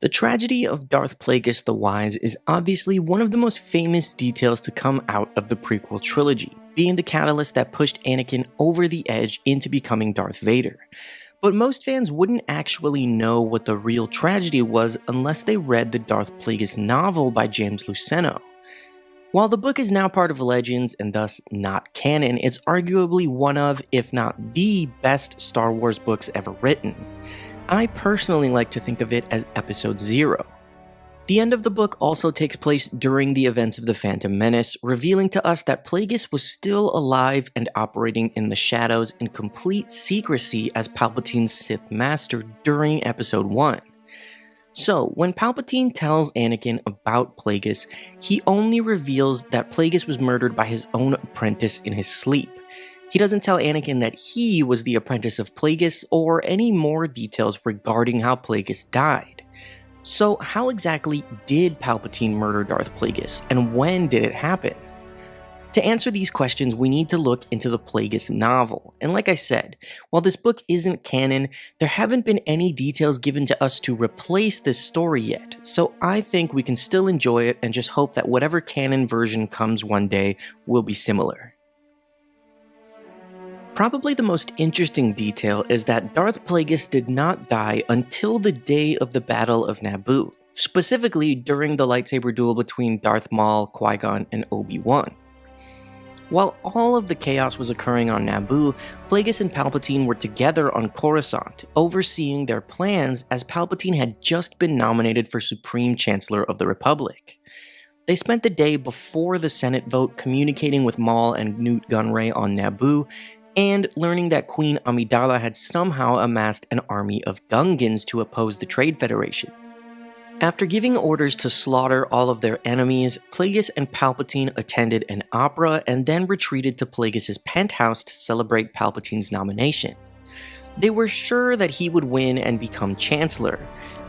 The tragedy of Darth Plagueis the Wise is obviously one of the most famous details to come out of the prequel trilogy, being the catalyst that pushed Anakin over the edge into becoming Darth Vader. But most fans wouldn't actually know what the real tragedy was unless they read the Darth Plagueis novel by James Luceno. While the book is now part of Legends and thus not canon, it's arguably one of, if not the best Star Wars books ever written. I personally like to think of it as Episode 0. The end of the book also takes place during the events of The Phantom Menace, revealing to us that Plagueis was still alive and operating in the shadows in complete secrecy as Palpatine's Sith Master during Episode 1. So, when Palpatine tells Anakin about Plagueis, he only reveals that Plagueis was murdered by his own apprentice in his sleep. He doesn't tell Anakin that he was the apprentice of Plagueis or any more details regarding how Plagueis died. So how exactly did Palpatine murder Darth Plagueis, and when did it happen? To answer these questions, we need to look into the Plagueis novel, and like I said, while this book isn't canon, there haven't been any details given to us to replace this story yet, so I think we can still enjoy it and just hope that whatever canon version comes one day will be similar. Probably the most interesting detail is that Darth Plagueis did not die until the day of the Battle of Naboo, specifically during the lightsaber duel between Darth Maul, Qui-Gon, and Obi-Wan. While all of the chaos was occurring on Naboo, Plagueis and Palpatine were together on Coruscant, overseeing their plans as Palpatine had just been nominated for Supreme Chancellor of the Republic. They spent the day before the Senate vote communicating with Maul and Newt Gunray on Naboo, and learning that Queen Amidala had somehow amassed an army of Gungans to oppose the Trade Federation. After giving orders to slaughter all of their enemies, Plagueis and Palpatine attended an opera and then retreated to Plagueis' penthouse to celebrate Palpatine's nomination. They were sure that he would win and become Chancellor.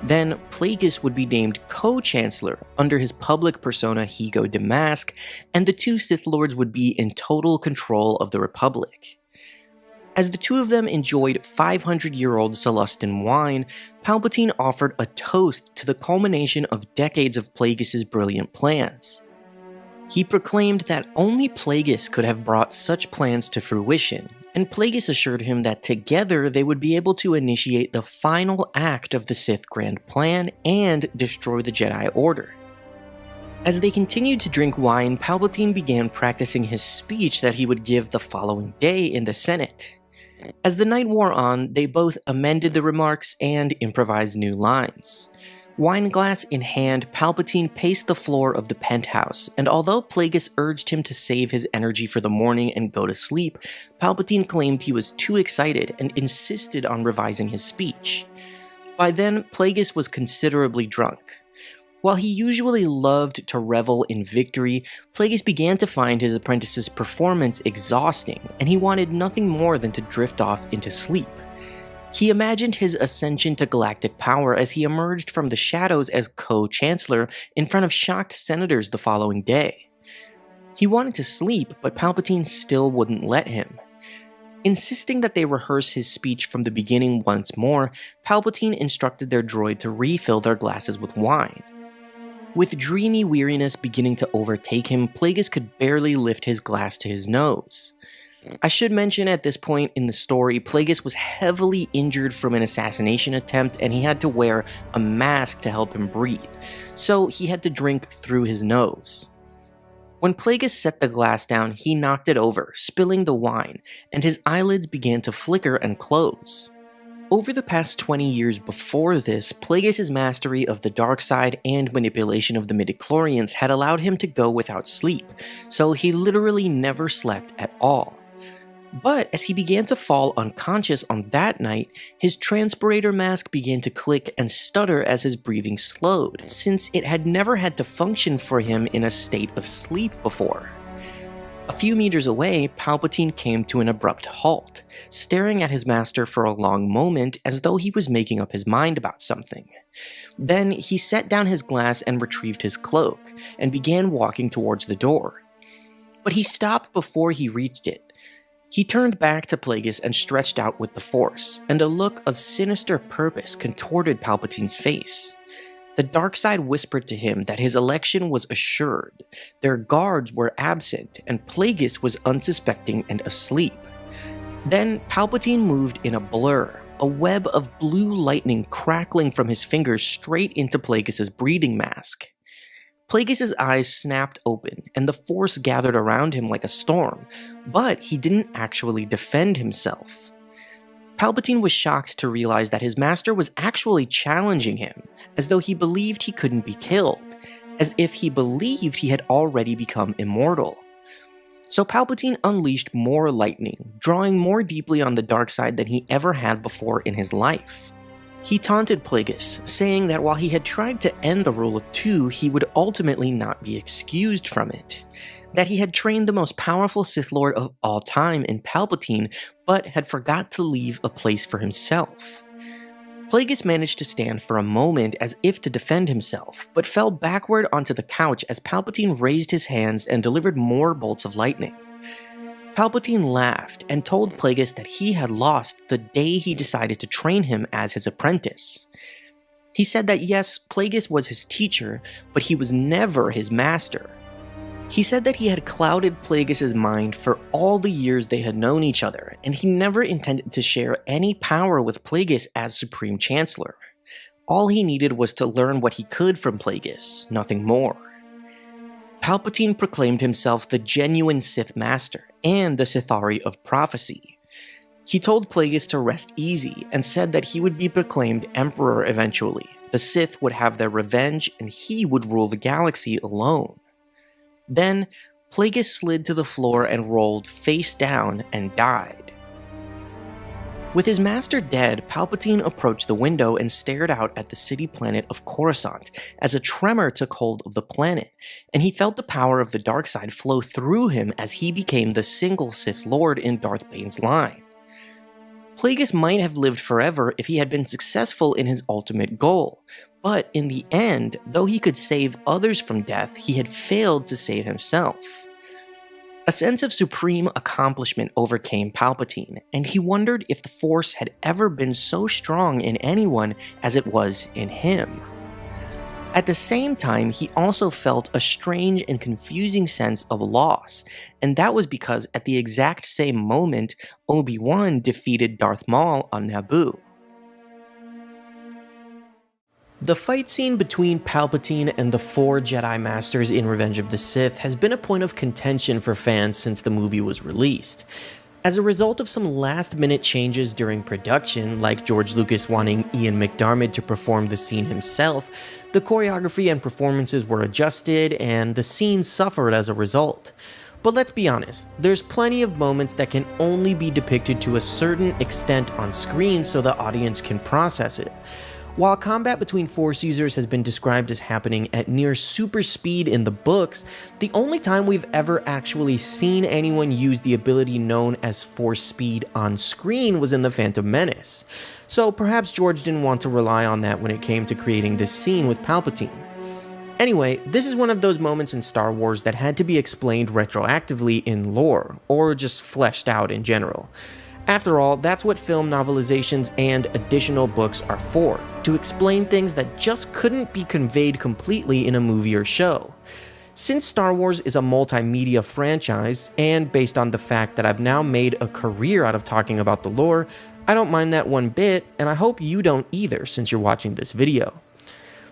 Then Plagueis would be named Co-Chancellor under his public persona Higo Damask, and the two Sith Lords would be in total control of the Republic. As the two of them enjoyed 500-year-old Celestin wine, Palpatine offered a toast to the culmination of decades of Plagueis' brilliant plans. He proclaimed that only Plagueis could have brought such plans to fruition, and Plagueis assured him that together they would be able to initiate the final act of the Sith Grand Plan and destroy the Jedi Order. As they continued to drink wine, Palpatine began practicing his speech that he would give the following day in the Senate. As the night wore on, they both amended the remarks and improvised new lines. Wineglass in hand, Palpatine paced the floor of the penthouse, and although Plagueis urged him to save his energy for the morning and go to sleep, Palpatine claimed he was too excited and insisted on revising his speech. By then, Plagueis was considerably drunk. While he usually loved to revel in victory, Plagueis began to find his apprentice's performance exhausting, and he wanted nothing more than to drift off into sleep. He imagined his ascension to galactic power as he emerged from the shadows as co-chancellor in front of shocked senators the following day. He wanted to sleep, but Palpatine still wouldn't let him. Insisting that they rehearse his speech from the beginning once more, Palpatine instructed their droid to refill their glasses with wine. With dreamy weariness beginning to overtake him, Plagueis could barely lift his glass to his nose. I should mention at this point in the story, Plagueis was heavily injured from an assassination attempt and he had to wear a mask to help him breathe, so he had to drink through his nose. When Plagueis set the glass down, he knocked it over, spilling the wine, and his eyelids began to flicker and close. Over the past 20 years before this, Plagueis' mastery of the dark side and manipulation of the midichlorians had allowed him to go without sleep, so he literally never slept at all. But as he began to fall unconscious on that night, his transpirator mask began to click and stutter as his breathing slowed, since it had never had to function for him in a state of sleep before. A few meters away, Palpatine came to an abrupt halt, staring at his master for a long moment as though he was making up his mind about something. Then he set down his glass and retrieved his cloak, and began walking towards the door. But he stopped before he reached it. He turned back to Plagueis and stretched out with the Force, and a look of sinister purpose contorted Palpatine's face. the dark side whispered to him that his election was assured, their guards were absent, and Plagueis was unsuspecting and asleep. Then Palpatine moved in a blur, a web of blue lightning crackling from his fingers straight into Plagueis' breathing mask. Plagueis' eyes snapped open, and the Force gathered around him like a storm, but he didn't actually defend himself. Palpatine was shocked to realize that his master was actually challenging him, as though he believed he couldn't be killed, as if he believed he had already become immortal. So Palpatine unleashed more lightning, drawing more deeply on the dark side than he ever had before in his life. He taunted Plagueis, saying that while he had tried to end the rule of two, he would ultimately not be excused from it. That he had trained the most powerful Sith Lord of all time in Palpatine, but had forgot to leave a place for himself. Plagueis managed to stand for a moment as if to defend himself, but fell backward onto the couch as Palpatine raised his hands and delivered more bolts of lightning. Palpatine laughed and told Plagueis that he had lost the day he decided to train him as his apprentice. He said that yes, Plagueis was his teacher, but he was never his master. He said that he had clouded Plagueis' mind for all the years they had known each other, and he never intended to share any power with Plagueis as Supreme Chancellor. All he needed was to learn what he could from Plagueis, nothing more. Palpatine proclaimed himself the genuine Sith Master and the Sithari of prophecy. He told Plagueis to rest easy and said that he would be proclaimed Emperor eventually. The Sith would have their revenge and he would rule the galaxy alone. Then, Plagueis slid to the floor and rolled face down and died. With his master dead, Palpatine approached the window and stared out at the city planet of Coruscant as a tremor took hold of the planet, and he felt the power of the dark side flow through him as he became the single Sith Lord in Darth Bane's line. Plagueis might have lived forever if he had been successful in his ultimate goal, but in the end, though he could save others from death, he had failed to save himself. A sense of supreme accomplishment overcame Palpatine, and he wondered if the Force had ever been so strong in anyone as it was in him. At the same time, he also felt a strange and confusing sense of loss, and that was because at the exact same moment, Obi-Wan defeated Darth Maul on Naboo. The fight scene between Palpatine and the four Jedi Masters in Revenge of the Sith has been a point of contention for fans since the movie was released. As a result of some last-minute changes during production, like George Lucas wanting Ian McDiarmid to perform the scene himself, the choreography and performances were adjusted, and the scene suffered as a result. But let's be honest, there's plenty of moments that can only be depicted to a certain extent on screen so the audience can process it. While combat between Force users has been described as happening at near super speed in the books, the only time we've ever actually seen anyone use the ability known as Force speed on screen was in The Phantom Menace. So perhaps George didn't want to rely on that when it came to creating this scene with Palpatine. Anyway, this is one of those moments in Star Wars that had to be explained retroactively in lore, or just fleshed out in general. After all, that's what film novelizations and additional books are for, to explain things that just couldn't be conveyed completely in a movie or show. Since Star Wars is a multimedia franchise, and based on the fact that I've now made a career out of talking about the lore, I don't mind that one bit, and I hope you don't either since you're watching this video.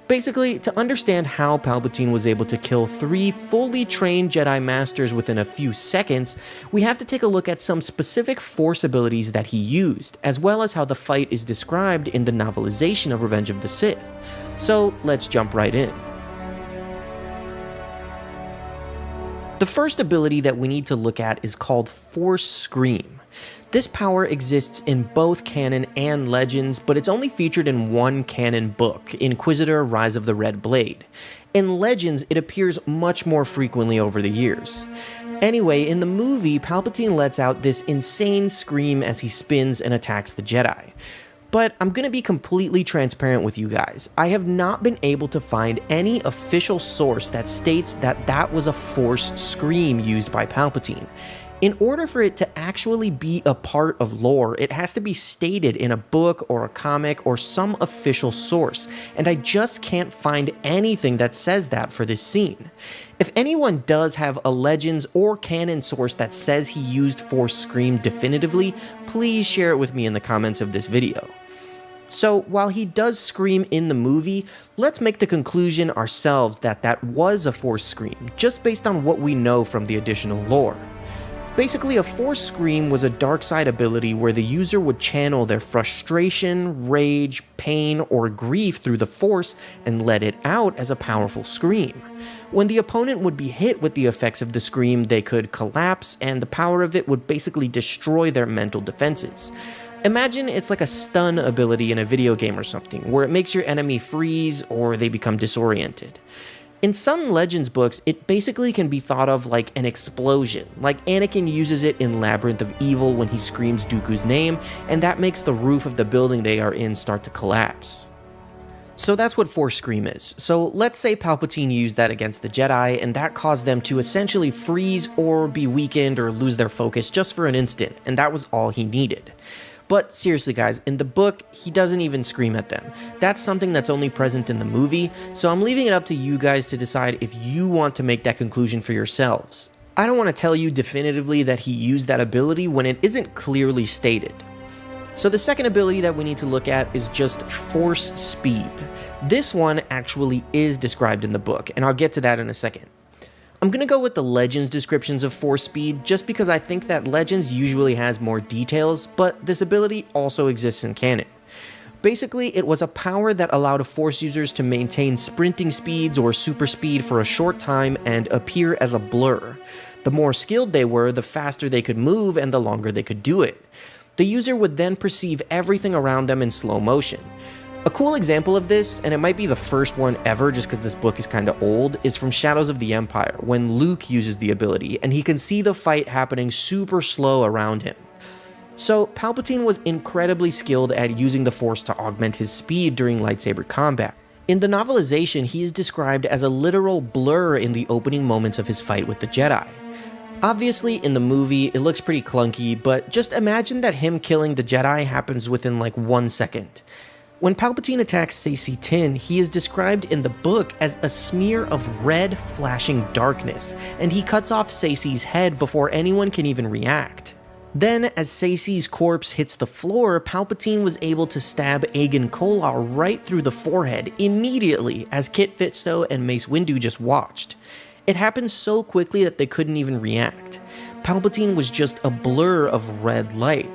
Basically, to understand how Palpatine was able to kill 3 fully trained Jedi Masters within a few seconds, we have to take a look at some specific Force abilities that he used, as well as how the fight is described in the novelization of Revenge of the Sith. So let's jump right in. The first ability that we need to look at is called Force Scream. This power exists in both canon and Legends, but it's only featured in one canon book, Inquisitor: Rise of the Red Blade. In Legends, it appears much more frequently over the years. Anyway, in the movie, Palpatine lets out this insane scream as he spins and attacks the Jedi. But I'm gonna be completely transparent with you guys. I have not been able to find any official source that states that that was a Force scream used by Palpatine. In order for it to actually be a part of lore, it has to be stated in a book or a comic or some official source, and I just can't find anything that says that for this scene. If anyone does have a Legends or canon source that says he used Force Scream definitively, please share it with me in the comments of this video. So while he does scream in the movie, let's make the conclusion ourselves that that was a Force Scream, just based on what we know from the additional lore. Basically, a Force Scream was a dark side ability where the user would channel their frustration, rage, pain, or grief through the Force and let it out as a powerful scream. When the opponent would be hit with the effects of the scream, they could collapse, and the power of it would basically destroy their mental defenses. Imagine it's like a stun ability in a video game or something, where it makes your enemy freeze or they become disoriented. In some Legends books, it basically can be thought of like an explosion, like Anakin uses it in Labyrinth of Evil when he screams Dooku's name, and that makes the roof of the building they are in start to collapse. So that's what Force Scream is. So let's say Palpatine used that against the Jedi, and that caused them to essentially freeze or be weakened or lose their focus just for an instant, and that was all he needed. But seriously guys, in the book, he doesn't even scream at them. That's something that's only present in the movie, so I'm leaving it up to you guys to decide if you want to make that conclusion for yourselves. I don't want to tell you definitively that he used that ability when it isn't clearly stated. So the second ability that we need to look at is just Force Speed. This one actually is described in the book, and I'll get to that in a second. I'm gonna go with the Legends descriptions of Force Speed just because I think that Legends usually has more details, but this ability also exists in canon. Basically, it was a power that allowed Force users to maintain sprinting speeds or super speed for a short time and appear as a blur. The more skilled they were, the faster they could move and the longer they could do it. The user would then perceive everything around them in slow motion. A cool example of this, and it might be the first one ever just because this book is kinda old, is from Shadows of the Empire, when Luke uses the ability, and he can see the fight happening super slow around him. So Palpatine was incredibly skilled at using the Force to augment his speed during lightsaber combat. In the novelization, he is described as a literal blur in the opening moments of his fight with the Jedi. Obviously, in the movie, it looks pretty clunky, but just imagine that him killing the Jedi happens within like 1 second. When Palpatine attacks Saesee Tiin, he is described in the book as a smear of red flashing darkness, and he cuts off Saesee's head before anyone can even react. Then, as Saesee's corpse hits the floor, Palpatine was able to stab Agen Kolar right through the forehead immediately as Kit Fisto and Mace Windu just watched. It happened so quickly that they couldn't even react. Palpatine was just a blur of red light.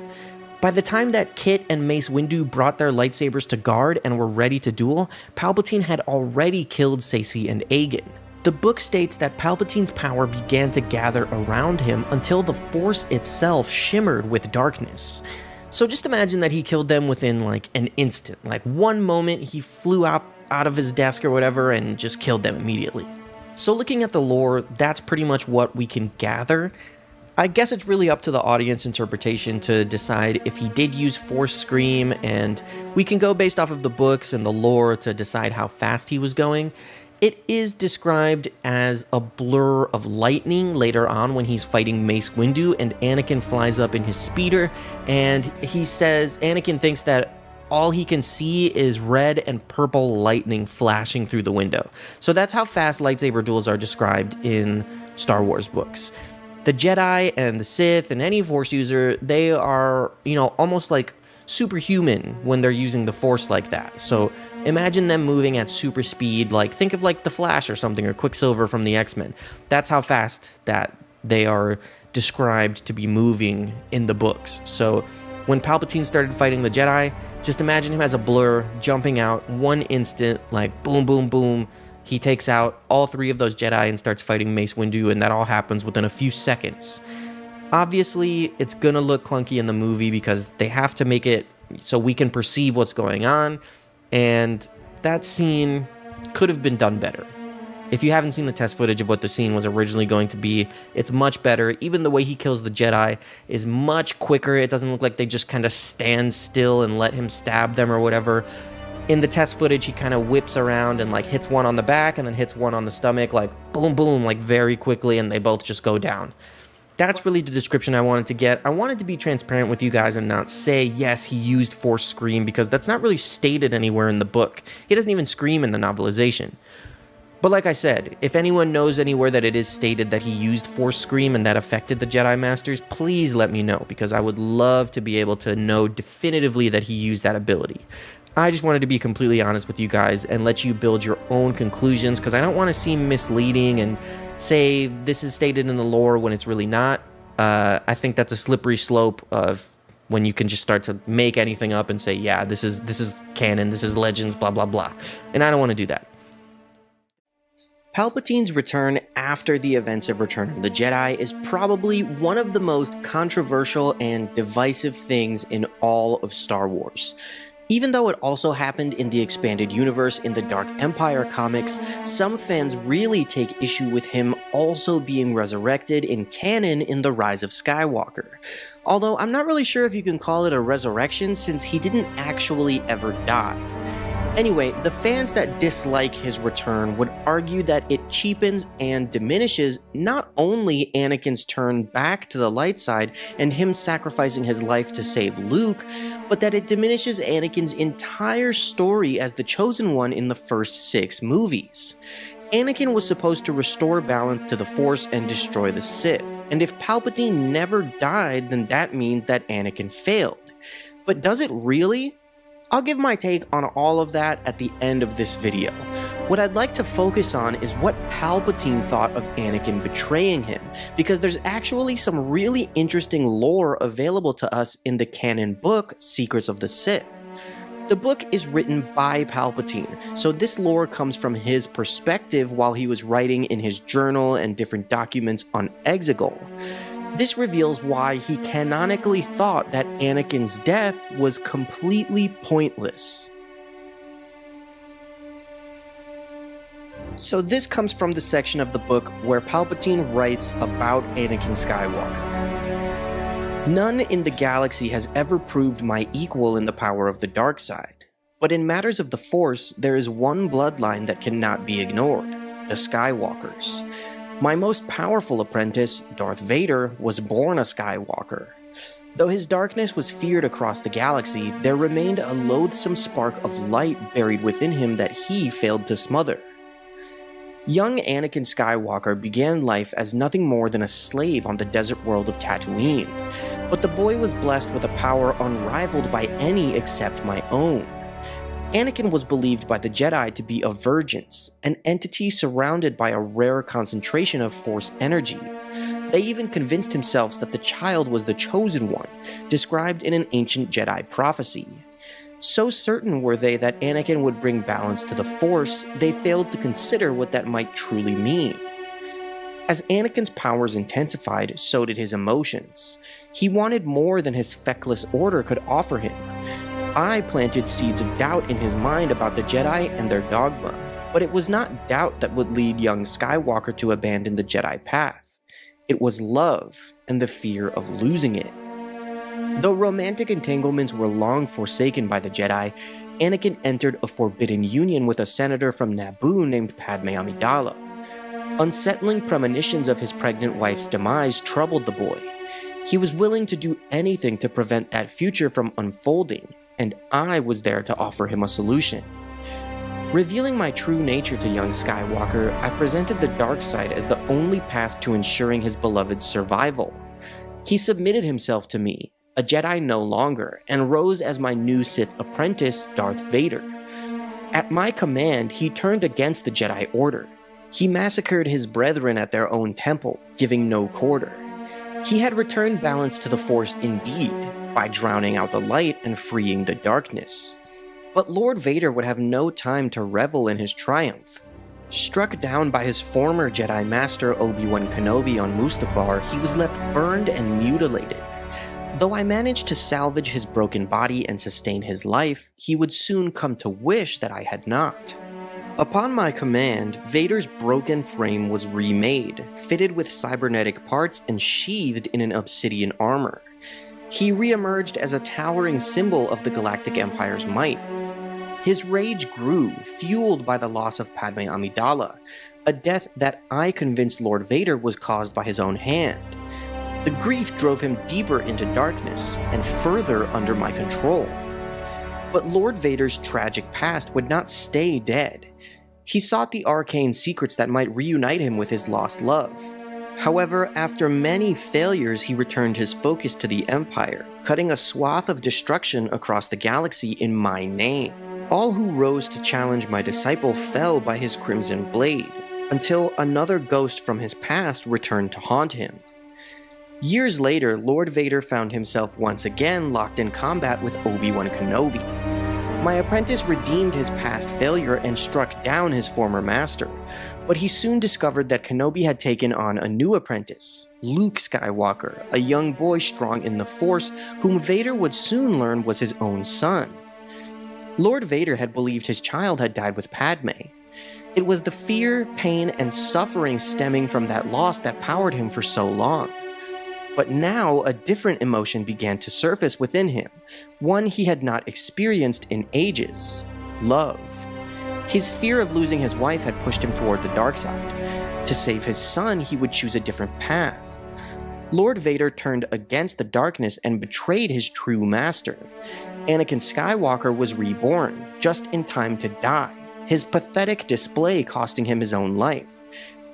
By the time that Kit and Mace Windu brought their lightsabers to guard and were ready to duel, Palpatine had already killed Saesee and Agen. The book states that Palpatine's power began to gather around him until the Force itself shimmered with darkness. So just imagine that he killed them within like an instant, like one moment he flew out of his desk or whatever and just killed them immediately. So looking at the lore, that's pretty much what we can gather. I guess it's really up to the audience interpretation to decide if he did use Force Scream, and we can go based off of the books and the lore to decide how fast he was going. It is described as a blur of lightning later on when he's fighting Mace Windu and Anakin flies up in his speeder, and he says Anakin thinks that all he can see is red and purple lightning flashing through the window. So that's how fast lightsaber duels are described in Star Wars books. The Jedi and the Sith and any Force user, they are, almost like superhuman when they're using the Force like that. So imagine them moving at super speed, like think of like the Flash or something, or Quicksilver from the X-Men. That's how fast that they are described to be moving in the books. So when Palpatine started fighting the Jedi, just imagine him as a blur, jumping out one instant, like boom, boom, boom. He takes out all 3 of those Jedi and starts fighting Mace Windu, and that all happens within a few seconds. Obviously, it's gonna look clunky in the movie because they have to make it so we can perceive what's going on, and that scene could have been done better. If you haven't seen the test footage of what the scene was originally going to be, it's much better. Even the way he kills the Jedi is much quicker. It doesn't look like they just kind of stand still and let him stab them or whatever. In the test footage, he kind of whips around and like hits one on the back and then hits one on the stomach, like boom, boom, like very quickly, and they both just go down. That's really the description I wanted to get. I wanted to be transparent with you guys and not say, yes, he used Force Scream, because that's not really stated anywhere in the book. He doesn't even scream in the novelization. But like I said, if anyone knows anywhere that it is stated that he used Force Scream and that affected the Jedi Masters, please let me know, because I would love to be able to know definitively that he used that ability. I just wanted to be completely honest with you guys and let you build your own conclusions, because I don't want to seem misleading and say this is stated in the lore when it's really not. I think that's a slippery slope of when you can just start to make anything up and say, yeah, this is canon, this is legends, blah, blah, blah. And I don't want to do that. Palpatine's return after the events of Return of the Jedi is probably one of the most controversial and divisive things in all of Star Wars. Even though it also happened in the expanded universe in the Dark Empire comics, some fans really take issue with him also being resurrected in canon in The Rise of Skywalker. Although I'm not really sure if you can call it a resurrection, since he didn't actually ever die. Anyway, the fans that dislike his return would argue that it cheapens and diminishes not only Anakin's turn back to the light side and him sacrificing his life to save Luke, but that it diminishes Anakin's entire story as the Chosen One in the first 6 movies. Anakin was supposed to restore balance to the Force and destroy the Sith, and if Palpatine never died, then that means that Anakin failed. But does it really? I'll give my take on all of that at the end of this video. What I'd like to focus on is what Palpatine thought of Anakin betraying him, because there's actually some really interesting lore available to us in the canon book, Secrets of the Sith. The book is written by Palpatine, so this lore comes from his perspective while he was writing in his journal and different documents on Exegol. This reveals why he canonically thought that Anakin's death was completely pointless. So this comes from the section of the book where Palpatine writes about Anakin Skywalker. None in the galaxy has ever proved my equal in the power of the dark side, but in matters of the Force, there is one bloodline that cannot be ignored, the Skywalkers. My most powerful apprentice, Darth Vader, was born a Skywalker. Though his darkness was feared across the galaxy, there remained a loathsome spark of light buried within him that he failed to smother. Young Anakin Skywalker began life as nothing more than a slave on the desert world of Tatooine, but the boy was blessed with a power unrivaled by any except my own. Anakin was believed by the Jedi to be a Vergence, an entity surrounded by a rare concentration of Force energy. They even convinced themselves that the child was the Chosen One, described in an ancient Jedi prophecy. So certain were they that Anakin would bring balance to the Force, they failed to consider what that might truly mean. As Anakin's powers intensified, so did his emotions. He wanted more than his feckless order could offer him. I planted seeds of doubt in his mind about the Jedi and their dogma, but it was not doubt that would lead young Skywalker to abandon the Jedi path. It was love and the fear of losing it. Though romantic entanglements were long forsaken by the Jedi, Anakin entered a forbidden union with a senator from Naboo named Padme Amidala. Unsettling premonitions of his pregnant wife's demise troubled the boy. He was willing to do anything to prevent that future from unfolding, and I was there to offer him a solution. Revealing my true nature to young Skywalker, I presented the dark side as the only path to ensuring his beloved's survival. He submitted himself to me, a Jedi no longer, and rose as my new Sith apprentice, Darth Vader. At my command, he turned against the Jedi Order. He massacred his brethren at their own temple, giving no quarter. He had returned balance to the Force indeed, by drowning out the light and freeing the darkness. But Lord Vader would have no time to revel in his triumph. Struck down by his former Jedi Master Obi-Wan Kenobi on Mustafar, he was left burned and mutilated. Though I managed to salvage his broken body and sustain his life, he would soon come to wish that I had not. Upon my command, Vader's broken frame was remade, fitted with cybernetic parts and sheathed in an obsidian armor. He re-emerged as a towering symbol of the Galactic Empire's might. His rage grew, fueled by the loss of Padme Amidala, a death that I convinced Lord Vader was caused by his own hand. The grief drove him deeper into darkness and further under my control. But Lord Vader's tragic past would not stay dead. He sought the arcane secrets that might reunite him with his lost love. However, after many failures, he returned his focus to the Empire, cutting a swath of destruction across the galaxy in my name. All who rose to challenge my disciple fell by his crimson blade, until another ghost from his past returned to haunt him. Years later, Lord Vader found himself once again locked in combat with Obi-Wan Kenobi. My apprentice redeemed his past failure and struck down his former master, but he soon discovered that Kenobi had taken on a new apprentice, Luke Skywalker, a young boy strong in the Force whom Vader would soon learn was his own son. Lord Vader had believed his child had died with Padme. It was the fear, pain, and suffering stemming from that loss that powered him for so long. But now a different emotion began to surface within him, one he had not experienced in ages: love. His fear of losing his wife had pushed him toward the dark side. To save his son, he would choose a different path. Lord Vader turned against the darkness and betrayed his true master. Anakin Skywalker was reborn, just in time to die, his pathetic display costing him his own life.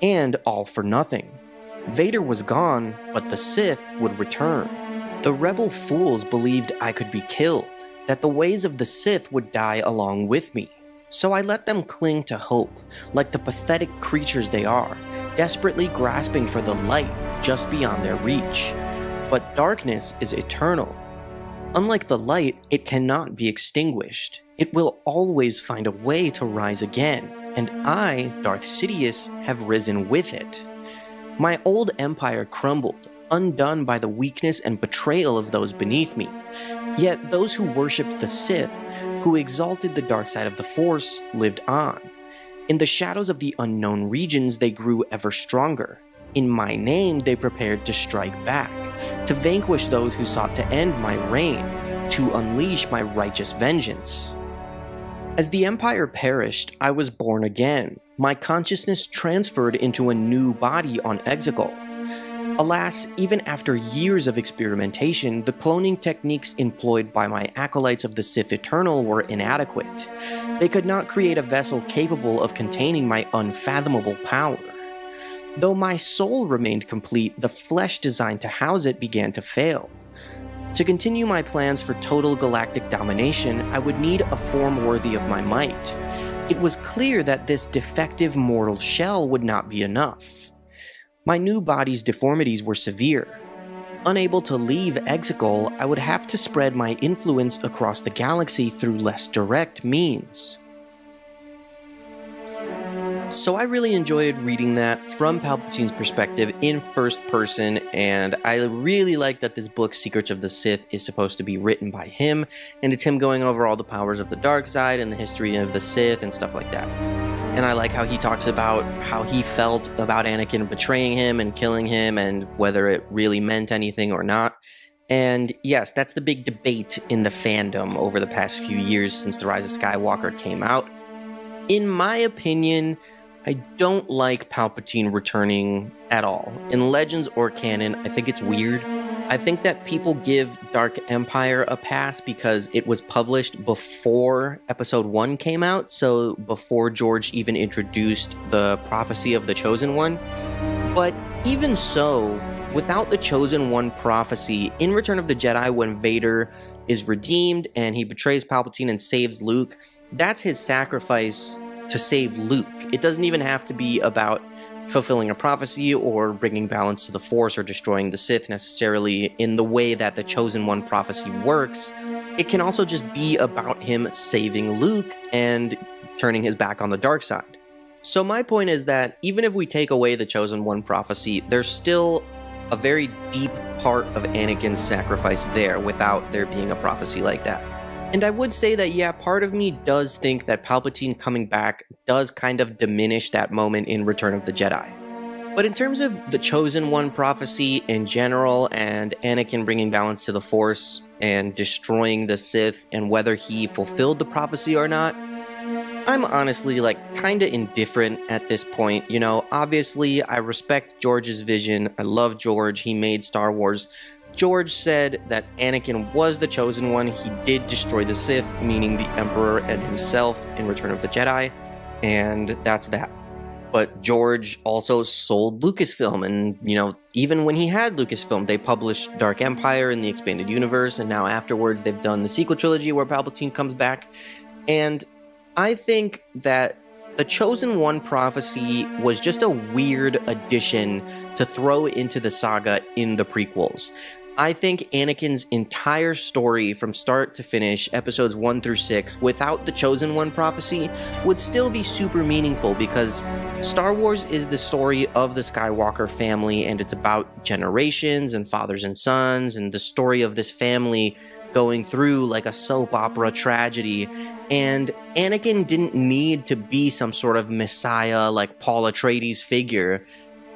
And all for nothing. Vader was gone, but the Sith would return. The rebel fools believed I could be killed, that the ways of the Sith would die along with me. So I let them cling to hope, like the pathetic creatures they are, desperately grasping for the light just beyond their reach. But darkness is eternal. Unlike the light, it cannot be extinguished. It will always find a way to rise again, and I, Darth Sidious, have risen with it. My old empire crumbled, undone by the weakness and betrayal of those beneath me. Yet those who worshipped the Sith, who exalted the dark side of the Force, lived on. In the shadows of the unknown regions, they grew ever stronger. In my name, they prepared to strike back, to vanquish those who sought to end my reign, to unleash my righteous vengeance. As the Empire perished, I was born again, my consciousness transferred into a new body on Exegol. Alas, even after years of experimentation, the cloning techniques employed by my acolytes of the Sith Eternal were inadequate. They could not create a vessel capable of containing my unfathomable power. Though my soul remained complete, the flesh designed to house it began to fail. To continue my plans for total galactic domination, I would need a form worthy of my might. It was clear that this defective mortal shell would not be enough. My new body's deformities were severe. Unable to leave Exegol, I would have to spread my influence across the galaxy through less direct means. So I really enjoyed reading that from Palpatine's perspective in first person, and I really like that this book, Secrets of the Sith, is supposed to be written by him, and it's him going over all the powers of the dark side and the history of the Sith and stuff like that. And I like how he talks about how he felt about Anakin betraying him and killing him and whether it really meant anything or not. And yes, that's the big debate in the fandom over the past few years since The Rise of Skywalker came out. In my opinion, I don't like Palpatine returning at all. In Legends or canon, I think it's weird. I think that people give Dark Empire a pass because it was published before Episode 1 came out, so before George even introduced the prophecy of the Chosen One. But even so, without the Chosen One prophecy, in Return of the Jedi, when Vader is redeemed and he betrays Palpatine and saves Luke, that's his sacrifice to save Luke. It doesn't even have to be about fulfilling a prophecy or bringing balance to the Force or destroying the Sith necessarily in the way that the Chosen One prophecy works. It can also just be about him saving Luke and turning his back on the dark side. So my point is that even if we take away the Chosen One prophecy, there's still a very deep part of Anakin's sacrifice there without there being a prophecy like that. And I would say that, yeah, part of me does think that Palpatine coming back does kind of diminish that moment in Return of the Jedi. But in terms of the Chosen One prophecy in general and Anakin bringing balance to the Force and destroying the Sith and whether he fulfilled the prophecy or not, I'm honestly, kinda indifferent at this point. You know, obviously, I respect George's vision. I love George. He made Star Wars. George said that Anakin was the chosen one. He did destroy the Sith, meaning the Emperor and himself in Return of the Jedi, and that's that. But George also sold Lucasfilm, and, even when he had Lucasfilm, they published Dark Empire in the Expanded Universe, and now afterwards they've done the sequel trilogy where Palpatine comes back. And I think that the Chosen One prophecy was just a weird addition to throw into the saga in the prequels. I think Anakin's entire story from start to finish, episodes 1 through 6, without the Chosen One prophecy, would still be super meaningful because Star Wars is the story of the Skywalker family, and it's about generations and fathers and sons, and the story of this family going through like a soap opera tragedy. And Anakin didn't need to be some sort of messiah like Paul Atreides figure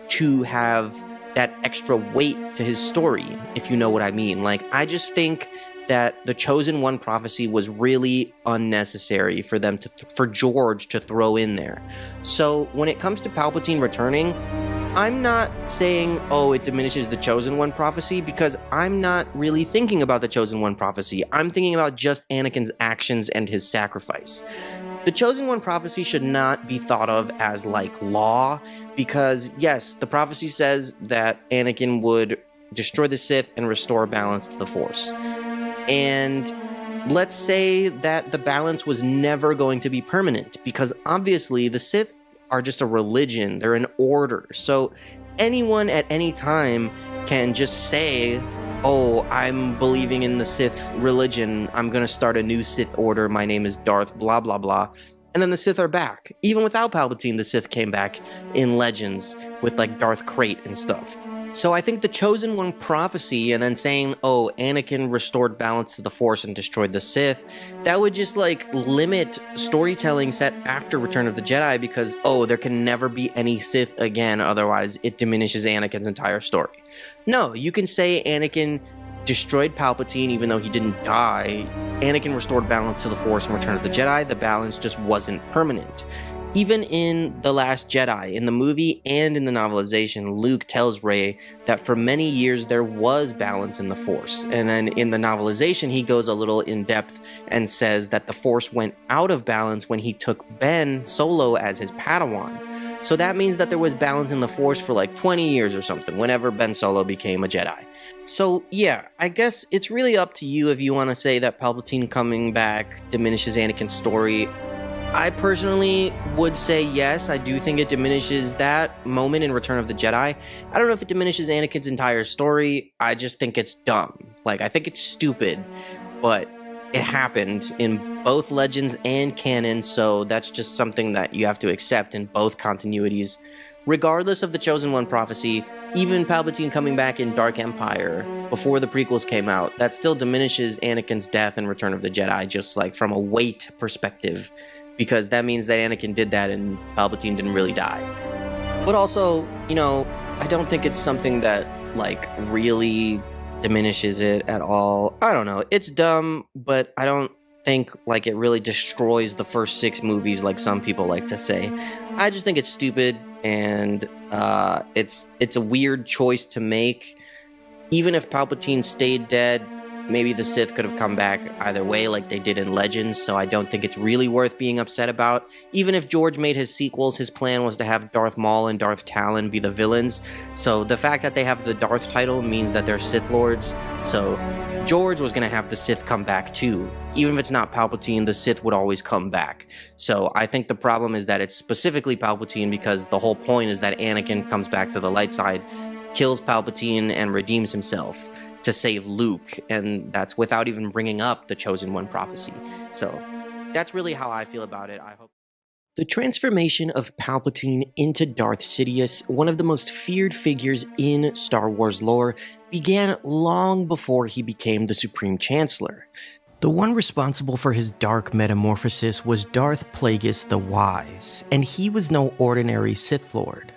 to have that extra weight to his story, if you know what I mean. I just think that the Chosen One prophecy was really unnecessary for them for George to throw in there. So when it comes to Palpatine returning, I'm not saying, oh, it diminishes the Chosen One prophecy, because I'm not really thinking about the Chosen One prophecy. I'm thinking about just Anakin's actions and his sacrifice. The Chosen One prophecy should not be thought of as law, because yes, the prophecy says that Anakin would destroy the Sith and restore balance to the Force. And let's say that the balance was never going to be permanent, because obviously the Sith are just a religion, they're an order. So anyone at any time can just say, oh, I'm believing in the Sith religion, I'm gonna start a new Sith order, my name is Darth blah blah blah, and then the Sith are back. Even without Palpatine, the Sith came back in Legends with Darth Krayt and stuff. So I think the Chosen One prophecy and then saying, oh, Anakin restored balance to the Force and destroyed the Sith, that would just limit storytelling set after Return of the Jedi, because, oh, there can never be any Sith again, otherwise it diminishes Anakin's entire story. No, you can say Anakin destroyed Palpatine even though he didn't die. Anakin restored balance to the Force in Return of the Jedi, the balance just wasn't permanent. Even in The Last Jedi, in the movie and in the novelization, Luke tells Rey that for many years there was balance in the Force. And then in the novelization, he goes a little in depth and says that the Force went out of balance when he took Ben Solo as his Padawan. So that means that there was balance in the Force for 20 years or something, whenever Ben Solo became a Jedi. So yeah, I guess it's really up to you if you want to say that Palpatine coming back diminishes Anakin's story. I personally would say yes, I do think it diminishes that moment in Return of the Jedi. I don't know if it diminishes Anakin's entire story, I just think it's dumb. I think it's stupid, but it happened in both Legends and canon, so that's just something that you have to accept in both continuities. Regardless of the Chosen One prophecy, even Palpatine coming back in Dark Empire before the prequels came out, that still diminishes Anakin's death in Return of the Jedi, just from a weight perspective. Because that means that Anakin did that and Palpatine didn't really die. But also, I don't think it's something that, really diminishes it at all. I don't know. It's dumb, but I don't think, it really destroys the first 6 movies like some people like to say. I just think it's stupid, and it's a weird choice to make. Even if Palpatine stayed dead, maybe the Sith could have come back either way like they did in Legends, so I don't think it's really worth being upset about. Even if George made his sequels, his plan was to have Darth Maul and Darth Talon be the villains, so the fact that they have the Darth title means that they're Sith Lords, so George was going to have the Sith come back too. Even if it's not Palpatine, the Sith would always come back. So I think the problem is that it's specifically Palpatine, because the whole point is that Anakin comes back to the light side, kills Palpatine, and redeems himself to save Luke, and that's without even bringing up the Chosen One prophecy. So that's really how I feel about it. I hope. The transformation of Palpatine into Darth Sidious, one of the most feared figures in Star Wars lore, began long before he became the Supreme Chancellor. The one responsible for his dark metamorphosis was Darth Plagueis the Wise, and he was no ordinary Sith Lord.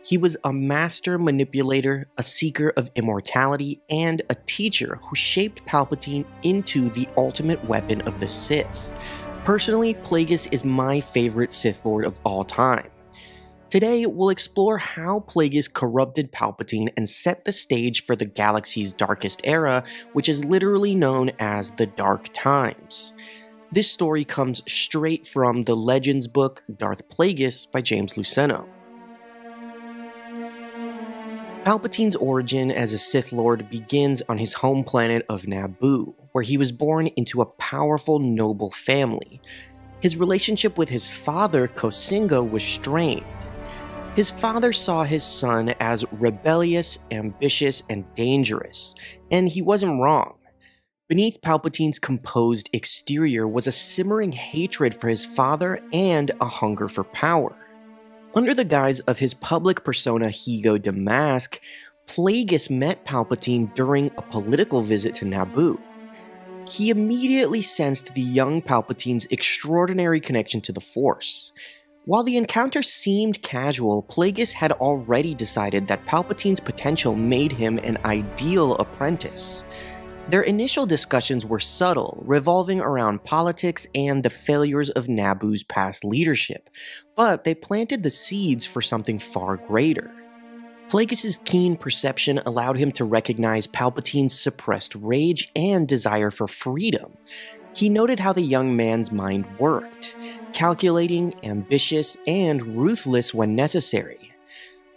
He was a master manipulator, a seeker of immortality, and a teacher who shaped Palpatine into the ultimate weapon of the Sith. Personally, Plagueis is my favorite Sith Lord of all time. Today, we'll explore how Plagueis corrupted Palpatine and set the stage for the galaxy's darkest era, which is literally known as the Dark Times. This story comes straight from the Legends book Darth Plagueis by James Luceno. Palpatine's origin as a Sith Lord begins on his home planet of Naboo, where he was born into a powerful noble family. His relationship with his father, Kosinga, was strained. His father saw his son as rebellious, ambitious, and dangerous, and he wasn't wrong. Beneath Palpatine's composed exterior was a simmering hatred for his father and a hunger for power. Under the guise of his public persona Higo Damask, Plagueis met Palpatine during a political visit to Naboo. He immediately sensed the young Palpatine's extraordinary connection to the Force. While the encounter seemed casual, Plagueis had already decided that Palpatine's potential made him an ideal apprentice. Their initial discussions were subtle, revolving around politics and the failures of Naboo's past leadership, but they planted the seeds for something far greater. Plagueis' keen perception allowed him to recognize Palpatine's suppressed rage and desire for freedom. He noted how the young man's mind worked, calculating, ambitious, and ruthless when necessary.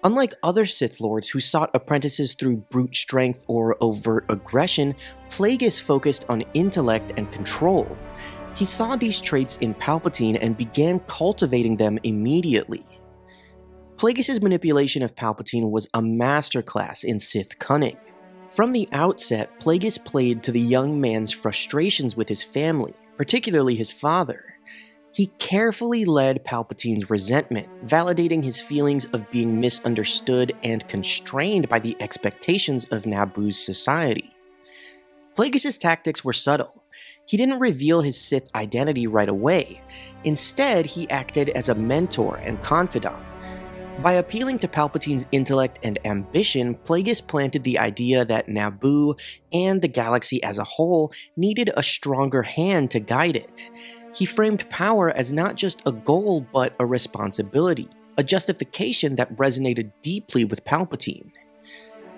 Unlike other Sith Lords who sought apprentices through brute strength or overt aggression, Plagueis focused on intellect and control. He saw these traits in Palpatine and began cultivating them immediately. Plagueis' manipulation of Palpatine was a masterclass in Sith cunning. From the outset, Plagueis played to the young man's frustrations with his family, particularly his father. He carefully led Palpatine's resentment, validating his feelings of being misunderstood and constrained by the expectations of Naboo's society. Plagueis' tactics were subtle. He didn't reveal his Sith identity right away. Instead, he acted as a mentor and confidant. By appealing to Palpatine's intellect and ambition, Plagueis planted the idea that Naboo and the galaxy as a whole needed a stronger hand to guide it. He framed power as not just a goal but a responsibility, a justification that resonated deeply with Palpatine.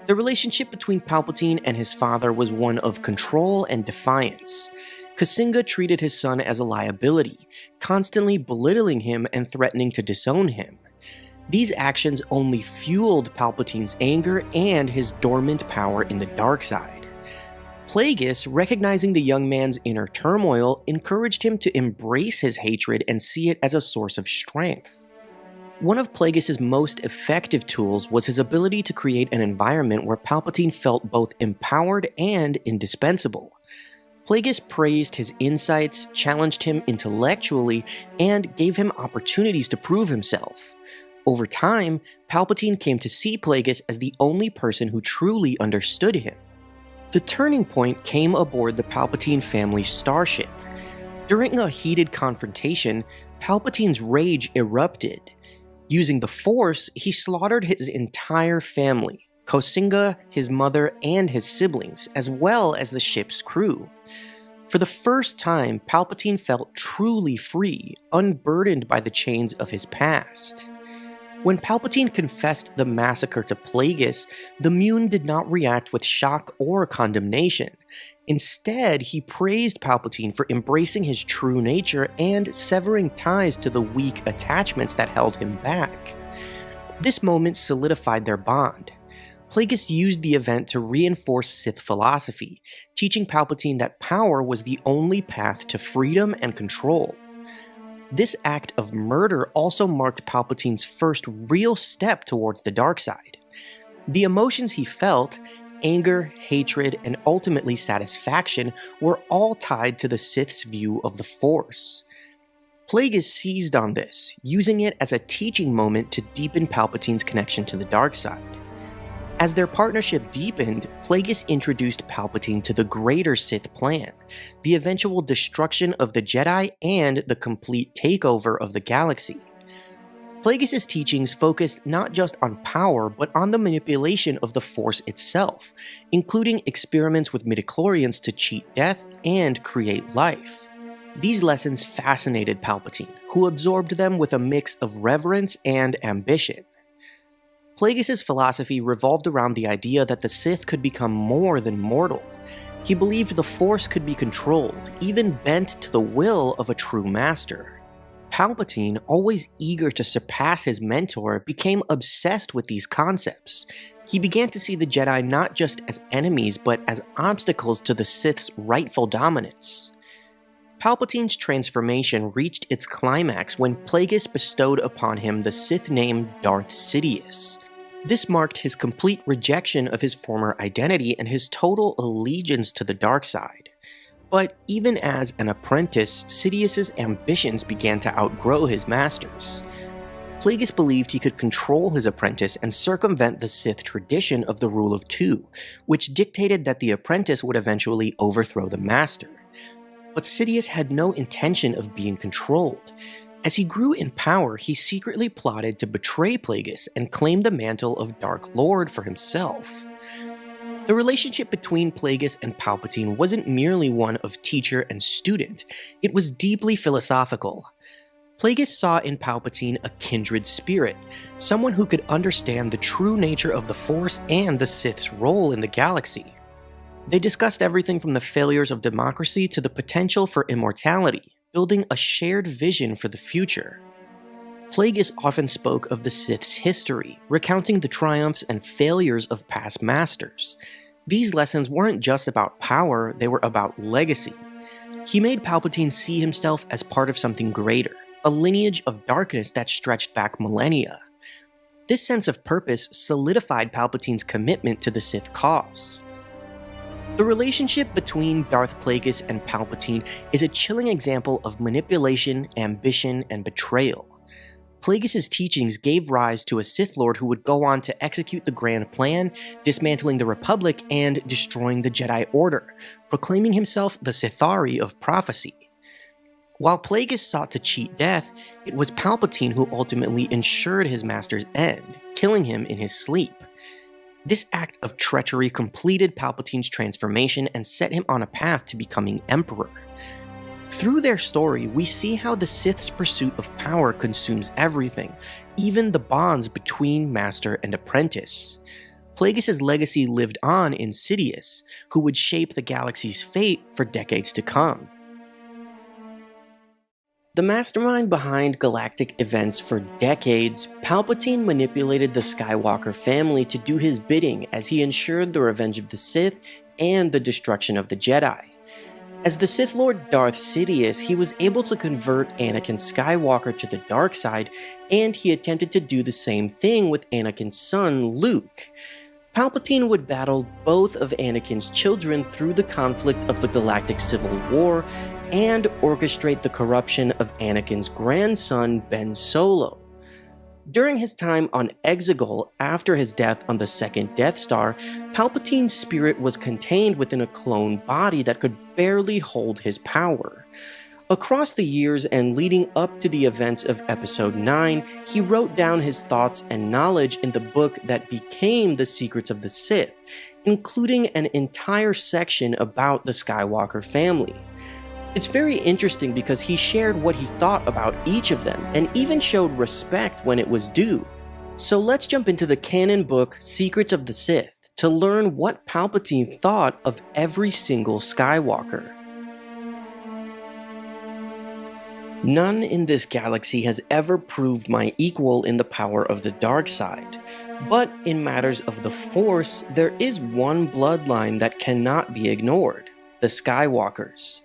The relationship between Palpatine and his father was one of control and defiance. Kosinga treated his son as a liability, constantly belittling him and threatening to disown him. These actions only fueled Palpatine's anger and his dormant power in the dark side. Plagueis, recognizing the young man's inner turmoil, encouraged him to embrace his hatred and see it as a source of strength. One of Plagueis' most effective tools was his ability to create an environment where Palpatine felt both empowered and indispensable. Plagueis praised his insights, challenged him intellectually, and gave him opportunities to prove himself. Over time, Palpatine came to see Plagueis as the only person who truly understood him. The turning point came aboard the Palpatine family's starship. During a heated confrontation, Palpatine's rage erupted. Using the Force, he slaughtered his entire family, Kosinga, his mother, and his siblings, as well as the ship's crew. For the first time, Palpatine felt truly free, unburdened by the chains of his past. When Palpatine confessed the massacre to Plagueis, the Muun did not react with shock or condemnation. Instead, he praised Palpatine for embracing his true nature and severing ties to the weak attachments that held him back. This moment solidified their bond. Plagueis used the event to reinforce Sith philosophy, teaching Palpatine that power was the only path to freedom and control. This act of murder also marked Palpatine's first real step towards the dark side. The emotions he felt, anger, hatred, and ultimately satisfaction, were all tied to the Sith's view of the Force. Plagueis seized on this, using it as a teaching moment to deepen Palpatine's connection to the dark side. As their partnership deepened, Plagueis introduced Palpatine to the greater Sith plan, the eventual destruction of the Jedi and the complete takeover of the galaxy. Plagueis' teachings focused not just on power, but on the manipulation of the Force itself, including experiments with midichlorians to cheat death and create life. These lessons fascinated Palpatine, who absorbed them with a mix of reverence and ambition. Plagueis' philosophy revolved around the idea that the Sith could become more than mortal. He believed the Force could be controlled, even bent to the will of a true master. Palpatine, always eager to surpass his mentor, became obsessed with these concepts. He began to see the Jedi not just as enemies, but as obstacles to the Sith's rightful dominance. Palpatine's transformation reached its climax when Plagueis bestowed upon him the Sith name Darth Sidious. This marked his complete rejection of his former identity and his total allegiance to the dark side. But even as an apprentice, Sidious's ambitions began to outgrow his master's. Plagueis believed he could control his apprentice and circumvent the Sith tradition of the Rule of Two, which dictated that the apprentice would eventually overthrow the master. But Sidious had no intention of being controlled. As he grew in power, he secretly plotted to betray Plagueis and claim the mantle of Dark Lord for himself. The relationship between Plagueis and Palpatine wasn't merely one of teacher and student, it was deeply philosophical. Plagueis saw in Palpatine a kindred spirit, someone who could understand the true nature of the Force and the Sith's role in the galaxy. They discussed everything from the failures of democracy to the potential for immortality, building a shared vision for the future. Plagueis often spoke of the Sith's history, recounting the triumphs and failures of past masters. These lessons weren't just about power, they were about legacy. He made Palpatine see himself as part of something greater, a lineage of darkness that stretched back millennia. This sense of purpose solidified Palpatine's commitment to the Sith cause. The relationship between Darth Plagueis and Palpatine is a chilling example of manipulation, ambition, and betrayal. Plagueis' teachings gave rise to a Sith Lord who would go on to execute the Grand Plan, dismantling the Republic and destroying the Jedi Order, proclaiming himself the Sithari of prophecy. While Plagueis sought to cheat death, it was Palpatine who ultimately ensured his master's end, killing him in his sleep. This act of treachery completed Palpatine's transformation and set him on a path to becoming Emperor. Through their story, we see how the Sith's pursuit of power consumes everything, even the bonds between master and apprentice. Plagueis' legacy lived on in Sidious, who would shape the galaxy's fate for decades to come. The mastermind behind galactic events for decades, Palpatine manipulated the Skywalker family to do his bidding as he ensured the revenge of the Sith and the destruction of the Jedi. As the Sith Lord Darth Sidious, he was able to convert Anakin Skywalker to the dark side, and he attempted to do the same thing with Anakin's son, Luke. Palpatine would battle both of Anakin's children through the conflict of the Galactic Civil War, and orchestrate the corruption of Anakin's grandson, Ben Solo. During his time on Exegol after his death on the second Death Star, Palpatine's spirit was contained within a clone body that could barely hold his power. Across the years and leading up to the events of Episode 9, he wrote down his thoughts and knowledge in the book that became The Secrets of the Sith, including an entire section about the Skywalker family. It's very interesting because he shared what he thought about each of them, and even showed respect when it was due. So let's jump into the canon book Secrets of the Sith to learn what Palpatine thought of every single Skywalker. None in this galaxy has ever proved my equal in the power of the dark side. But in matters of the Force, there is one bloodline that cannot be ignored: the Skywalkers.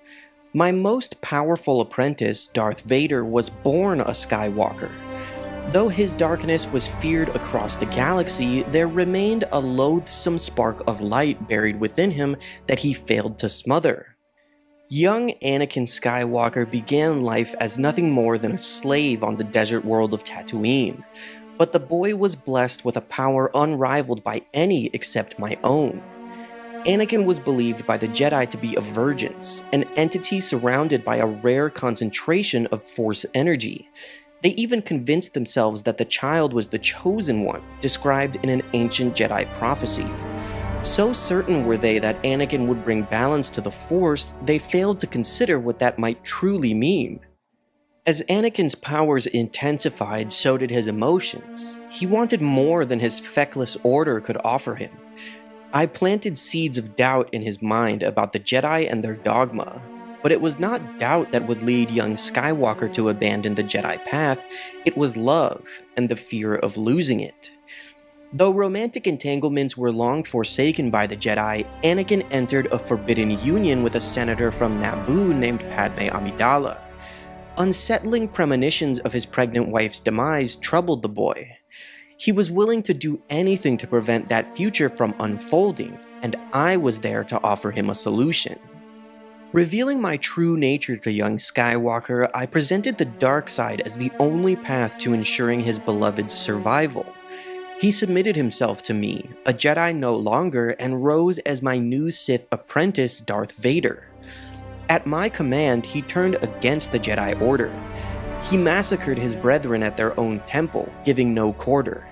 My most powerful apprentice, Darth Vader, was born a Skywalker. Though his darkness was feared across the galaxy, there remained a loathsome spark of light buried within him that he failed to smother. Young Anakin Skywalker began life as nothing more than a slave on the desert world of Tatooine, but the boy was blessed with a power unrivaled by any except my own. Anakin was believed by the Jedi to be a Vergence, an entity surrounded by a rare concentration of Force energy. They even convinced themselves that the child was the Chosen One, described in an ancient Jedi prophecy. So certain were they that Anakin would bring balance to the Force, they failed to consider what that might truly mean. As Anakin's powers intensified, so did his emotions. He wanted more than his feckless order could offer him. I planted seeds of doubt in his mind about the Jedi and their dogma, but it was not doubt that would lead young Skywalker to abandon the Jedi path, it was love and the fear of losing it. Though romantic entanglements were long forsaken by the Jedi, Anakin entered a forbidden union with a senator from Naboo named Padme Amidala. Unsettling premonitions of his pregnant wife's demise troubled the boy. He was willing to do anything to prevent that future from unfolding, and I was there to offer him a solution. Revealing my true nature to young Skywalker, I presented the dark side as the only path to ensuring his beloved's survival. He submitted himself to me, a Jedi no longer, and rose as my new Sith apprentice, Darth Vader. At my command, he turned against the Jedi Order. He massacred his brethren at their own temple, giving no quarter.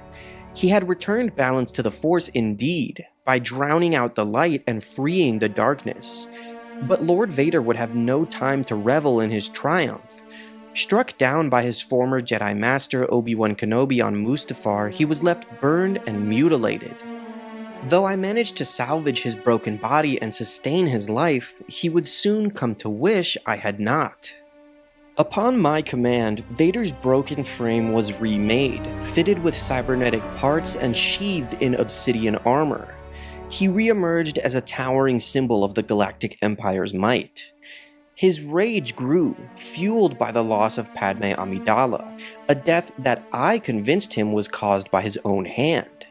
He had returned balance to the Force indeed, by drowning out the light and freeing the darkness. But Lord Vader would have no time to revel in his triumph. Struck down by his former Jedi Master Obi-Wan Kenobi on Mustafar, he was left burned and mutilated. Though I managed to salvage his broken body and sustain his life, he would soon come to wish I had not. Upon my command, Vader's broken frame was remade, fitted with cybernetic parts and sheathed in obsidian armor. He re-emerged as a towering symbol of the Galactic Empire's might. His rage grew, fueled by the loss of Padme Amidala, a death that I convinced him was caused by his own hand.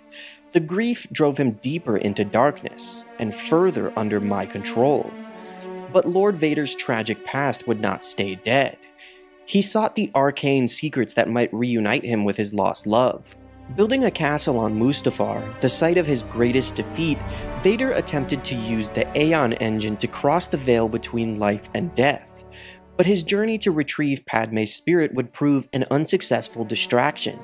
The grief drove him deeper into darkness, and further under my control. But Lord Vader's tragic past would not stay dead. He sought the arcane secrets that might reunite him with his lost love. Building a castle on Mustafar, the site of his greatest defeat, Vader attempted to use the Aeon engine to cross the veil between life and death. But his journey to retrieve Padme's spirit would prove an unsuccessful distraction.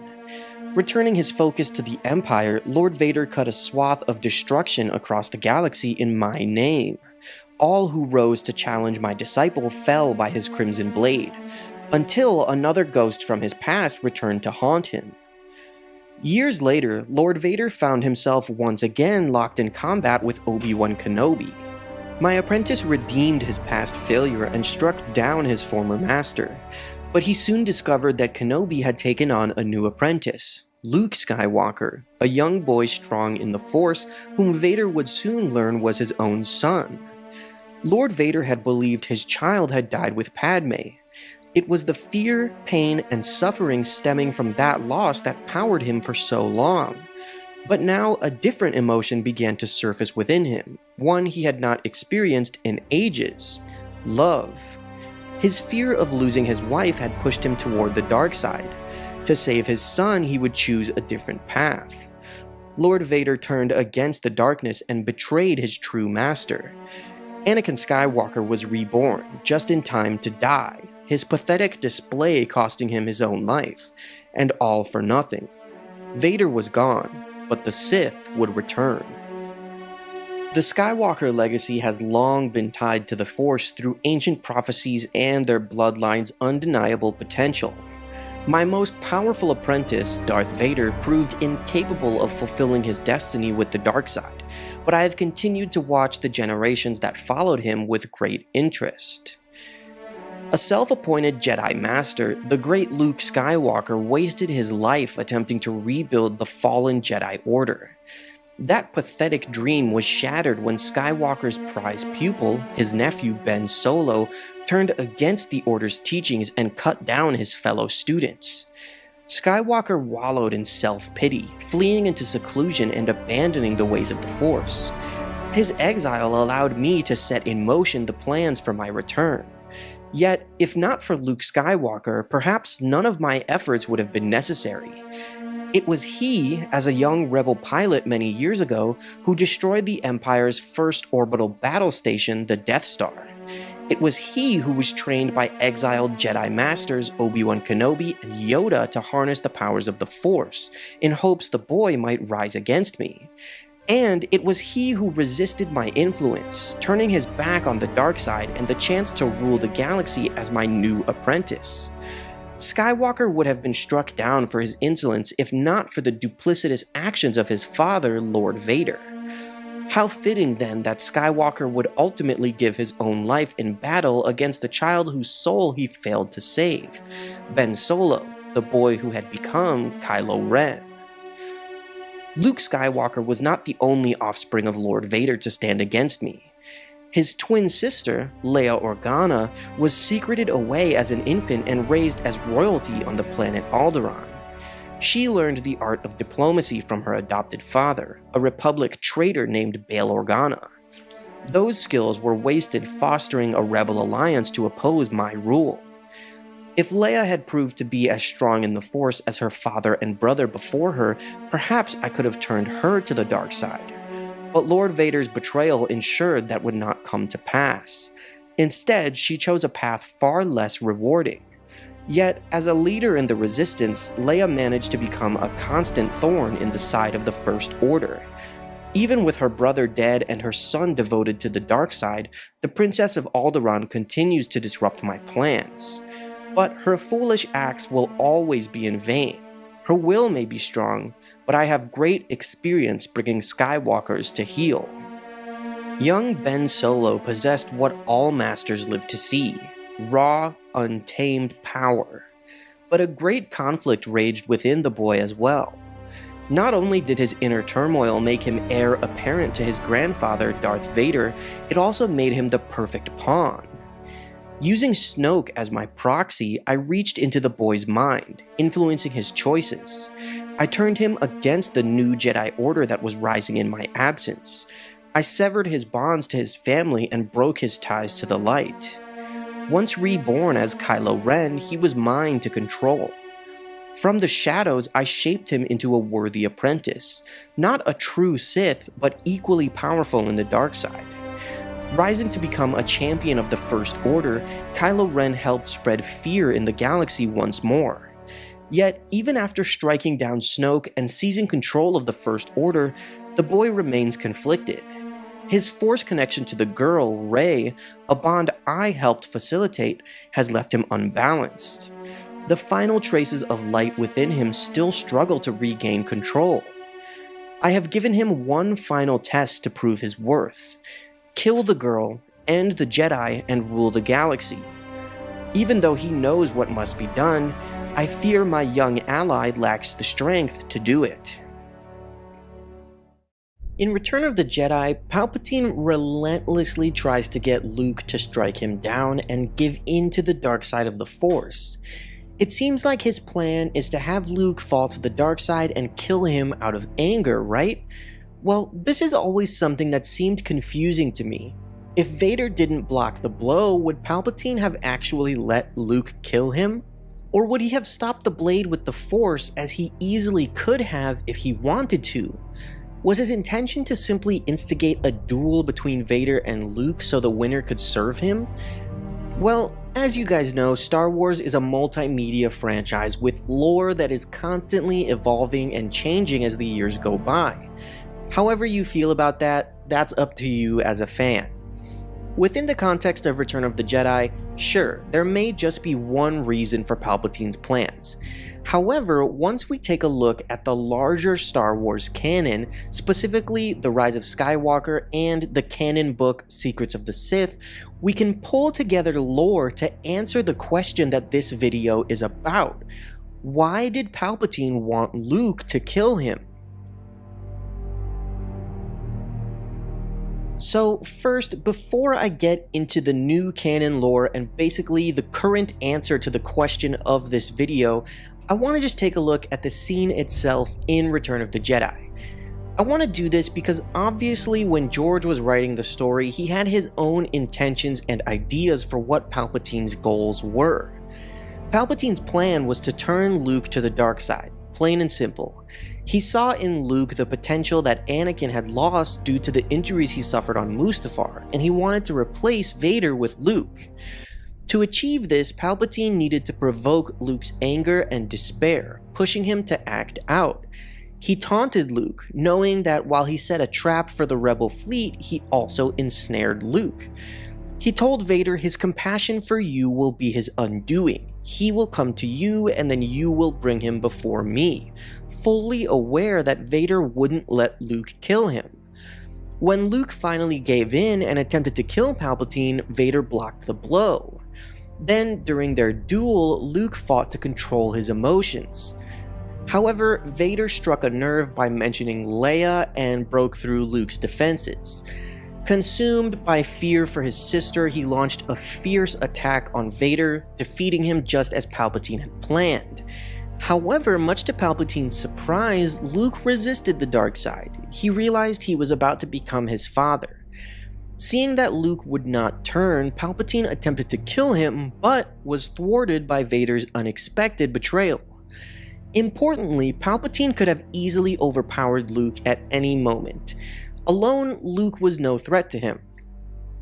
Returning his focus to the Empire, Lord Vader cut a swath of destruction across the galaxy in my name. All who rose to challenge my disciple fell by his crimson blade, until another ghost from his past returned to haunt him. Years later, Lord Vader found himself once again locked in combat with Obi-Wan Kenobi. My apprentice redeemed his past failure and struck down his former master, but he soon discovered that Kenobi had taken on a new apprentice, Luke Skywalker, a young boy strong in the Force whom Vader would soon learn was his own son. Lord Vader had believed his child had died with Padme. It was the fear, pain, and suffering stemming from that loss that powered him for so long. But now a different emotion began to surface within him, one he had not experienced in ages: love. His fear of losing his wife had pushed him toward the dark side. To save his son, he would choose a different path. Lord Vader turned against the darkness and betrayed his true master. Anakin Skywalker was reborn, just in time to die, his pathetic display costing him his own life, and all for nothing. Vader was gone, but the Sith would return. The Skywalker legacy has long been tied to the Force through ancient prophecies and their bloodline's undeniable potential. My most powerful apprentice, Darth Vader, proved incapable of fulfilling his destiny with the dark side, but I have continued to watch the generations that followed him with great interest. A self-appointed Jedi Master, the great Luke Skywalker wasted his life attempting to rebuild the fallen Jedi Order. That pathetic dream was shattered when Skywalker's prized pupil, his nephew Ben Solo, turned against the Order's teachings and cut down his fellow students. Skywalker wallowed in self-pity, fleeing into seclusion and abandoning the ways of the Force. His exile allowed me to set in motion the plans for my return. Yet, if not for Luke Skywalker, perhaps none of my efforts would have been necessary. It was he, as a young rebel pilot many years ago, who destroyed the Empire's first orbital battle station, the Death Star. It was he who was trained by exiled Jedi Masters Obi-Wan Kenobi and Yoda to harness the powers of the Force, in hopes the boy might rise against me. And it was he who resisted my influence, turning his back on the dark side and the chance to rule the galaxy as my new apprentice. Skywalker would have been struck down for his insolence if not for the duplicitous actions of his father, Lord Vader. How fitting then that Skywalker would ultimately give his own life in battle against the child whose soul he failed to save, Ben Solo, the boy who had become Kylo Ren. Luke Skywalker was not the only offspring of Lord Vader to stand against me. His twin sister, Leia Organa, was secreted away as an infant and raised as royalty on the planet Alderaan. She learned the art of diplomacy from her adopted father, a Republic traitor named Bail Organa. Those skills were wasted fostering a rebel alliance to oppose my rule. If Leia had proved to be as strong in the Force as her father and brother before her, perhaps I could have turned her to the dark side. But Lord Vader's betrayal ensured that would not come to pass. Instead, she chose a path far less rewarding. Yet, as a leader in the Resistance, Leia managed to become a constant thorn in the side of the First Order. Even with her brother dead and her son devoted to the dark side, the Princess of Alderaan continues to disrupt my plans. But her foolish acts will always be in vain. Her will may be strong, but I have great experience bringing Skywalkers to heel. Young Ben Solo possessed what all masters live to see: raw, untamed power. But a great conflict raged within the boy as well. Not only did his inner turmoil make him heir apparent to his grandfather, Darth Vader, it also made him the perfect pawn. Using Snoke as my proxy, I reached into the boy's mind, influencing his choices. I turned him against the new Jedi Order that was rising in my absence. I severed his bonds to his family and broke his ties to the light. Once reborn as Kylo Ren, he was mine to control. From the shadows, I shaped him into a worthy apprentice, not a true Sith, but equally powerful in the dark side. Rising to become a champion of the First Order, Kylo Ren helped spread fear in the galaxy once more. Yet, even after striking down Snoke and seizing control of the First Order, the boy remains conflicted. His Force connection to the girl, Rey, a bond I helped facilitate, has left him unbalanced. The final traces of light within him still struggle to regain control. I have given him one final test to prove his worth. Kill the girl, end the Jedi, and rule the galaxy. Even though he knows what must be done, I fear my young ally lacks the strength to do it. In Return of the Jedi, Palpatine relentlessly tries to get Luke to strike him down and give in to the dark side of the Force. It seems like his plan is to have Luke fall to the dark side and kill him out of anger, right? Well, this is always something that seemed confusing to me. If Vader didn't block the blow, would Palpatine have actually let Luke kill him? Or would he have stopped the blade with the Force as he easily could have if he wanted to? Was his intention to simply instigate a duel between Vader and Luke so the winner could serve him? Well, as you guys know, Star Wars is a multimedia franchise with lore that is constantly evolving and changing as the years go by. However you feel about that, that's up to you as a fan. Within the context of Return of the Jedi, sure, there may just be one reason for Palpatine's plans. However, once we take a look at the larger Star Wars canon, specifically The Rise of Skywalker and the canon book Secrets of the Sith, we can pull together lore to answer the question that this video is about. Why did Palpatine want Luke to kill him? So first, before I get into the new canon lore and basically the current answer to the question of this video, I want to just take a look at the scene itself in Return of the Jedi. I want to do this because obviously when George was writing the story, he had his own intentions and ideas for what Palpatine's goals were. Palpatine's plan was to turn Luke to the dark side, plain and simple. He saw in Luke the potential that Anakin had lost due to the injuries he suffered on Mustafar, and he wanted to replace Vader with Luke. To achieve this, Palpatine needed to provoke Luke's anger and despair, pushing him to act out. He taunted Luke, knowing that while he set a trap for the rebel fleet, he also ensnared Luke. He told Vader his compassion for you will be his undoing. He will come to you and then you will bring him before me, fully aware that Vader wouldn't let Luke kill him. When Luke finally gave in and attempted to kill Palpatine, Vader blocked the blow. Then, during their duel, Luke fought to control his emotions. However, Vader struck a nerve by mentioning Leia and broke through Luke's defenses. Consumed by fear for his sister, he launched a fierce attack on Vader, defeating him just as Palpatine had planned. However, much to Palpatine's surprise, Luke resisted the dark side. He realized he was about to become his father. Seeing that Luke would not turn, Palpatine attempted to kill him, but was thwarted by Vader's unexpected betrayal. Importantly, Palpatine could have easily overpowered Luke at any moment. Alone, Luke was no threat to him.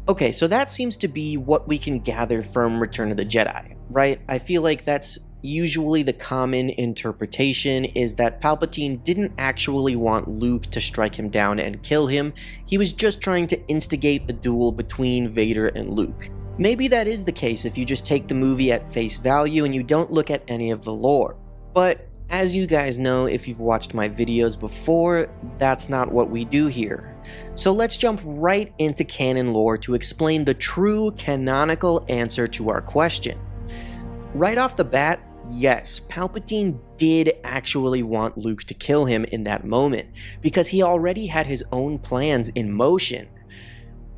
Okay, so that seems to be what we can gather from Return of the Jedi, right? I feel like that's usually the common interpretation, is that Palpatine didn't actually want Luke to strike him down and kill him. He was just trying to instigate the duel between Vader and Luke. Maybe that is the case if you just take the movie at face value and you don't look at any of the lore. But as you guys know, if you've watched my videos before, that's not what we do here. So let's jump right into canon lore to explain the true canonical answer to our question. Right off the bat, yes, Palpatine did actually want Luke to kill him in that moment, because he already had his own plans in motion.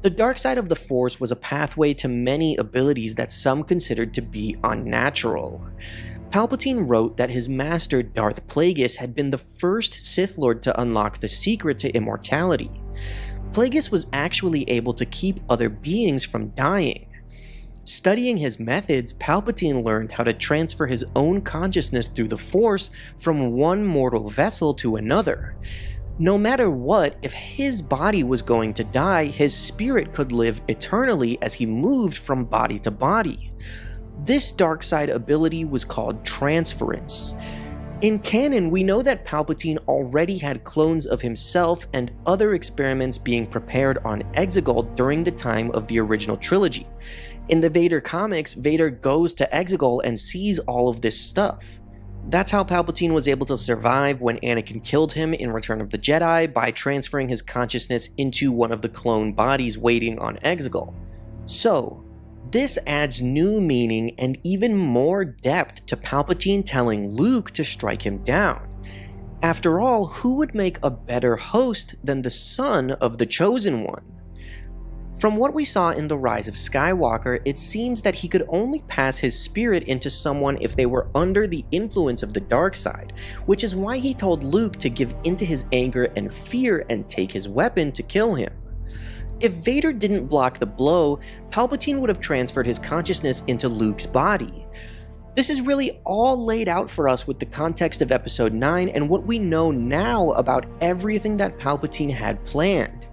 The dark side of the Force was a pathway to many abilities that some considered to be unnatural. Palpatine wrote that his master Darth Plagueis had been the first Sith Lord to unlock the secret to immortality. Plagueis was actually able to keep other beings from dying. Studying his methods, Palpatine learned how to transfer his own consciousness through the Force from one mortal vessel to another. No matter what, if his body was going to die, his spirit could live eternally as he moved from body to body. This dark side ability was called transference. In canon, we know that Palpatine already had clones of himself and other experiments being prepared on Exegol during the time of the original trilogy. In the Vader comics, Vader goes to Exegol and sees all of this stuff. That's how Palpatine was able to survive when Anakin killed him in Return of the Jedi, by transferring his consciousness into one of the clone bodies waiting on Exegol. So, this adds new meaning and even more depth to Palpatine telling Luke to strike him down. After all, who would make a better host than the son of the Chosen One? From what we saw in The Rise of Skywalker, it seems that he could only pass his spirit into someone if they were under the influence of the dark side, which is why he told Luke to give into his anger and fear and take his weapon to kill him. If Vader didn't block the blow, Palpatine would have transferred his consciousness into Luke's body. This is really all laid out for us with the context of Episode 9 and what we know now about everything that Palpatine had planned.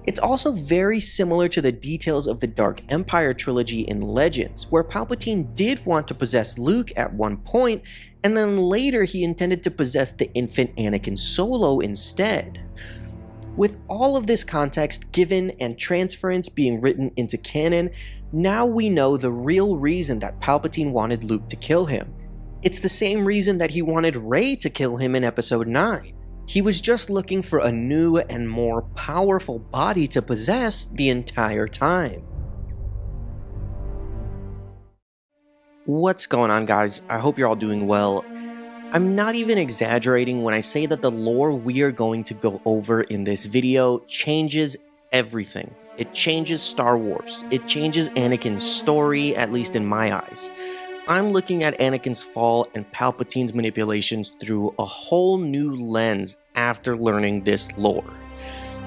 It's also very similar to the details of the Dark Empire trilogy in Legends, where Palpatine did want to possess Luke at one point, and then later he intended to possess the infant Anakin Solo instead. With all of this context given and transference being written into canon, now we know the real reason that Palpatine wanted Luke to kill him. It's the same reason that he wanted Rey to kill him in Episode 9. He was just looking for a new and more powerful body to possess the entire time. What's going on, guys? I hope you're all doing well. I'm not even exaggerating when I say that the lore we are going to go over in this video changes everything. It changes Star Wars. It changes Anakin's story, at least in my eyes. I'm looking at Anakin's fall and Palpatine's manipulations through a whole new lens after learning this lore.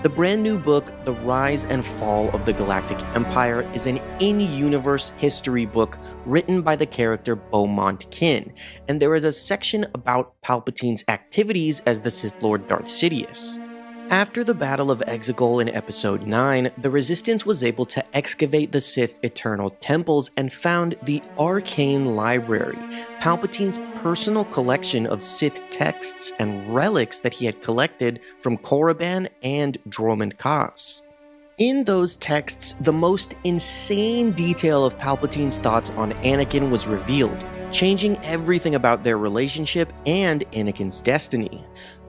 The brand new book, The Rise and Fall of the Galactic Empire, is an in-universe history book written by the character Beaumont Kin, and there is a section about Palpatine's activities as the Sith Lord Darth Sidious. After the Battle of Exegol in Episode 9, the Resistance was able to excavate the Sith Eternal Temples and found the Arcane Library, Palpatine's personal collection of Sith texts and relics that he had collected from Korriban and Dromund Kaas. In those texts, the most insane detail of Palpatine's thoughts on Anakin was revealed, changing everything about their relationship and Anakin's destiny.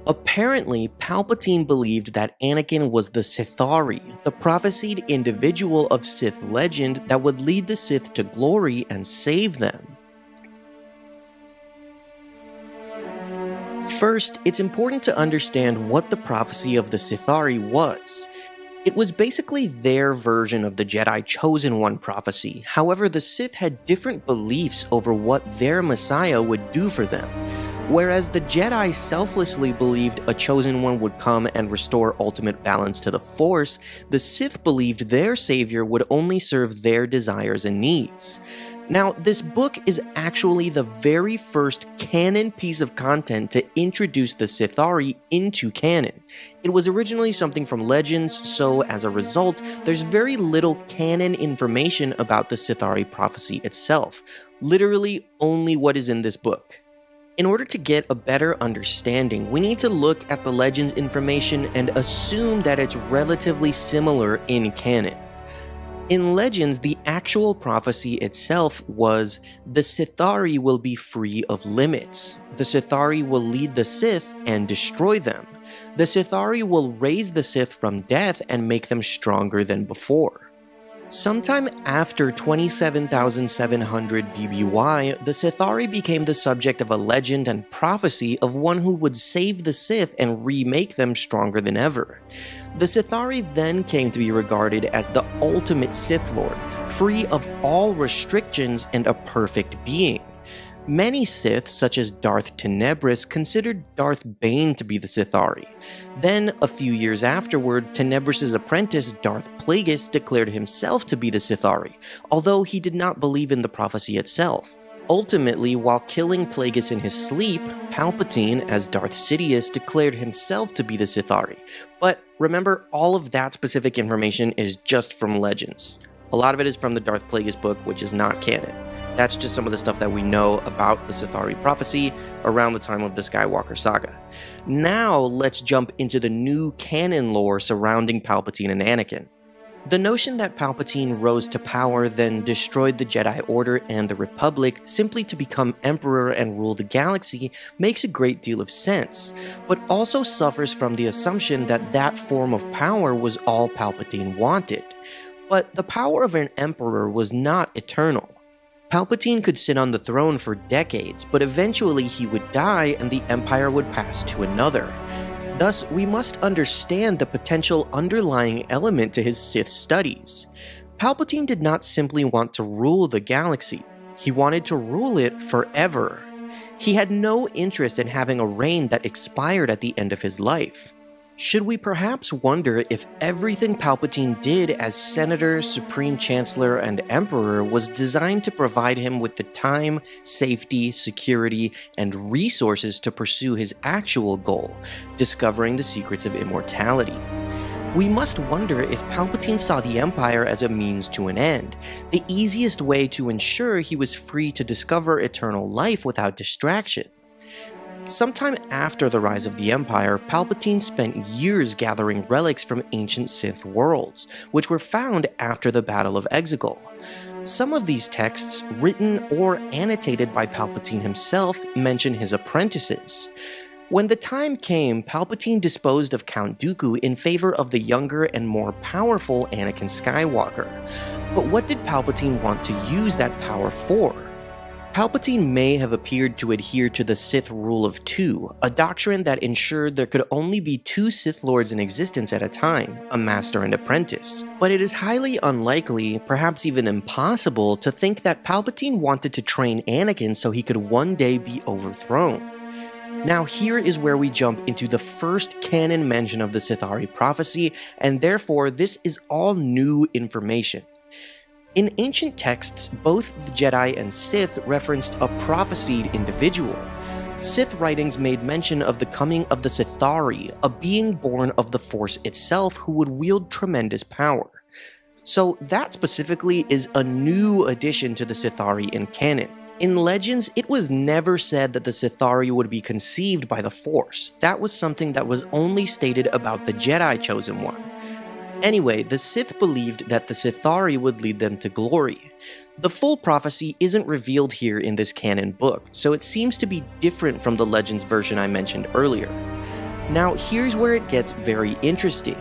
Apparently, Palpatine believed that Anakin was the Sithari, the prophesied individual of Sith legend that would lead the Sith to glory and save them. First, it's important to understand what the prophecy of the Sithari was. It was basically their version of the Jedi Chosen One prophecy. However, the Sith had different beliefs over what their Messiah would do for them. Whereas the Jedi selflessly believed a Chosen One would come and restore ultimate balance to the Force, the Sith believed their savior would only serve their desires and needs. Now, this book is actually the very first canon piece of content to introduce the Sithari into canon. It was originally something from Legends, so as a result, there's very little canon information about the Sithari prophecy itself. Literally only what is in this book. In order to get a better understanding, we need to look at the Legends information and assume that it's relatively similar in canon. In Legends, the actual prophecy itself was, the Sithari will be free of limits. The Sithari will lead the Sith and destroy them. The Sithari will raise the Sith from death and make them stronger than before. Sometime after 27,700 BBY, the Sithari became the subject of a legend and prophecy of one who would save the Sith and remake them stronger than ever. The Sithari then came to be regarded as the ultimate Sith Lord, free of all restrictions and a perfect being. Many Sith, such as Darth Tenebris, considered Darth Bane to be the Sithari. Then, a few years afterward, Tenebris' apprentice Darth Plagueis declared himself to be the Sithari, although he did not believe in the prophecy itself. Ultimately, while killing Plagueis in his sleep, Palpatine, as Darth Sidious, declared himself to be the Sithari. But remember, all of that specific information is just from Legends. A lot of it is from the Darth Plagueis book, which is not canon. That's just some of the stuff that we know about the Sithari prophecy around the time of the Skywalker saga. Now, let's jump into the new canon lore surrounding Palpatine and Anakin. The notion that Palpatine rose to power, then destroyed the Jedi Order and the Republic simply to become Emperor and rule the galaxy makes a great deal of sense, but also suffers from the assumption that that form of power was all Palpatine wanted. But the power of an Emperor was not eternal. Palpatine could sit on the throne for decades, but eventually he would die and the Empire would pass to another. Thus, we must understand the potential underlying element to his Sith studies. Palpatine did not simply want to rule the galaxy, he wanted to rule it forever. He had no interest in having a reign that expired at the end of his life. Should we perhaps wonder if everything Palpatine did as Senator, Supreme Chancellor, and Emperor was designed to provide him with the time, safety, security, and resources to pursue his actual goal, discovering the secrets of immortality? We must wonder if Palpatine saw the Empire as a means to an end, the easiest way to ensure he was free to discover eternal life without distraction. Sometime after the rise of the Empire, Palpatine spent years gathering relics from ancient Sith worlds, which were found after the Battle of Exegol. Some of these texts, written or annotated by Palpatine himself, mention his apprentices. When the time came, Palpatine disposed of Count Dooku in favor of the younger and more powerful Anakin Skywalker. But what did Palpatine want to use that power for? Palpatine may have appeared to adhere to the Sith Rule of Two, a doctrine that ensured there could only be two Sith Lords in existence at a time, a Master and Apprentice. But it is highly unlikely, perhaps even impossible, to think that Palpatine wanted to train Anakin so he could one day be overthrown. Now here is where we jump into the first canon mention of the Sithari prophecy, and therefore this is all new information. In ancient texts, both the Jedi and Sith referenced a prophesied individual. Sith writings made mention of the coming of the Sithari, a being born of the Force itself who would wield tremendous power. So that specifically is a new addition to the Sithari in canon. In Legends, it was never said that the Sithari would be conceived by the Force. That was something that was only stated about the Jedi Chosen One. Anyway, the Sith believed that the Sithari would lead them to glory. The full prophecy isn't revealed here in this canon book, so it seems to be different from the Legends version I mentioned earlier. Now, here's where it gets very interesting.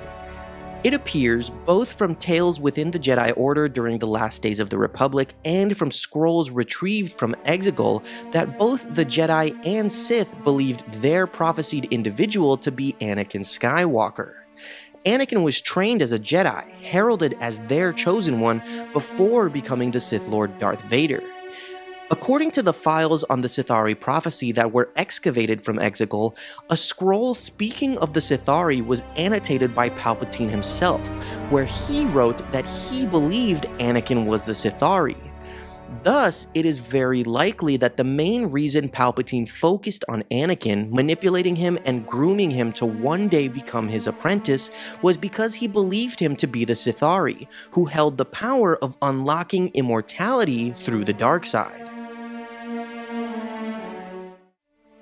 It appears, both from tales within the Jedi Order during the last days of the Republic and from scrolls retrieved from Exegol, that both the Jedi and Sith believed their prophesied individual to be Anakin Skywalker. Anakin was trained as a Jedi, heralded as their chosen one, before becoming the Sith Lord Darth Vader. According to the files on the Sithari prophecy that were excavated from Exegol, a scroll speaking of the Sithari was annotated by Palpatine himself, where he wrote that he believed Anakin was the Sithari. Thus, it is very likely that the main reason Palpatine focused on Anakin, manipulating him and grooming him to one day become his apprentice, was because he believed him to be the Sithari, who held the power of unlocking immortality through the dark side.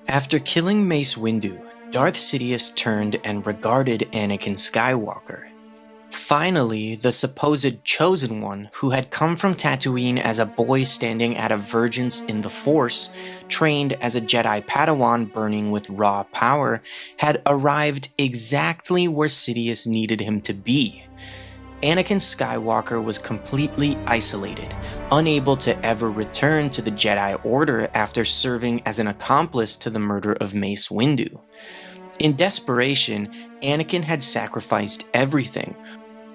After killing Mace Windu, Darth Sidious turned and regarded Anakin Skywalker. Finally, the supposed Chosen One, who had come from Tatooine as a boy standing at a vergence in the Force, trained as a Jedi Padawan burning with raw power, had arrived exactly where Sidious needed him to be. Anakin Skywalker was completely isolated, unable to ever return to the Jedi Order after serving as an accomplice to the murder of Mace Windu. In desperation, Anakin had sacrificed everything,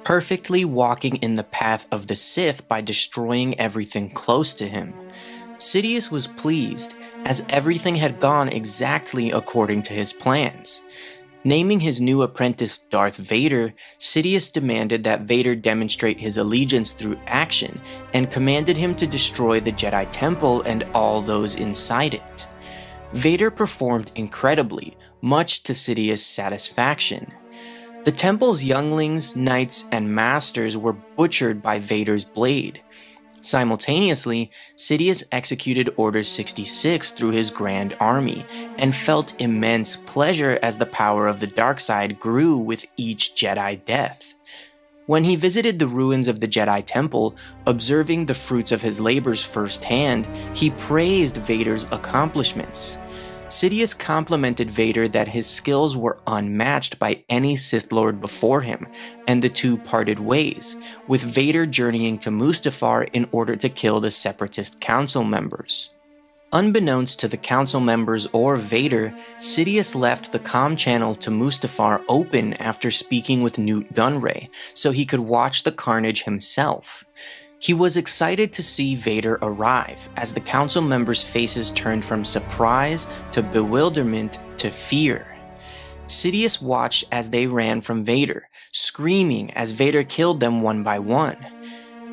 perfectly walking in the path of the Sith by destroying everything close to him. Sidious was pleased, as everything had gone exactly according to his plans. Naming his new apprentice Darth Vader, Sidious demanded that Vader demonstrate his allegiance through action, and commanded him to destroy the Jedi Temple and all those inside it. Vader performed incredibly, much to Sidious' satisfaction. The temple's younglings, knights, and masters were butchered by Vader's blade. Simultaneously, Sidious executed Order 66 through his grand army, and felt immense pleasure as the power of the dark side grew with each Jedi death. When he visited the ruins of the Jedi Temple, observing the fruits of his labors firsthand, he praised Vader's accomplishments. Sidious complimented Vader that his skills were unmatched by any Sith Lord before him, and the two parted ways, with Vader journeying to Mustafar in order to kill the Separatist Council members. Unbeknownst to the Council members or Vader, Sidious left the comm channel to Mustafar open after speaking with Newt Gunray, so he could watch the carnage himself. He was excited to see Vader arrive, as the council members' faces turned from surprise to bewilderment to fear. Sidious watched as they ran from Vader, screaming as Vader killed them one by one.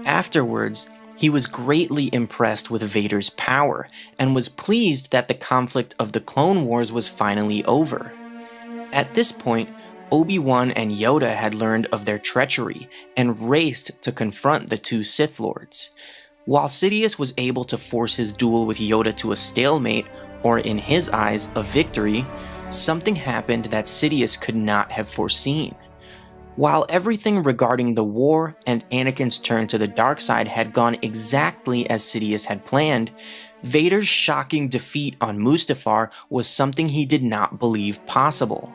Afterwards, he was greatly impressed with Vader's power, and was pleased that the conflict of the Clone Wars was finally over. At this point, Obi-Wan and Yoda had learned of their treachery and raced to confront the two Sith Lords. While Sidious was able to force his duel with Yoda to a stalemate, or in his eyes, a victory, something happened that Sidious could not have foreseen. While everything regarding the war and Anakin's turn to the dark side had gone exactly as Sidious had planned, Vader's shocking defeat on Mustafar was something he did not believe possible.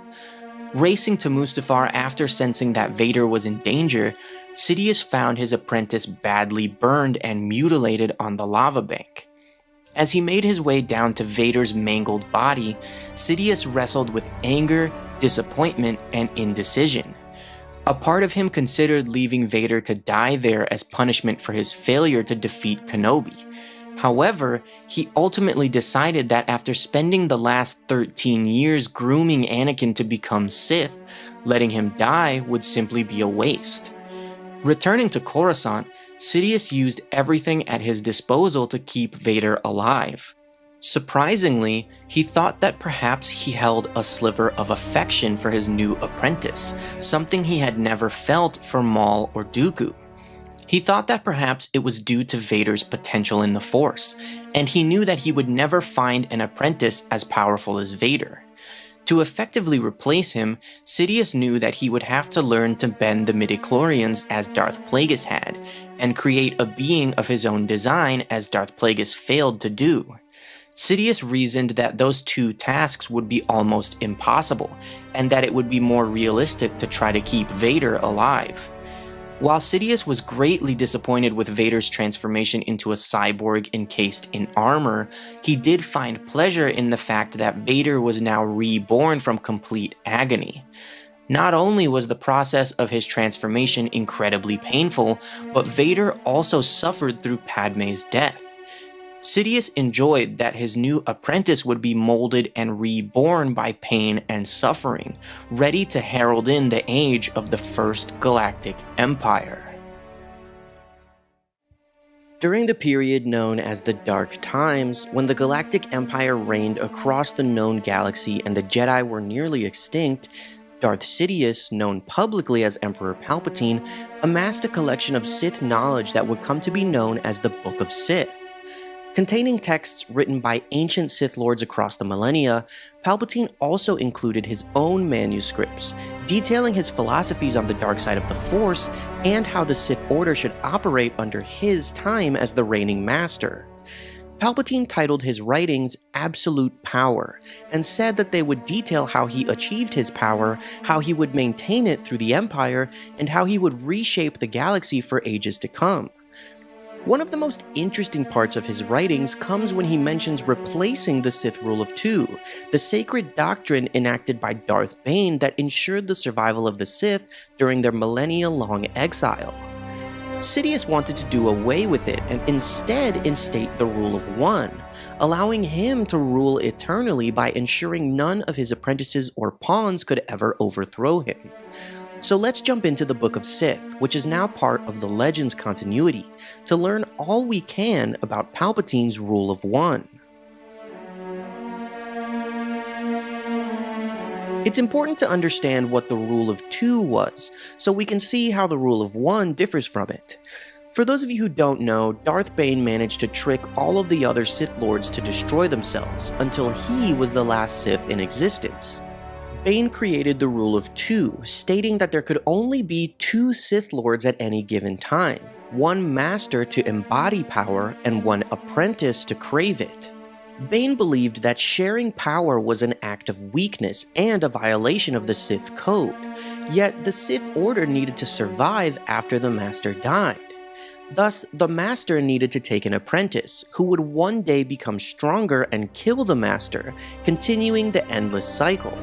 Racing to Mustafar after sensing that Vader was in danger, Sidious found his apprentice badly burned and mutilated on the lava bank. As he made his way down to Vader's mangled body, Sidious wrestled with anger, disappointment, and indecision. A part of him considered leaving Vader to die there as punishment for his failure to defeat Kenobi. However, he ultimately decided that after spending the last 13 years grooming Anakin to become Sith, letting him die would simply be a waste. Returning to Coruscant, Sidious used everything at his disposal to keep Vader alive. Surprisingly, he thought that perhaps he held a sliver of affection for his new apprentice, something he had never felt for Maul or Dooku. He thought that perhaps it was due to Vader's potential in the Force, and he knew that he would never find an apprentice as powerful as Vader. To effectively replace him, Sidious knew that he would have to learn to bend the midichlorians as Darth Plagueis had, and create a being of his own design as Darth Plagueis failed to do. Sidious reasoned that those two tasks would be almost impossible, and that it would be more realistic to try to keep Vader alive. While Sidious was greatly disappointed with Vader's transformation into a cyborg encased in armor, he did find pleasure in the fact that Vader was now reborn from complete agony. Not only was the process of his transformation incredibly painful, but Vader also suffered through Padme's death. Sidious enjoyed that his new apprentice would be molded and reborn by pain and suffering, ready to herald in the age of the First Galactic Empire. During the period known as the Dark Times, when the Galactic Empire reigned across the known galaxy and the Jedi were nearly extinct, Darth Sidious, known publicly as Emperor Palpatine, amassed a collection of Sith knowledge that would come to be known as the Book of Sith. Containing texts written by ancient Sith Lords across the millennia, Palpatine also included his own manuscripts, detailing his philosophies on the dark side of the Force and how the Sith Order should operate under his time as the reigning master. Palpatine titled his writings Absolute Power, and said that they would detail how he achieved his power, how he would maintain it through the Empire, and how he would reshape the galaxy for ages to come. One of the most interesting parts of his writings comes when he mentions replacing the Sith Rule of Two, the sacred doctrine enacted by Darth Bane that ensured the survival of the Sith during their millennia-long exile. Sidious wanted to do away with it and instead instate the Rule of One, allowing him to rule eternally by ensuring none of his apprentices or pawns could ever overthrow him. So let's jump into the Book of Sith, which is now part of the Legends continuity, to learn all we can about Palpatine's Rule of One. It's important to understand what the Rule of Two was, so we can see how the Rule of One differs from it. For those of you who don't know, Darth Bane managed to trick all of the other Sith Lords to destroy themselves, until he was the last Sith in existence. Bane created the Rule of Two, stating that there could only be two Sith Lords at any given time, one master to embody power and one apprentice to crave it. Bane believed that sharing power was an act of weakness and a violation of the Sith code, yet the Sith Order needed to survive after the Master died. Thus, the Master needed to take an apprentice, who would one day become stronger and kill the Master, continuing the endless cycle.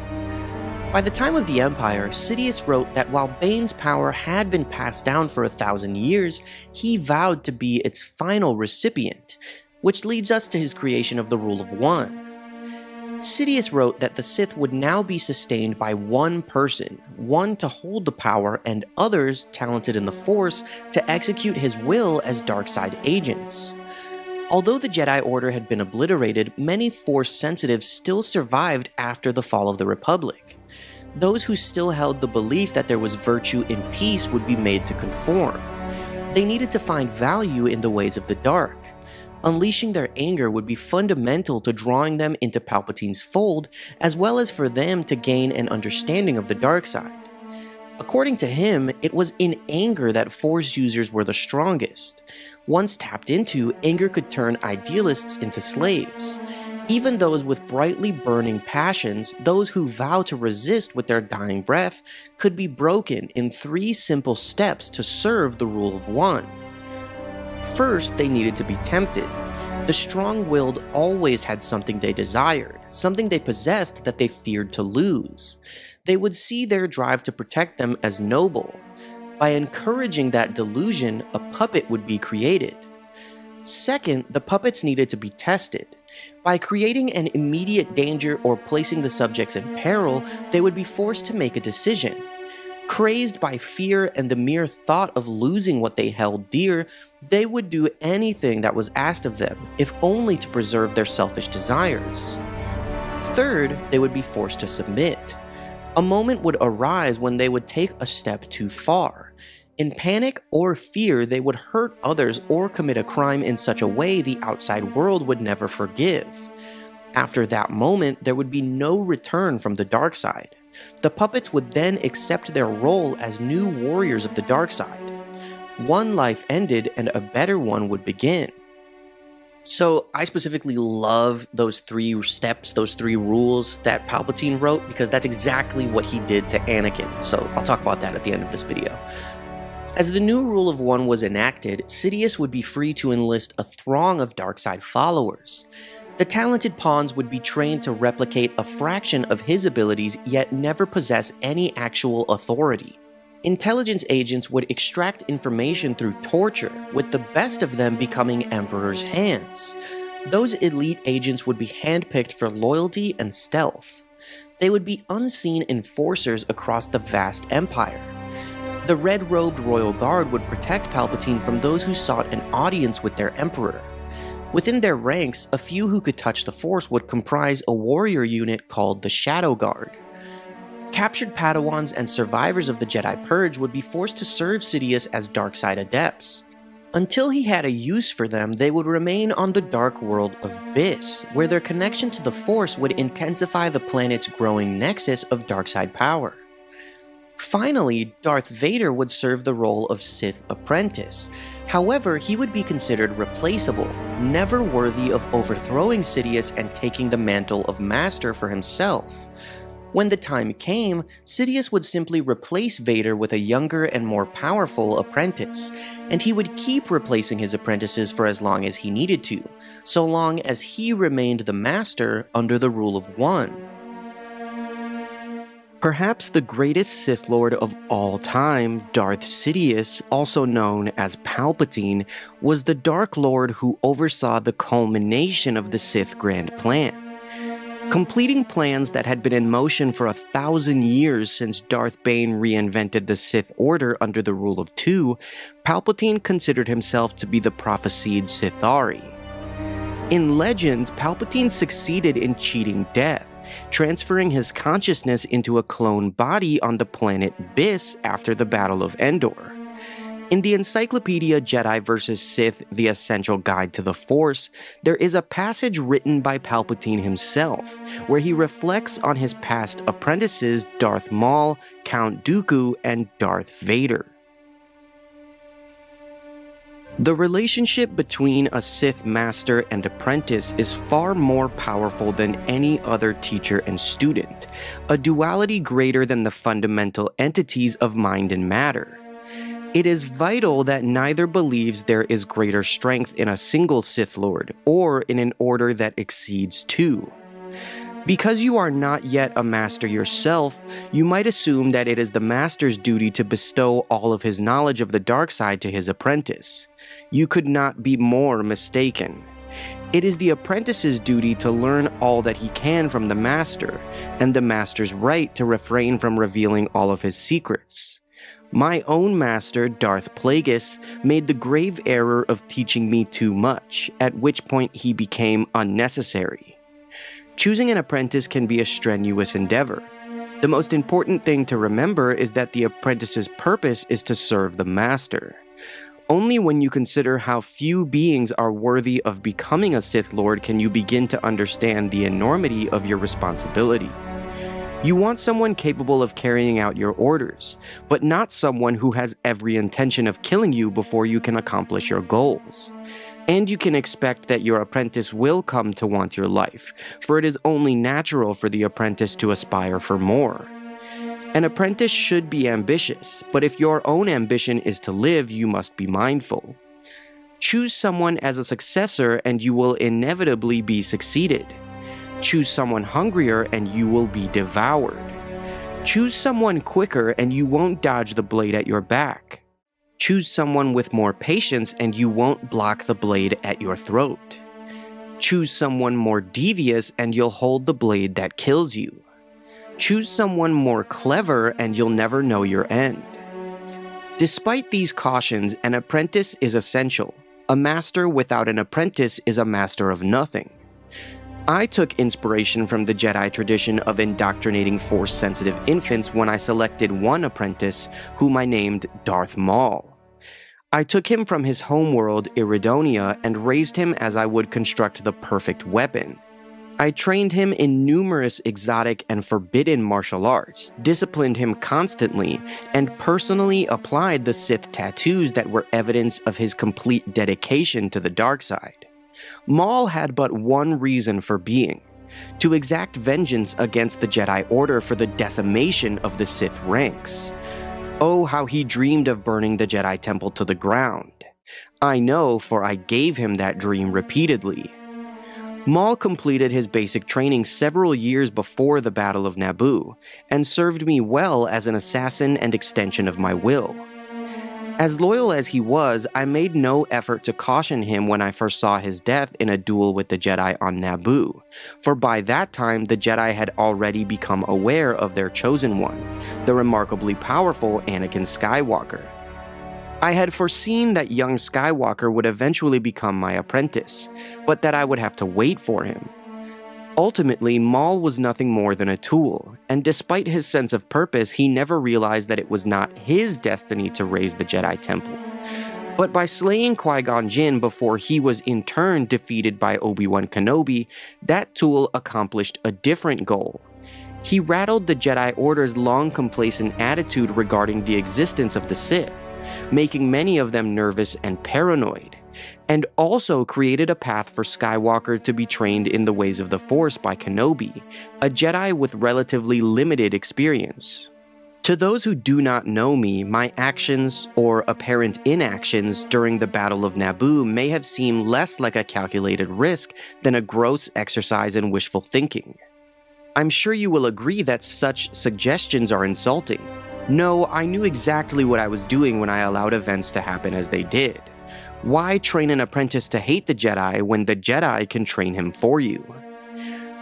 By the time of the Empire, Sidious wrote that while Bane's power had been passed down for 1,000 years, he vowed to be its final recipient, which leads us to his creation of the Rule of One. Sidious wrote that the Sith would now be sustained by one person, one to hold the power and others talented in the Force to execute his will as dark-side agents. Although the Jedi Order had been obliterated, many Force sensitives still survived after the fall of the Republic. Those who still held the belief that there was virtue in peace would be made to conform. They needed to find value in the ways of the dark. Unleashing their anger would be fundamental to drawing them into Palpatine's fold, as well as for them to gain an understanding of the dark side. According to him, it was in anger that Force users were the strongest. Once tapped into, anger could turn idealists into slaves. Even those with brightly burning passions, those who vow to resist with their dying breath, could be broken in 3 simple steps to serve the Rule of One. First, they needed to be tempted. The strong-willed always had something they desired, something they possessed that they feared to lose. They would see their drive to protect them as noble. By encouraging that delusion, a puppet would be created. Second, the puppets needed to be tested. By creating an immediate danger or placing the subjects in peril, they would be forced to make a decision. Crazed by fear and the mere thought of losing what they held dear, they would do anything that was asked of them, if only to preserve their selfish desires. Third, they would be forced to submit. A moment would arise when they would take a step too far. In panic or fear, they would hurt others or commit a crime in such a way the outside world would never forgive. After that moment, there would be no return from the dark side. The puppets would then accept their role as new warriors of the dark side. One life ended and a better one would begin. So I specifically love those 3 steps, those 3 rules that Palpatine wrote, because that's exactly what he did to Anakin. So I'll talk about that at the end of this video. As the new rule of 1 was enacted, Sidious would be free to enlist a throng of darkside followers. The talented pawns would be trained to replicate a fraction of his abilities, yet never possess any actual authority. Intelligence agents would extract information through torture, with the best of them becoming Emperor's hands. Those elite agents would be handpicked for loyalty and stealth. They would be unseen enforcers across the vast empire. The red-robed royal guard would protect Palpatine from those who sought an audience with their Emperor. Within their ranks, a few who could touch the Force would comprise a warrior unit called the Shadow Guard. Captured Padawans and survivors of the Jedi Purge would be forced to serve Sidious as darkside adepts. Until he had a use for them, they would remain on the dark world of Biss, where their connection to the Force would intensify the planet's growing nexus of darkside power. Finally, Darth Vader would serve the role of Sith Apprentice. However, he would be considered replaceable, never worthy of overthrowing Sidious and taking the mantle of Master for himself. When the time came, Sidious would simply replace Vader with a younger and more powerful apprentice, and he would keep replacing his apprentices for as long as he needed to, so long as he remained the Master under the rule of 1. Perhaps the greatest Sith Lord of all time, Darth Sidious, also known as Palpatine, was the Dark Lord who oversaw the culmination of the Sith Grand Plan. Completing plans that had been in motion for 1,000 years since Darth Bane reinvented the Sith Order under the rule of 2, Palpatine considered himself to be the prophesied Sithari. In Legends, Palpatine succeeded in cheating death, transferring his consciousness into a clone body on the planet Biss after the Battle of Endor. In the Encyclopedia Jedi vs. Sith, The Essential Guide to the Force, there is a passage written by Palpatine himself, where he reflects on his past apprentices Darth Maul, Count Dooku, and Darth Vader. The relationship between a Sith master and apprentice is far more powerful than any other teacher and student, a duality greater than the fundamental entities of mind and matter. It is vital that neither believes there is greater strength in a single Sith Lord, or in an order that exceeds 2. Because you are not yet a master yourself, you might assume that it is the master's duty to bestow all of his knowledge of the dark side to his apprentice. You could not be more mistaken. It is the apprentice's duty to learn all that he can from the master, and the master's right to refrain from revealing all of his secrets. My own master, Darth Plagueis, made the grave error of teaching me too much, at which point he became unnecessary. Choosing an apprentice can be a strenuous endeavor. The most important thing to remember is that the apprentice's purpose is to serve the master. Only when you consider how few beings are worthy of becoming a Sith Lord can you begin to understand the enormity of your responsibility. You want someone capable of carrying out your orders, but not someone who has every intention of killing you before you can accomplish your goals. And you can expect that your apprentice will come to want your life, for it is only natural for the apprentice to aspire for more. An apprentice should be ambitious, but if your own ambition is to live, you must be mindful. Choose someone as a successor and you will inevitably be succeeded. Choose someone hungrier and you will be devoured. Choose someone quicker and you won't dodge the blade at your back. Choose someone with more patience and you won't block the blade at your throat. Choose someone more devious and you'll hold the blade that kills you. Choose someone more clever and you'll never know your end. Despite these cautions, an apprentice is essential. A master without an apprentice is a master of nothing. I took inspiration from the Jedi tradition of indoctrinating Force-sensitive infants when I selected one apprentice, whom I named Darth Maul. I took him from his homeworld, Iridonia, and raised him as I would construct the perfect weapon. I trained him in numerous exotic and forbidden martial arts, disciplined him constantly, and personally applied the Sith tattoos that were evidence of his complete dedication to the dark side. Maul had but one reason for being: to exact vengeance against the Jedi Order for the decimation of the Sith ranks. Oh, how he dreamed of burning the Jedi Temple to the ground. I know, for I gave him that dream repeatedly. Maul completed his basic training several years before the Battle of Naboo, and served me well as an assassin and extension of my will. As loyal as he was, I made no effort to caution him when I first saw his death in a duel with the Jedi on Naboo, for by that time the Jedi had already become aware of their chosen one, the remarkably powerful Anakin Skywalker. I had foreseen that young Skywalker would eventually become my apprentice, but that I would have to wait for him. Ultimately, Maul was nothing more than a tool, and despite his sense of purpose, he never realized that it was not his destiny to raise the Jedi Temple. But by slaying Qui-Gon Jinn before he was in turn defeated by Obi-Wan Kenobi, that tool accomplished a different goal. He rattled the Jedi Order's long complacent attitude regarding the existence of the Sith, making many of them nervous and paranoid, and also created a path for Skywalker to be trained in the ways of the Force by Kenobi, a Jedi with relatively limited experience. To those who do not know me, my actions, or apparent inactions, during the Battle of Naboo may have seemed less like a calculated risk than a gross exercise in wishful thinking. I'm sure you will agree that such suggestions are insulting. No, I knew exactly what I was doing when I allowed events to happen as they did. Why train an apprentice to hate the Jedi when the Jedi can train him for you?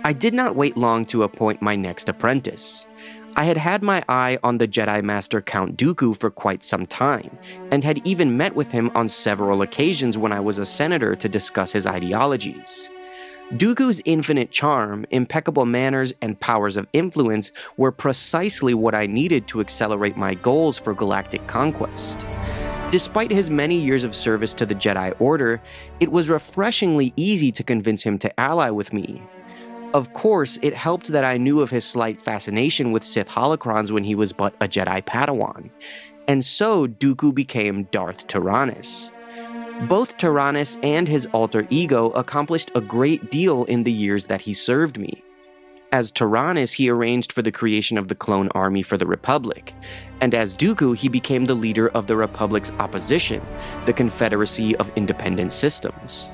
I did not wait long to appoint my next apprentice. I had had my eye on the Jedi Master Count Dooku for quite some time, and had even met with him on several occasions when I was a senator to discuss his ideologies. Dooku's infinite charm, impeccable manners, and powers of influence were precisely what I needed to accelerate my goals for galactic conquest. Despite his many years of service to the Jedi Order, it was refreshingly easy to convince him to ally with me. Of course, it helped that I knew of his slight fascination with Sith holocrons when he was but a Jedi Padawan, and so Dooku became Darth Tyrannus. Both Tyrannus and his alter ego accomplished a great deal in the years that he served me. As Tyrannus, he arranged for the creation of the clone army for the Republic, and as Dooku, he became the leader of the Republic's opposition, the Confederacy of Independent Systems.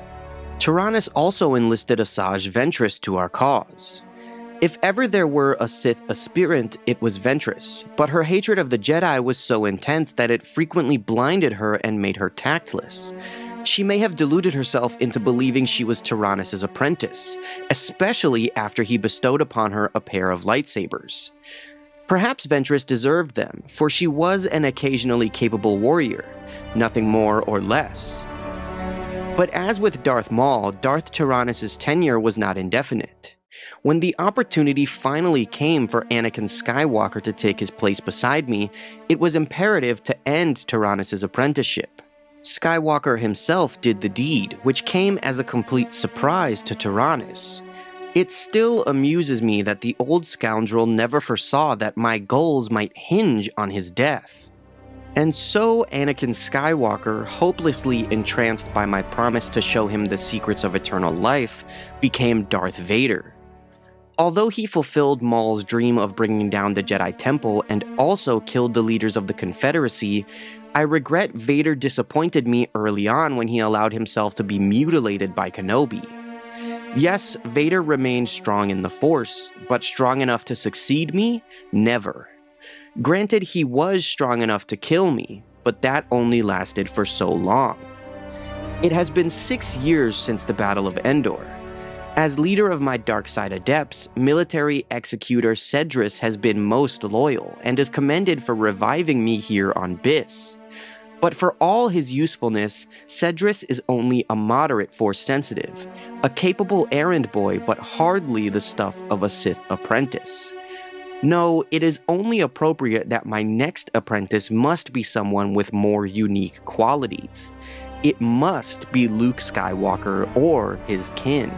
Tyrannus also enlisted Asajj Ventress to our cause. If ever there were a Sith aspirant, it was Ventress, but her hatred of the Jedi was so intense that it frequently blinded her and made her tactless. She may have deluded herself into believing she was Tyrannus' apprentice, especially after he bestowed upon her a pair of lightsabers. Perhaps Ventress deserved them, for she was an occasionally capable warrior, nothing more or less. But as with Darth Maul, Darth Tyrannus' tenure was not indefinite. When the opportunity finally came for Anakin Skywalker to take his place beside me, it was imperative to end Tyrannus' apprenticeship. Skywalker himself did the deed, which came as a complete surprise to Tyrannus. It still amuses me that the old scoundrel never foresaw that my goals might hinge on his death. And so Anakin Skywalker, hopelessly entranced by my promise to show him the secrets of eternal life, became Darth Vader. Although he fulfilled Maul's dream of bringing down the Jedi Temple and also killed the leaders of the Confederacy, I regret Vader disappointed me early on when he allowed himself to be mutilated by Kenobi. Yes, Vader remained strong in the Force, but strong enough to succeed me? Never. Granted, he was strong enough to kill me, but that only lasted for so long. It has been 6 years since the Battle of Endor. As leader of my dark side adepts, military executor Cedrus has been most loyal and is commended for reviving me here on Biss. But for all his usefulness, Cedrus is only a moderate force sensitive, a capable errand boy but hardly the stuff of a Sith apprentice. No, it is only appropriate that my next apprentice must be someone with more unique qualities. It must be Luke Skywalker or his kin.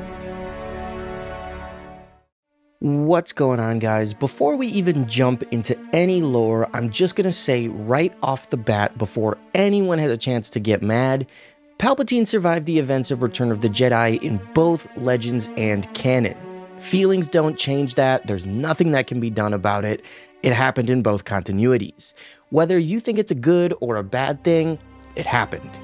What's going on, guys? Before we even jump into any lore, I'm just gonna say right off the bat, before anyone has a chance to get mad, Palpatine survived the events of Return of the Jedi in both Legends and canon. Feelings don't change that, there's nothing that can be done about it. It happened in both continuities. Whether you think it's a good or a bad thing, it happened.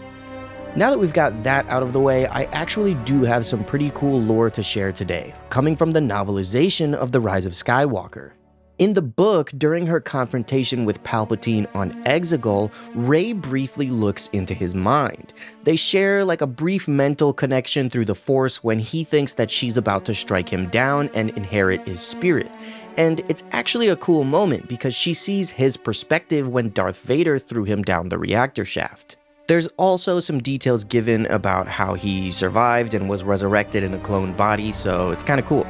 Now that we've got that out of the way, I actually do have some pretty cool lore to share today, coming from the novelization of The Rise of Skywalker. In the book, during her confrontation with Palpatine on Exegol, Rey briefly looks into his mind. They share like a brief mental connection through the Force when he thinks that she's about to strike him down and inherit his spirit. And it's actually a cool moment because she sees his perspective when Darth Vader threw him down the reactor shaft. There's also some details given about how he survived and was resurrected in a cloned body, so it's kinda cool.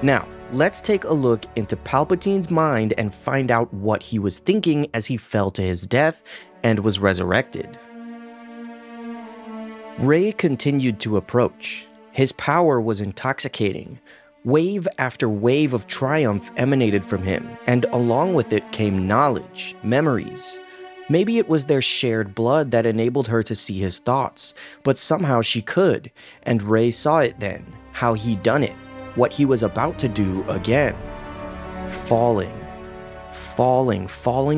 Now, let's take a look into Palpatine's mind and find out what he was thinking as he fell to his death and was resurrected. Rey continued to approach. His power was intoxicating. Wave after wave of triumph emanated from him, and along with it came knowledge, memories. Maybe it was their shared blood that enabled her to see his thoughts, but somehow she could, and Rey saw it then, how he'd done it, what he was about to do again. Falling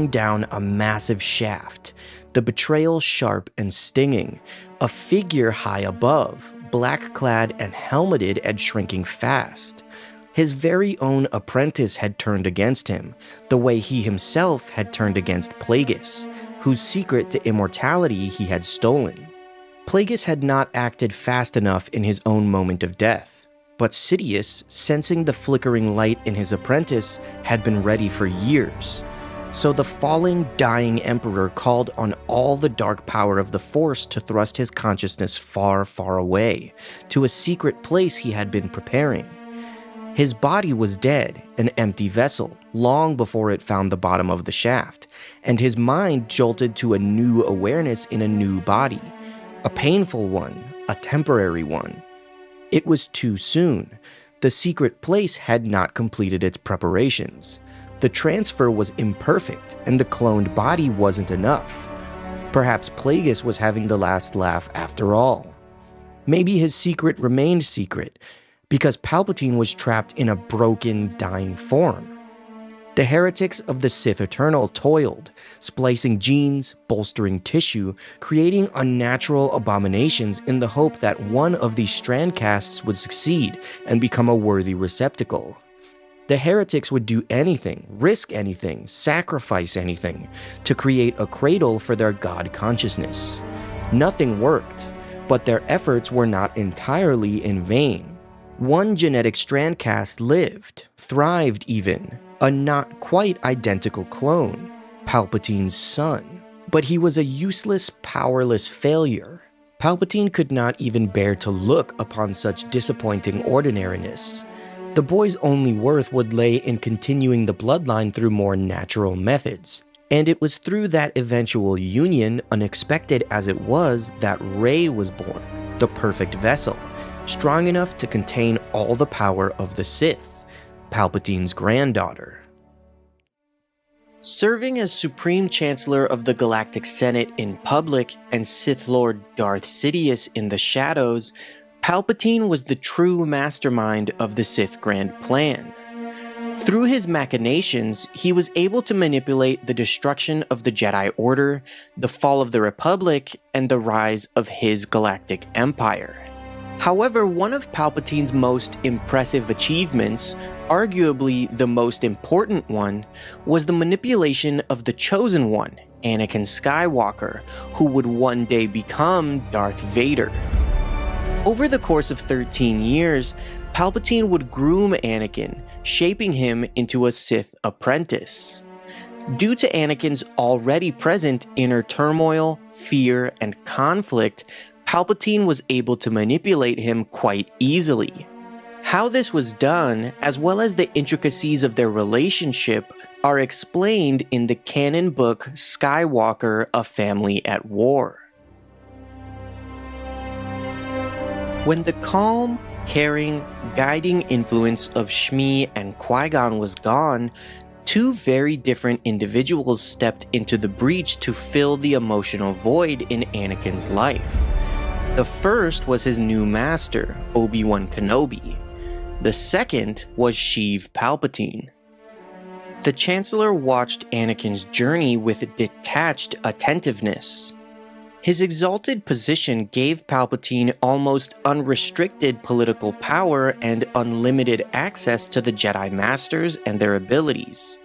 down a massive shaft, the betrayal sharp and stinging, a figure high above, black-clad and helmeted and shrinking fast. His very own apprentice had turned against him, the way he himself had turned against Plagueis, whose secret to immortality he had stolen. Plagueis had not acted fast enough in his own moment of death, but Sidious, sensing the flickering light in his apprentice, had been ready for years. So the falling, dying Emperor called on all the dark power of the Force to thrust his consciousness far, far away, to a secret place he had been preparing. His body was dead, an empty vessel, long before it found the bottom of the shaft, and his mind jolted to a new awareness in a new body, a painful one, a temporary one. It was too soon. The secret place had not completed its preparations. The transfer was imperfect, and the cloned body wasn't enough. Perhaps Plagueis was having the last laugh after all. Maybe his secret remained secret, because Palpatine was trapped in a broken, dying form. The heretics of the Sith Eternal toiled, splicing genes, bolstering tissue, creating unnatural abominations in the hope that one of these strand casts would succeed and become a worthy receptacle. The heretics would do anything, risk anything, sacrifice anything, to create a cradle for their god consciousness. Nothing worked, but their efforts were not entirely in vain. One genetic strand cast lived, thrived even, a not quite identical clone, Palpatine's son. But he was a useless, powerless failure. Palpatine could not even bear to look upon such disappointing ordinariness. The boy's only worth would lay in continuing the bloodline through more natural methods. And it was through that eventual union, unexpected as it was, that Rey was born, the perfect vessel, strong enough to contain all the power of the Sith, Palpatine's granddaughter. Serving as Supreme Chancellor of the Galactic Senate in public and Sith Lord Darth Sidious in the shadows, Palpatine was the true mastermind of the Sith Grand Plan. Through his machinations, he was able to manipulate the destruction of the Jedi Order, the fall of the Republic, and the rise of his galactic empire. However, one of Palpatine's most impressive achievements, arguably the most important one, was the manipulation of the Chosen One, Anakin Skywalker, who would one day become Darth Vader. Over the course of 13 years, Palpatine would groom Anakin, shaping him into a Sith apprentice. Due to Anakin's already present inner turmoil, fear, and conflict, Palpatine was able to manipulate him quite easily. How this was done, as well as the intricacies of their relationship, are explained in the canon book Skywalker: A Family at War. When the calm, caring, guiding influence of Shmi and Qui-Gon was gone, two very different individuals stepped into the breach to fill the emotional void in Anakin's life. The first was his new master, Obi-Wan Kenobi. The second was Sheev Palpatine. The Chancellor watched Anakin's journey with detached attentiveness. His exalted position gave Palpatine almost unrestricted political power and unlimited access to the Jedi Masters and their abilities.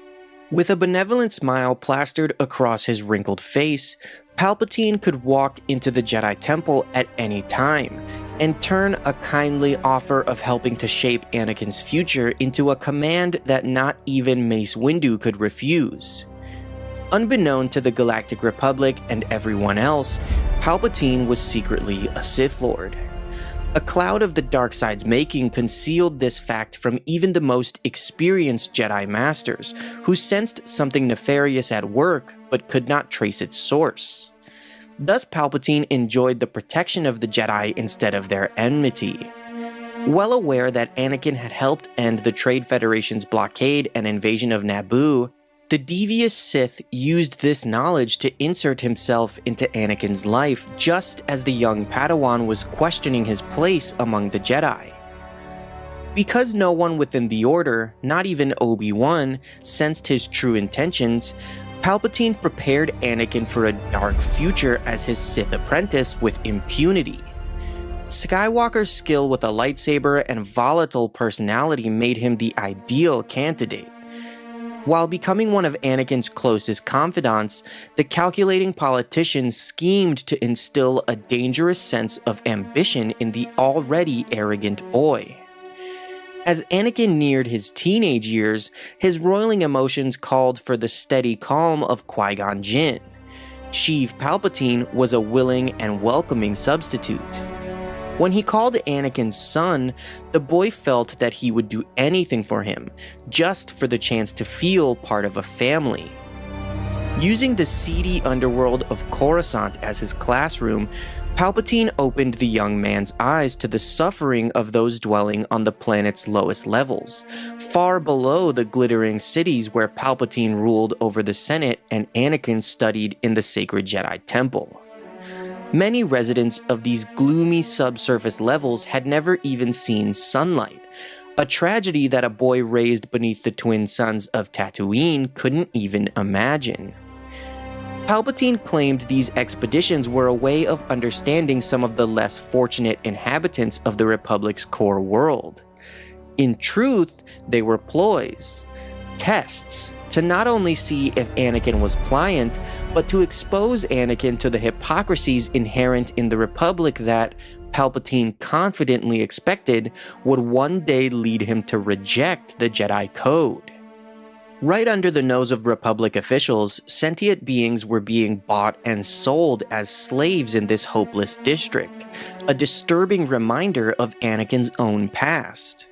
With a benevolent smile plastered across his wrinkled face, Palpatine could walk into the Jedi Temple at any time, and turn a kindly offer of helping to shape Anakin's future into a command that not even Mace Windu could refuse. Unbeknown to the Galactic Republic and everyone else, Palpatine was secretly a Sith Lord. A cloud of the dark side's making concealed this fact from even the most experienced Jedi Masters, who sensed something nefarious at work but could not trace its source. Thus Palpatine enjoyed the protection of the Jedi instead of their enmity. Well aware that Anakin had helped end the Trade Federation's blockade and invasion of Naboo, the devious Sith used this knowledge to insert himself into Anakin's life just as the young Padawan was questioning his place among the Jedi. Because no one within the Order, not even Obi-Wan, sensed his true intentions, Palpatine prepared Anakin for a dark future as his Sith apprentice with impunity. Skywalker's skill with a lightsaber and volatile personality made him the ideal candidate. While becoming one of Anakin's closest confidants, the calculating politician schemed to instill a dangerous sense of ambition in the already arrogant boy. As Anakin neared his teenage years, his roiling emotions called for the steady calm of Qui-Gon Jinn. Sheev Palpatine was a willing and welcoming substitute. When he called Anakin's son, the boy felt that he would do anything for him, just for the chance to feel part of a family. Using the seedy underworld of Coruscant as his classroom, Palpatine opened the young man's eyes to the suffering of those dwelling on the planet's lowest levels, far below the glittering cities where Palpatine ruled over the Senate and Anakin studied in the sacred Jedi Temple. Many residents of these gloomy subsurface levels had never even seen sunlight, a tragedy that a boy raised beneath the twin suns of Tatooine couldn't even imagine. Palpatine claimed these expeditions were a way of understanding some of the less fortunate inhabitants of the Republic's core world. In truth, they were ploys, tests, to not only see if Anakin was pliant, but to expose Anakin to the hypocrisies inherent in the Republic that Palpatine confidently expected would one day lead him to reject the Jedi Code. Right under the nose of Republic officials, sentient beings were being bought and sold as slaves in this hopeless district, a disturbing reminder of Anakin's own past.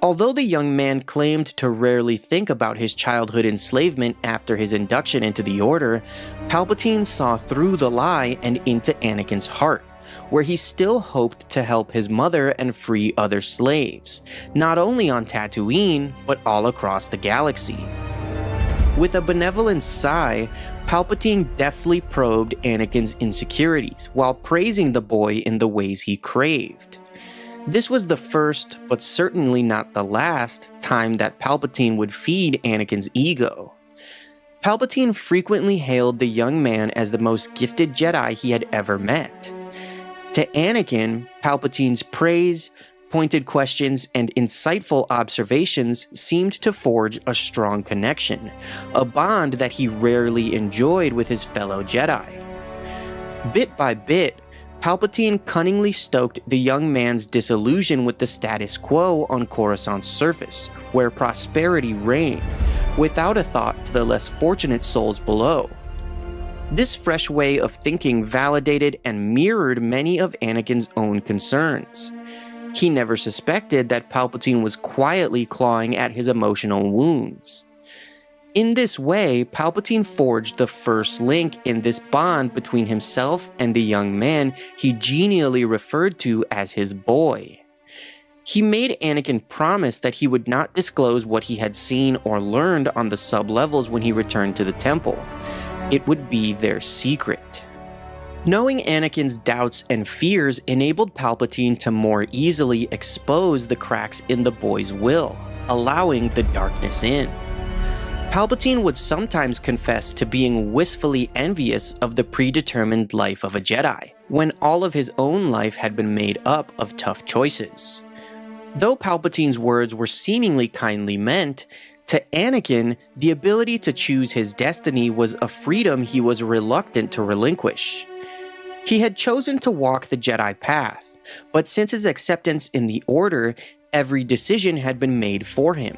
Although the young man claimed to rarely think about his childhood enslavement after his induction into the Order, Palpatine saw through the lie and into Anakin's heart, where he still hoped to help his mother and free other slaves, not only on Tatooine, but all across the galaxy. With a benevolent sigh, Palpatine deftly probed Anakin's insecurities while praising the boy in the ways he craved. This was the first, but certainly not the last, time that Palpatine would feed Anakin's ego. Palpatine frequently hailed the young man as the most gifted Jedi he had ever met. To Anakin, Palpatine's praise, pointed questions, and insightful observations seemed to forge a strong connection, a bond that he rarely enjoyed with his fellow Jedi. Bit by bit, Palpatine cunningly stoked the young man's disillusion with the status quo on Coruscant's surface, where prosperity reigned, without a thought to the less fortunate souls below. This fresh way of thinking validated and mirrored many of Anakin's own concerns. He never suspected that Palpatine was quietly clawing at his emotional wounds. In this way, Palpatine forged the first link in this bond between himself and the young man he genially referred to as his boy. He made Anakin promise that he would not disclose what he had seen or learned on the sub-levels when he returned to the temple. It would be their secret. Knowing Anakin's doubts and fears enabled Palpatine to more easily expose the cracks in the boy's will, allowing the darkness in. Palpatine would sometimes confess to being wistfully envious of the predetermined life of a Jedi, when all of his own life had been made up of tough choices. Though Palpatine's words were seemingly kindly meant, to Anakin, the ability to choose his destiny was a freedom he was reluctant to relinquish. He had chosen to walk the Jedi path, but since his acceptance in the Order, every decision had been made for him.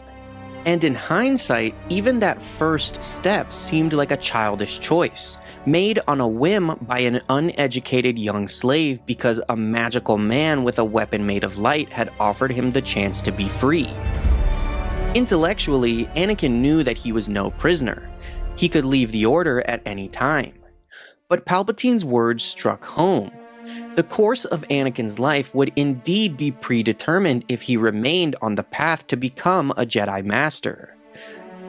And in hindsight, even that first step seemed like a childish choice, made on a whim by an uneducated young slave because a magical man with a weapon made of light had offered him the chance to be free. Intellectually, Anakin knew that he was no prisoner. He could leave the Order at any time. But Palpatine's words struck home. The course of Anakin's life would indeed be predetermined if he remained on the path to become a Jedi Master.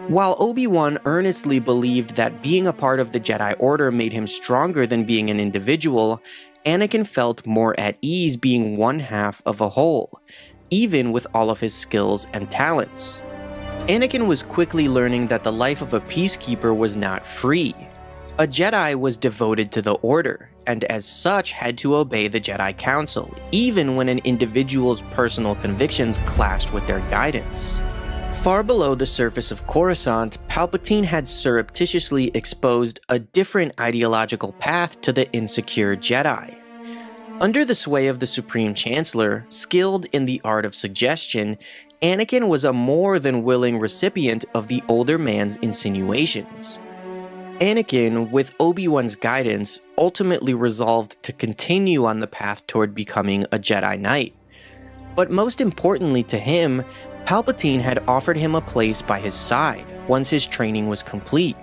While Obi-Wan earnestly believed that being a part of the Jedi Order made him stronger than being an individual, Anakin felt more at ease being one half of a whole, even with all of his skills and talents. Anakin was quickly learning that the life of a peacekeeper was not free. A Jedi was devoted to the Order, and as such had to obey the Jedi Council, even when an individual's personal convictions clashed with their guidance. Far below the surface of Coruscant, Palpatine had surreptitiously exposed a different ideological path to the insecure Jedi. Under the sway of the Supreme Chancellor, skilled in the art of suggestion, Anakin was a more than willing recipient of the older man's insinuations. Anakin, with Obi-Wan's guidance, ultimately resolved to continue on the path toward becoming a Jedi Knight. But most importantly to him, Palpatine had offered him a place by his side once his training was complete.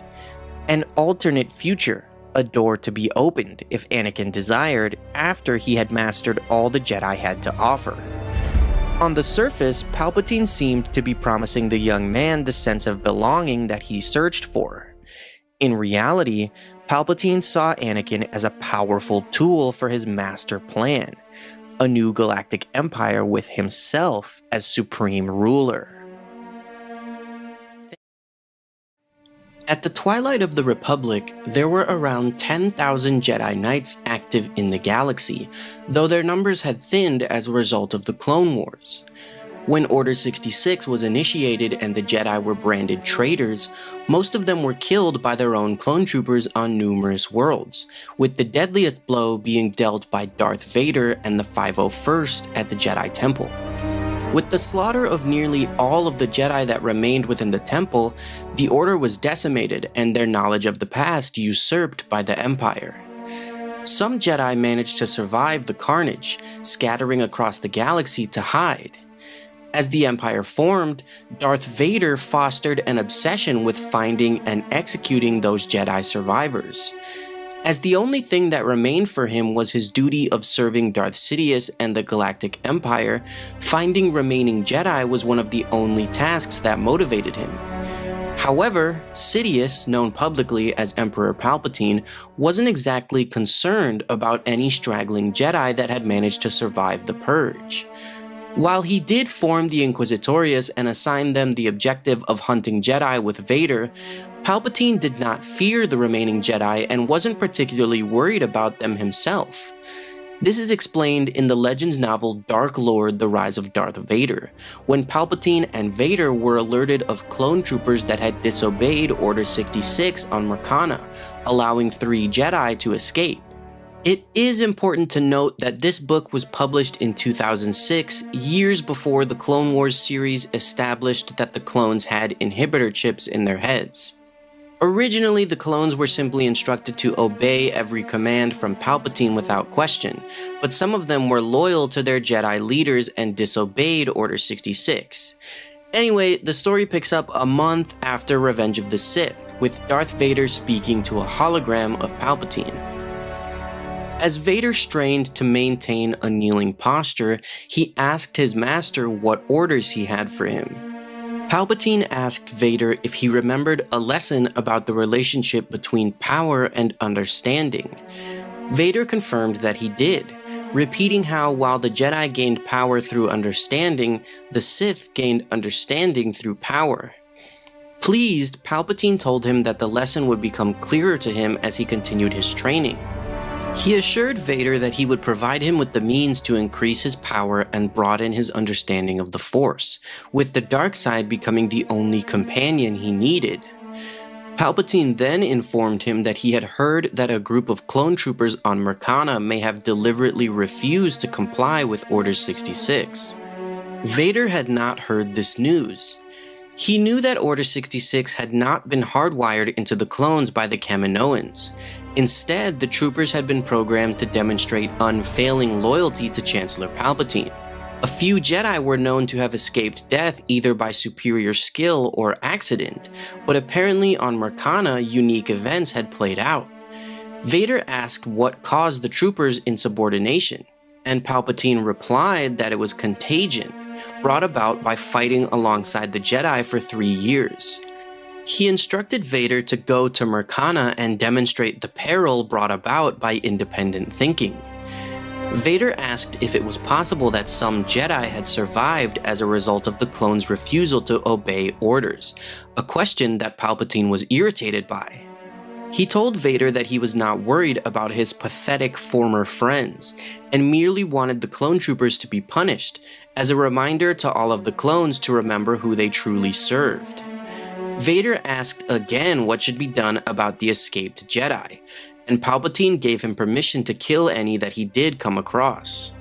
An alternate future, a door to be opened if Anakin desired after he had mastered all the Jedi had to offer. On the surface, Palpatine seemed to be promising the young man the sense of belonging that he searched for. In reality, Palpatine saw Anakin as a powerful tool for his master plan, a new galactic empire with himself as supreme ruler. At the twilight of the Republic, there were around 10,000 Jedi Knights active in the galaxy, though their numbers had thinned as a result of the Clone Wars. When Order 66 was initiated and the Jedi were branded traitors, most of them were killed by their own clone troopers on numerous worlds, with the deadliest blow being dealt by Darth Vader and the 501st at the Jedi Temple. With the slaughter of nearly all of the Jedi that remained within the Temple, the Order was decimated and their knowledge of the past usurped by the Empire. Some Jedi managed to survive the carnage, scattering across the galaxy to hide. As the Empire formed, Darth Vader fostered an obsession with finding and executing those Jedi survivors. As the only thing that remained for him was his duty of serving Darth Sidious and the Galactic Empire, finding remaining Jedi was one of the only tasks that motivated him. However, Sidious, known publicly as Emperor Palpatine, wasn't exactly concerned about any straggling Jedi that had managed to survive the Purge. While he did form the Inquisitorius and assign them the objective of hunting Jedi with Vader, Palpatine did not fear the remaining Jedi and wasn't particularly worried about them himself. This is explained in the Legends novel Dark Lord: The Rise of Darth Vader, when Palpatine and Vader were alerted of clone troopers that had disobeyed Order 66 on Mercana, allowing 3 Jedi to escape. It is important to note that this book was published in 2006, years before the Clone Wars series established that the clones had inhibitor chips in their heads. Originally, the clones were simply instructed to obey every command from Palpatine without question, but some of them were loyal to their Jedi leaders and disobeyed Order 66. Anyway, the story picks up a month after Revenge of the Sith, with Darth Vader speaking to a hologram of Palpatine. As Vader strained to maintain a kneeling posture, he asked his master what orders he had for him. Palpatine asked Vader if he remembered a lesson about the relationship between power and understanding. Vader confirmed that he did, repeating how while the Jedi gained power through understanding, the Sith gained understanding through power. Pleased, Palpatine told him that the lesson would become clearer to him as he continued his training. He assured Vader that he would provide him with the means to increase his power and broaden his understanding of the Force, with the dark side becoming the only companion he needed. Palpatine then informed him that he had heard that a group of clone troopers on Mercana may have deliberately refused to comply with Order 66. Vader had not heard this news. He knew that Order 66 had not been hardwired into the clones by the Kaminoans. Instead, the troopers had been programmed to demonstrate unfailing loyalty to Chancellor Palpatine. A few Jedi were known to have escaped death either by superior skill or accident, but apparently on Mercana, unique events had played out. Vader asked what caused the troopers' insubordination, and Palpatine replied that it was contagion, brought about by fighting alongside the Jedi for 3 years. He instructed Vader to go to Mercana and demonstrate the peril brought about by independent thinking. Vader asked if it was possible that some Jedi had survived as a result of the clones' refusal to obey orders, a question that Palpatine was irritated by. He told Vader that he was not worried about his pathetic former friends, and merely wanted the clone troopers to be punished, as a reminder to all of the clones to remember who they truly served. Vader asked again what should be done about the escaped Jedi, and Palpatine gave him permission to kill any that he did come across.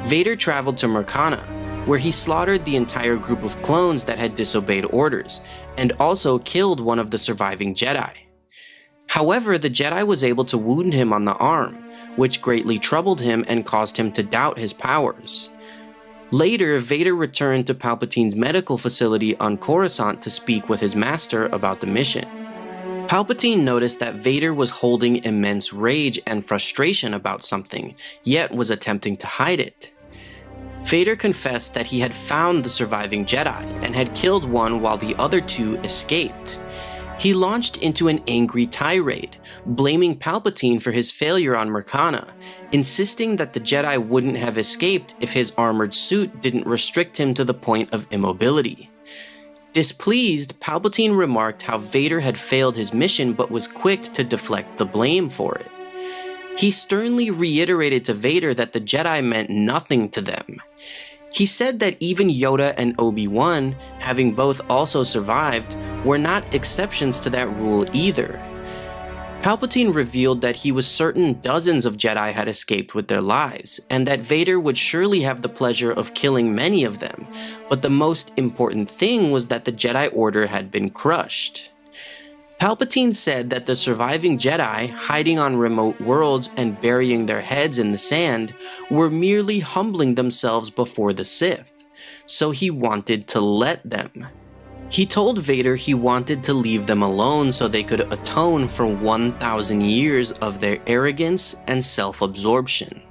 Vader traveled to Mercana, where he slaughtered the entire group of clones that had disobeyed orders, and also killed one of the surviving Jedi. However, the Jedi was able to wound him on the arm, which greatly troubled him and caused him to doubt his powers. Later, Vader returned to Palpatine's medical facility on Coruscant to speak with his master about the mission. Palpatine noticed that Vader was holding immense rage and frustration about something, yet was attempting to hide it. Vader confessed that he had found the surviving Jedi and had killed one while the other two escaped. He launched into an angry tirade, blaming Palpatine for his failure on Mercana, insisting that the Jedi wouldn't have escaped if his armored suit didn't restrict him to the point of immobility. Displeased, Palpatine remarked how Vader had failed his mission but was quick to deflect the blame for it. He sternly reiterated to Vader that the Jedi meant nothing to them. He said that even Yoda and Obi-Wan, having both also survived, were not exceptions to that rule either. Palpatine revealed that he was certain dozens of Jedi had escaped with their lives, and that Vader would surely have the pleasure of killing many of them, but the most important thing was that the Jedi Order had been crushed. Palpatine said that the surviving Jedi, hiding on remote worlds and burying their heads in the sand, were merely humbling themselves before the Sith, so he wanted to let them. He told Vader he wanted to leave them alone so they could atone for 1,000 years of their arrogance and self-absorption.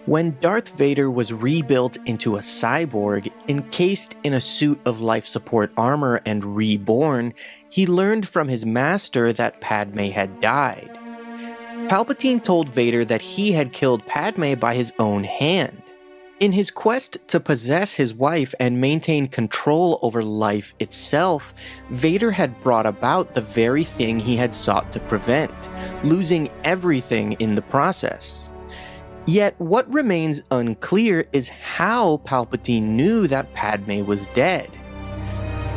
When Darth Vader was rebuilt into a cyborg, encased in a suit of life support armor and reborn, he learned from his master that Padme had died. Palpatine told Vader that he had killed Padme by his own hand. In his quest to possess his wife and maintain control over life itself, Vader had brought about the very thing he had sought to prevent, losing everything in the process. Yet what remains unclear is how Palpatine knew that Padme was dead.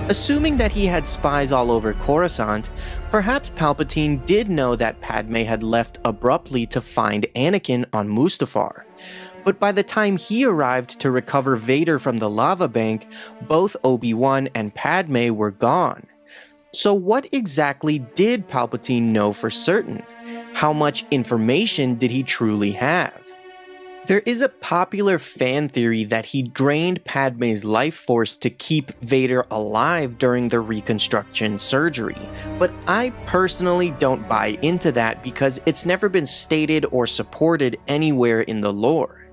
Assuming that he had spies all over Coruscant, perhaps Palpatine did know that Padme had left abruptly to find Anakin on Mustafar. But by the time he arrived to recover Vader from the lava bank, both Obi-Wan and Padme were gone. So what exactly did Palpatine know for certain? How much information did he truly have? There is a popular fan theory that he drained Padme's life force to keep Vader alive during the reconstruction surgery, but I personally don't buy into that because it's never been stated or supported anywhere in the lore.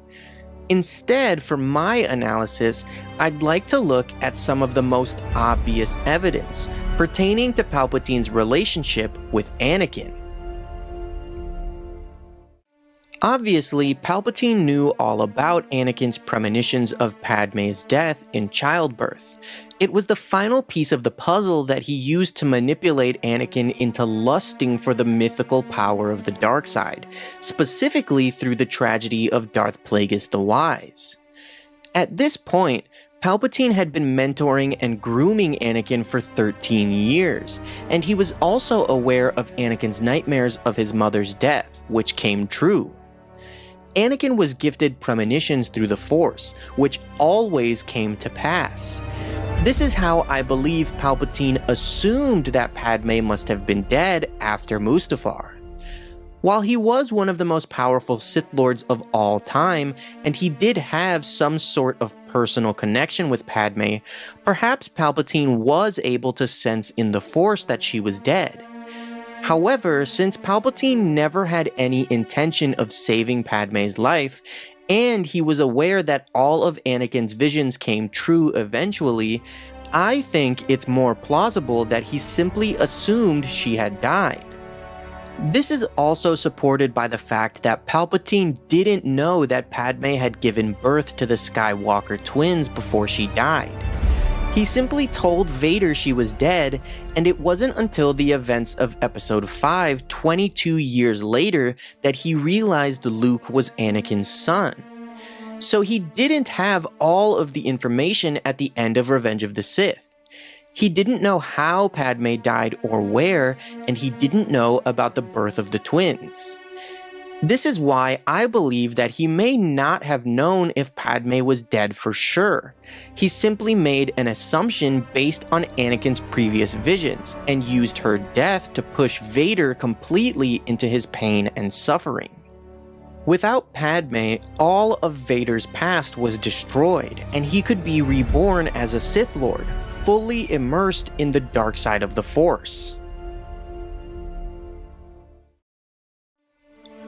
Instead, for my analysis, I'd like to look at some of the most obvious evidence pertaining to Palpatine's relationship with Anakin. Obviously, Palpatine knew all about Anakin's premonitions of Padme's death in childbirth. It was the final piece of the puzzle that he used to manipulate Anakin into lusting for the mythical power of the dark side, specifically through the tragedy of Darth Plagueis the Wise. At this point, Palpatine had been mentoring and grooming Anakin for 13 years, and he was also aware of Anakin's nightmares of his mother's death, which came true. Anakin was gifted premonitions through the Force, which always came to pass. This is how I believe Palpatine assumed that Padme must have been dead after Mustafar. While he was one of the most powerful Sith Lords of all time, and he did have some sort of personal connection with Padme, perhaps Palpatine was able to sense in the Force that she was dead. However, since Palpatine never had any intention of saving Padme's life, and he was aware that all of Anakin's visions came true eventually, I think it's more plausible that he simply assumed she had died. This is also supported by the fact that Palpatine didn't know that Padme had given birth to the Skywalker twins before she died. He simply told Vader she was dead, and it wasn't until the events of Episode 5, 22 years later, that he realized Luke was Anakin's son. So he didn't have all of the information at the end of Revenge of the Sith. He didn't know how Padme died or where, and he didn't know about the birth of the twins. This is why I believe that he may not have known if Padme was dead for sure. He simply made an assumption based on Anakin's previous visions, and used her death to push Vader completely into his pain and suffering. Without Padme, all of Vader's past was destroyed, and he could be reborn as a Sith Lord, fully immersed in the dark side of the Force.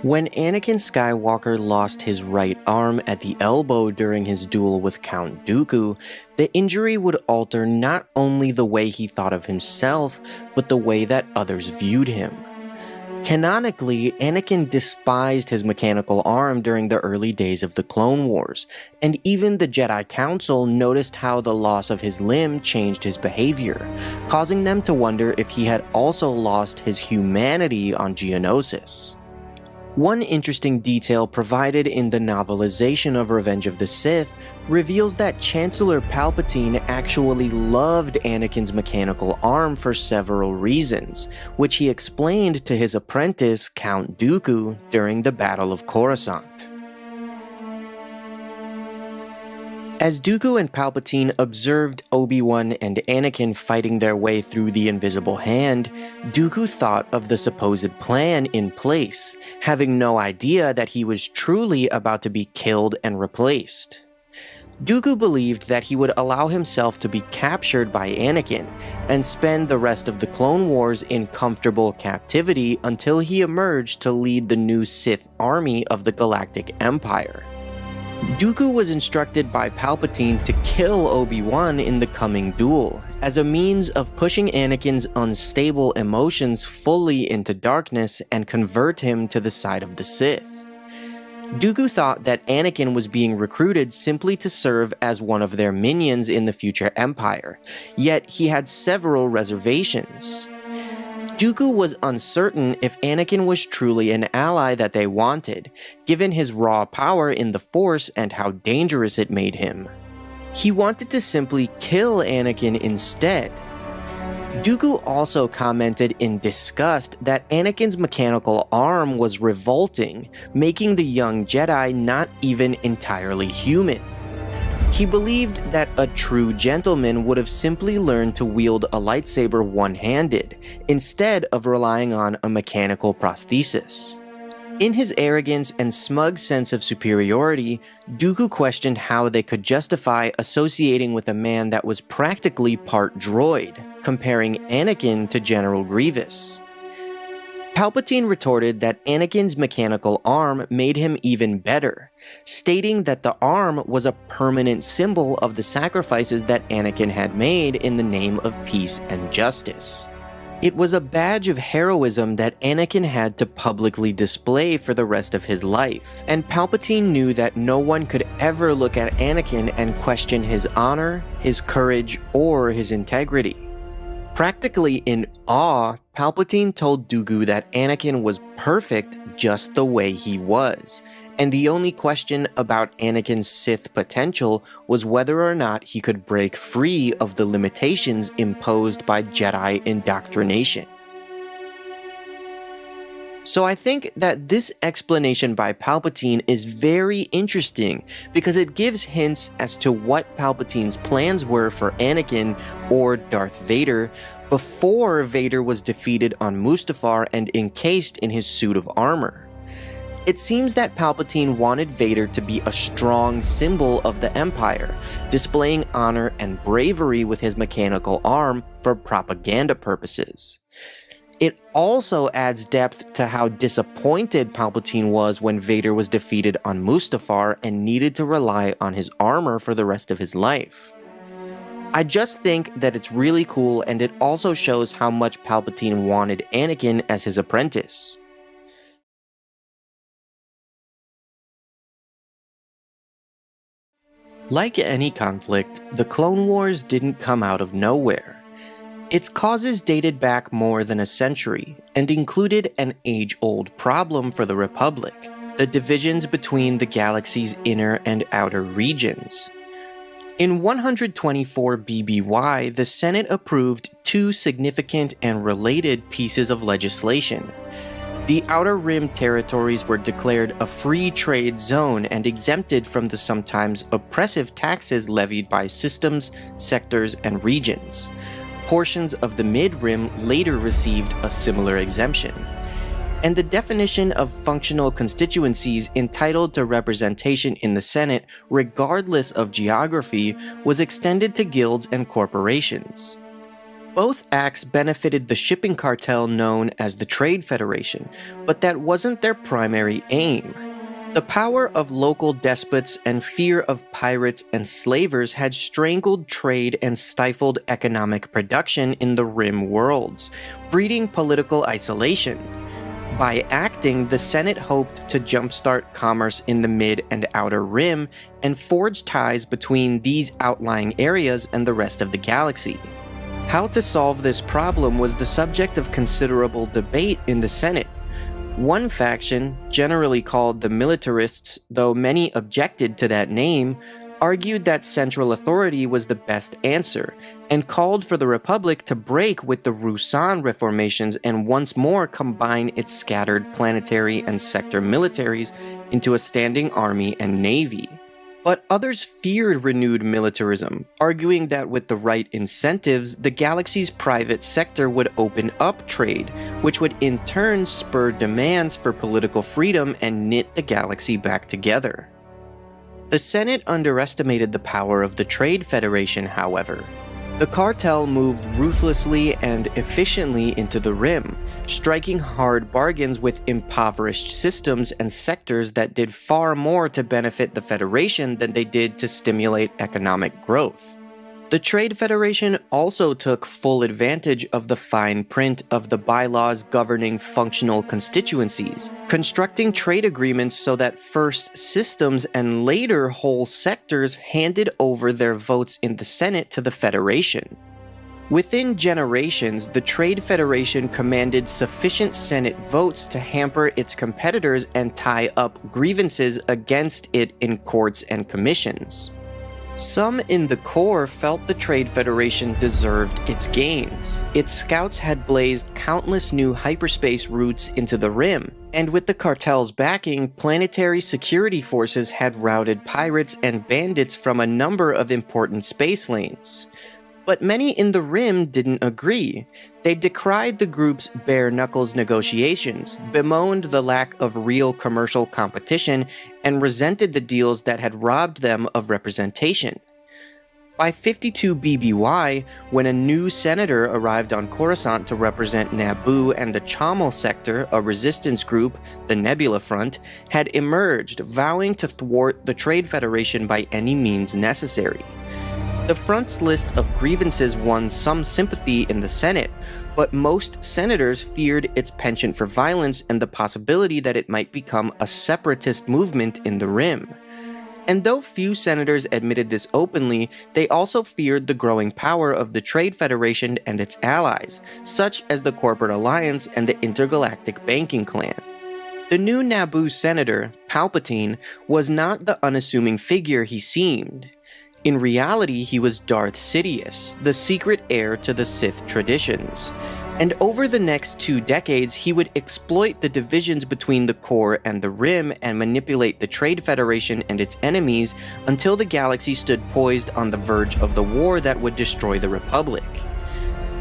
When Anakin Skywalker lost his right arm at the elbow during his duel with Count Dooku, the injury would alter not only the way he thought of himself, but the way that others viewed him. Canonically, Anakin despised his mechanical arm during the early days of the Clone Wars, and even the Jedi Council noticed how the loss of his limb changed his behavior, causing them to wonder if he had also lost his humanity on Geonosis. One interesting detail provided in the novelization of Revenge of the Sith reveals that Chancellor Palpatine actually loved Anakin's mechanical arm for several reasons, which he explained to his apprentice Count Dooku during the Battle of Coruscant. As Dooku and Palpatine observed Obi-Wan and Anakin fighting their way through the Invisible Hand, Dooku thought of the supposed plan in place, having no idea that he was truly about to be killed and replaced. Dooku believed that he would allow himself to be captured by Anakin, and spend the rest of the Clone Wars in comfortable captivity until he emerged to lead the new Sith army of the Galactic Empire. Dooku was instructed by Palpatine to kill Obi-Wan in the coming duel, as a means of pushing Anakin's unstable emotions fully into darkness and convert him to the side of the Sith. Dooku thought that Anakin was being recruited simply to serve as one of their minions in the future Empire, yet he had several reservations. Dooku was uncertain if Anakin was truly an ally that they wanted, given his raw power in the Force and how dangerous it made him. He wanted to simply kill Anakin instead. Dooku also commented in disgust that Anakin's mechanical arm was revolting, making the young Jedi not even entirely human. He believed that a true gentleman would have simply learned to wield a lightsaber one-handed, instead of relying on a mechanical prosthesis. In his arrogance and smug sense of superiority, Dooku questioned how they could justify associating with a man that was practically part droid, comparing Anakin to General Grievous. Palpatine retorted that Anakin's mechanical arm made him even better, stating that the arm was a permanent symbol of the sacrifices that Anakin had made in the name of peace and justice. It was a badge of heroism that Anakin had to publicly display for the rest of his life, and Palpatine knew that no one could ever look at Anakin and question his honor, his courage, or his integrity. Practically in awe, Palpatine told Dooku that Anakin was perfect just the way he was, and the only question about Anakin's Sith potential was whether or not he could break free of the limitations imposed by Jedi indoctrination. So I think that this explanation by Palpatine is very interesting because it gives hints as to what Palpatine's plans were for Anakin, or Darth Vader, before Vader was defeated on Mustafar and encased in his suit of armor. It seems that Palpatine wanted Vader to be a strong symbol of the Empire, displaying honor and bravery with his mechanical arm for propaganda purposes. It also adds depth to how disappointed Palpatine was when Vader was defeated on Mustafar and needed to rely on his armor for the rest of his life. I just think that it's really cool, and it also shows how much Palpatine wanted Anakin as his apprentice. Like any conflict, the Clone Wars didn't come out of nowhere. Its causes dated back more than a century, and included an age-old problem for the Republic: the divisions between the galaxy's inner and outer regions. In 124 BBY, the Senate approved two significant and related pieces of legislation. The Outer Rim territories were declared a free trade zone and exempted from the sometimes oppressive taxes levied by systems, sectors, and regions. Portions of the Mid-Rim later received a similar exemption. And the definition of functional constituencies entitled to representation in the Senate, regardless of geography, was extended to guilds and corporations. Both acts benefited the shipping cartel known as the Trade Federation, but that wasn't their primary aim. The power of local despots and fear of pirates and slavers had strangled trade and stifled economic production in the Rim worlds, breeding political isolation. By acting, the Senate hoped to jumpstart commerce in the Mid and Outer Rim and forge ties between these outlying areas and the rest of the galaxy. How to solve this problem was the subject of considerable debate in the Senate. One faction, generally called the militarists, though many objected to that name, argued that central authority was the best answer, and called for the Republic to break with the Ruusan reformations and once more combine its scattered planetary and sector militaries into a standing army and navy. But others feared renewed militarism, arguing that with the right incentives, the galaxy's private sector would open up trade, which would in turn spur demands for political freedom and knit the galaxy back together. The Senate underestimated the power of the Trade Federation, however. The cartel moved ruthlessly and efficiently into the Rim, striking hard bargains with impoverished systems and sectors that did far more to benefit the Federation than they did to stimulate economic growth. The Trade Federation also took full advantage of the fine print of the bylaws governing functional constituencies, constructing trade agreements so that first systems and later whole sectors handed over their votes in the Senate to the Federation. Within generations, the Trade Federation commanded sufficient Senate votes to hamper its competitors and tie up grievances against it in courts and commissions. Some in the core felt the Trade Federation deserved its gains. Its scouts had blazed countless new hyperspace routes into the Rim, and with the cartel's backing, planetary security forces had routed pirates and bandits from a number of important space lanes. But many in the Rim didn't agree. They decried the group's bare-knuckles negotiations, bemoaned the lack of real commercial competition, and resented the deals that had robbed them of representation. By 52 BBY, when a new senator arrived on Coruscant to represent Naboo and the Chamel sector, a resistance group, the Nebula Front, had emerged, vowing to thwart the Trade Federation by any means necessary. The Front's list of grievances won some sympathy in the Senate, but most senators feared its penchant for violence and the possibility that it might become a separatist movement in the Rim. And though few senators admitted this openly, they also feared the growing power of the Trade Federation and its allies, such as the Corporate Alliance and the Intergalactic Banking Clan. The new Naboo senator, Palpatine, was not the unassuming figure he seemed. In reality, he was Darth Sidious, the secret heir to the Sith traditions. And over the next 2 decades, he would exploit the divisions between the core and the Rim and manipulate the Trade Federation and its enemies until the galaxy stood poised on the verge of the war that would destroy the Republic.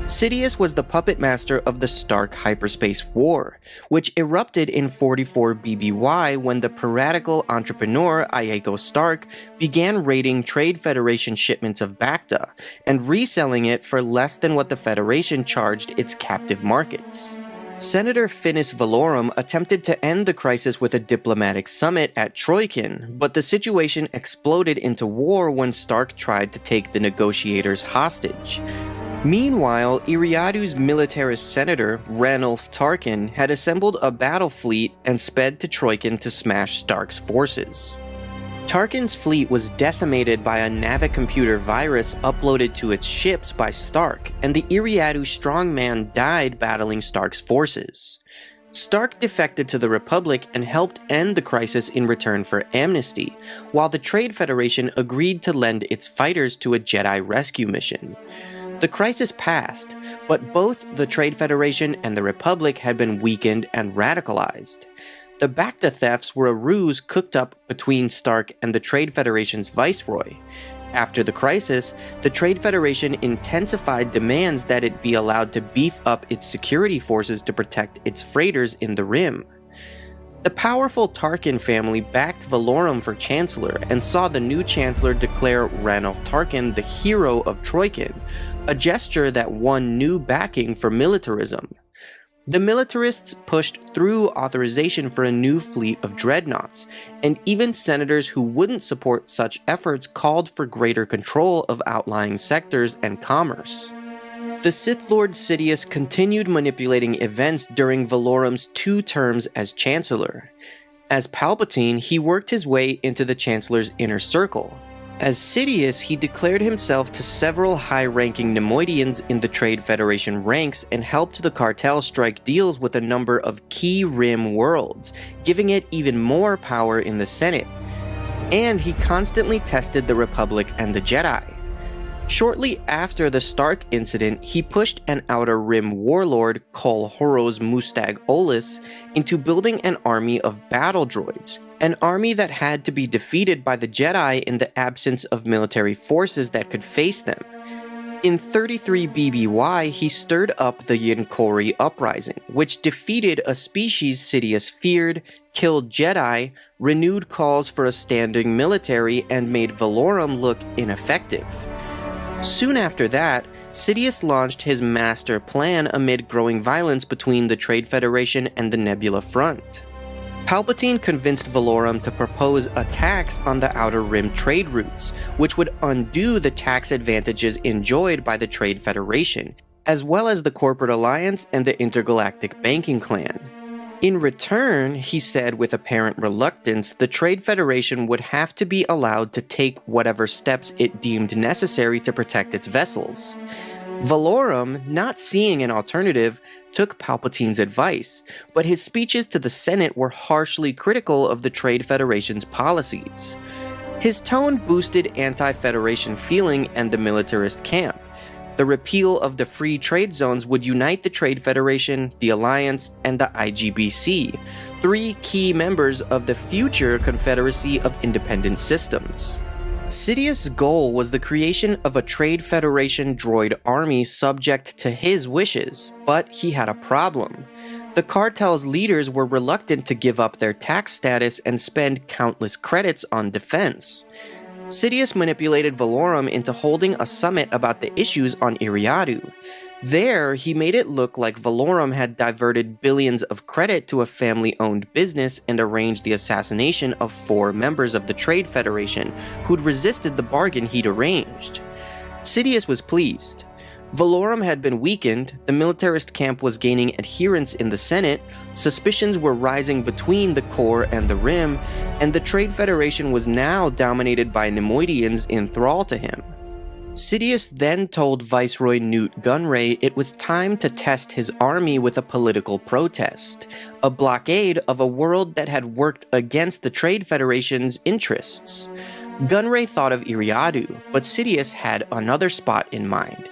Sidious was the puppet master of the Stark Hyperspace War, which erupted in 44 BBY when the piratical entrepreneur Aiko Stark began raiding Trade Federation shipments of Bacta and reselling it for less than what the Federation charged its captive markets. Senator Finis Valorum attempted to end the crisis with a diplomatic summit at Troikin, but the situation exploded into war when Stark tried to take the negotiators hostage. Meanwhile, Iriadu's militarist senator, Ranulf Tarkin, had assembled a battle fleet and sped to Troikin to smash Stark's forces. Tarkin's fleet was decimated by a Navicomputer virus uploaded to its ships by Stark, and the Iriadu strongman died battling Stark's forces. Stark defected to the Republic and helped end the crisis in return for amnesty, while the Trade Federation agreed to lend its fighters to a Jedi rescue mission. The crisis passed, but both the Trade Federation and the Republic had been weakened and radicalized. The Bacta thefts were a ruse cooked up between Stark and the Trade Federation's viceroy. After the crisis, the Trade Federation intensified demands that it be allowed to beef up its security forces to protect its freighters in the Rim. The powerful Tarkin family backed Valorum for Chancellor and saw the new Chancellor declare Ranulf Tarkin the hero of Troikin, a gesture that won new backing for militarism. The militarists pushed through authorization for a new fleet of dreadnoughts, and even senators who wouldn't support such efforts called for greater control of outlying sectors and commerce. The Sith Lord Sidious continued manipulating events during Valorum's 2 terms as Chancellor. As Palpatine, he worked his way into the Chancellor's inner circle. As Sidious, he declared himself to several high-ranking Nemoidians in the Trade Federation ranks and helped the cartel strike deals with a number of key Rim worlds, giving it even more power in the Senate. And he constantly tested the Republic and the Jedi. Shortly after the Stark incident, he pushed an Outer Rim warlord, Kol Horos Mustag Olis, into building an army of battle droids, an army that had to be defeated by the Jedi in the absence of military forces that could face them. In 33 BBY, he stirred up the Yinkori Uprising, which defeated a species Sidious feared, killed Jedi, renewed calls for a standing military, and made Valorum look ineffective. Soon after that, Sidious launched his master plan amid growing violence between the Trade Federation and the Nebula Front. Palpatine convinced Valorum to propose a tax on the Outer Rim trade routes, which would undo the tax advantages enjoyed by the Trade Federation, as well as the Corporate Alliance and the Intergalactic Banking Clan. In return, he said with apparent reluctance, the Trade Federation would have to be allowed to take whatever steps it deemed necessary to protect its vessels. Valorum, not seeing an alternative, took Palpatine's advice, but his speeches to the Senate were harshly critical of the Trade Federation's policies. His tone boosted anti-Federation feeling and the militarist camp. The repeal of the free trade zones would unite the Trade Federation, the Alliance, and the IGBC, three key members of the future Confederacy of Independent Systems. Sidious' goal was the creation of a Trade Federation droid army subject to his wishes, but he had a problem. The cartel's leaders were reluctant to give up their tax status and spend countless credits on defense. Sidious manipulated Valorum into holding a summit about the issues on Iriadu. There, he made it look like Valorum had diverted billions of credit to a family-owned business and arranged the assassination of 4 members of the Trade Federation who'd resisted the bargain he'd arranged. Sidious was pleased. Valorum had been weakened, the militarist camp was gaining adherents in the Senate, suspicions were rising between the core and the Rim, and the Trade Federation was now dominated by Nemoidians in thrall to him. Sidious then told Viceroy Newt Gunray it was time to test his army with a political protest, a blockade of a world that had worked against the Trade Federation's interests. Gunray thought of Iriadu, but Sidious had another spot in mind: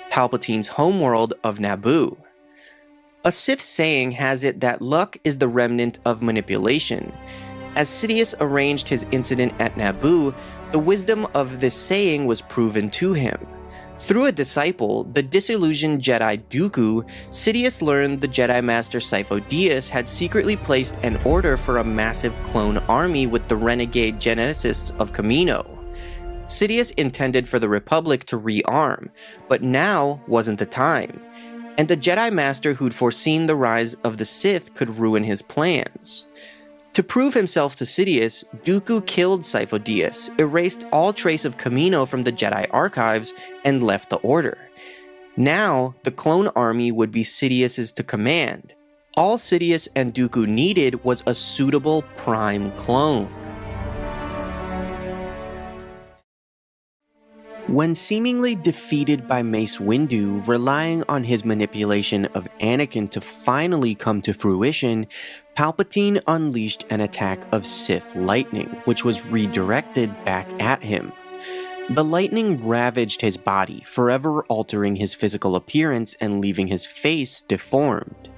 Palpatine's homeworld of Naboo. A Sith saying has it that luck is the remnant of manipulation. As Sidious arranged his incident at Naboo, the wisdom of this saying was proven to him. Through a disciple, the disillusioned Jedi Dooku, Sidious learned the Jedi Master Sifo-Dyas had secretly placed an order for a massive clone army with the renegade geneticists of Kamino. Sidious intended for the Republic to rearm, but now wasn't the time, and the Jedi Master who'd foreseen the rise of the Sith could ruin his plans. To prove himself to Sidious, Dooku killed Sifo-Dyas, erased all trace of Kamino from the Jedi archives, and left the Order. Now, the clone army would be Sidious's to command. All Sidious and Dooku needed was a suitable prime clone. When seemingly defeated by Mace Windu, relying on his manipulation of Anakin to finally come to fruition, Palpatine unleashed an attack of Sith lightning, which was redirected back at him. The lightning ravaged his body, forever altering his physical appearance and leaving his face deformed.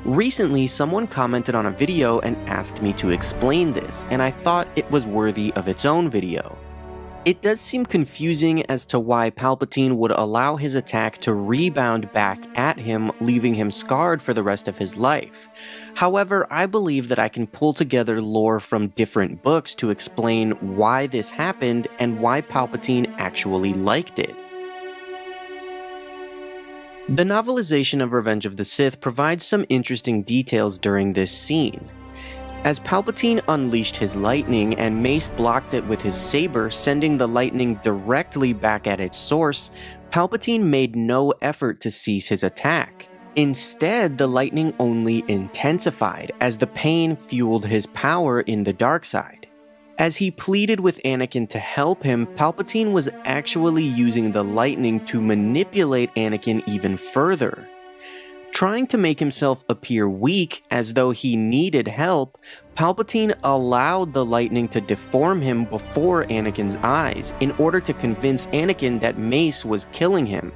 Recently, someone commented on a video and asked me to explain this, and I thought it was worthy of its own video. It does seem confusing as to why Palpatine would allow his attack to rebound back at him, leaving him scarred for the rest of his life. However, I believe that I can pull together lore from different books to explain why this happened and why Palpatine actually liked it. The novelization of Revenge of the Sith provides some interesting details during this scene. As Palpatine unleashed his lightning and Mace blocked it with his saber, sending the lightning directly back at its source, Palpatine made no effort to cease his attack. Instead, the lightning only intensified as the pain fueled his power in the dark side. As he pleaded with Anakin to help him, Palpatine was actually using the lightning to manipulate Anakin even further. Trying to make himself appear weak as though he needed help, Palpatine allowed the lightning to deform him before Anakin's eyes in order to convince Anakin that Mace was killing him.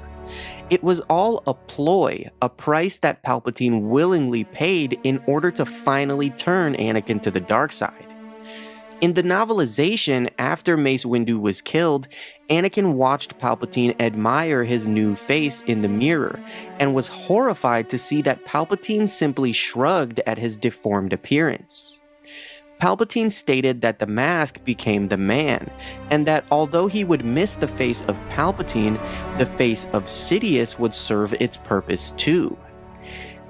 It was all a ploy, a price that Palpatine willingly paid in order to finally turn Anakin to the dark side. In the novelization, after Mace Windu was killed, Anakin watched Palpatine admire his new face in the mirror, and was horrified to see that Palpatine simply shrugged at his deformed appearance. Palpatine stated that the mask became the man, and that although he would miss the face of Palpatine, the face of Sidious would serve its purpose too.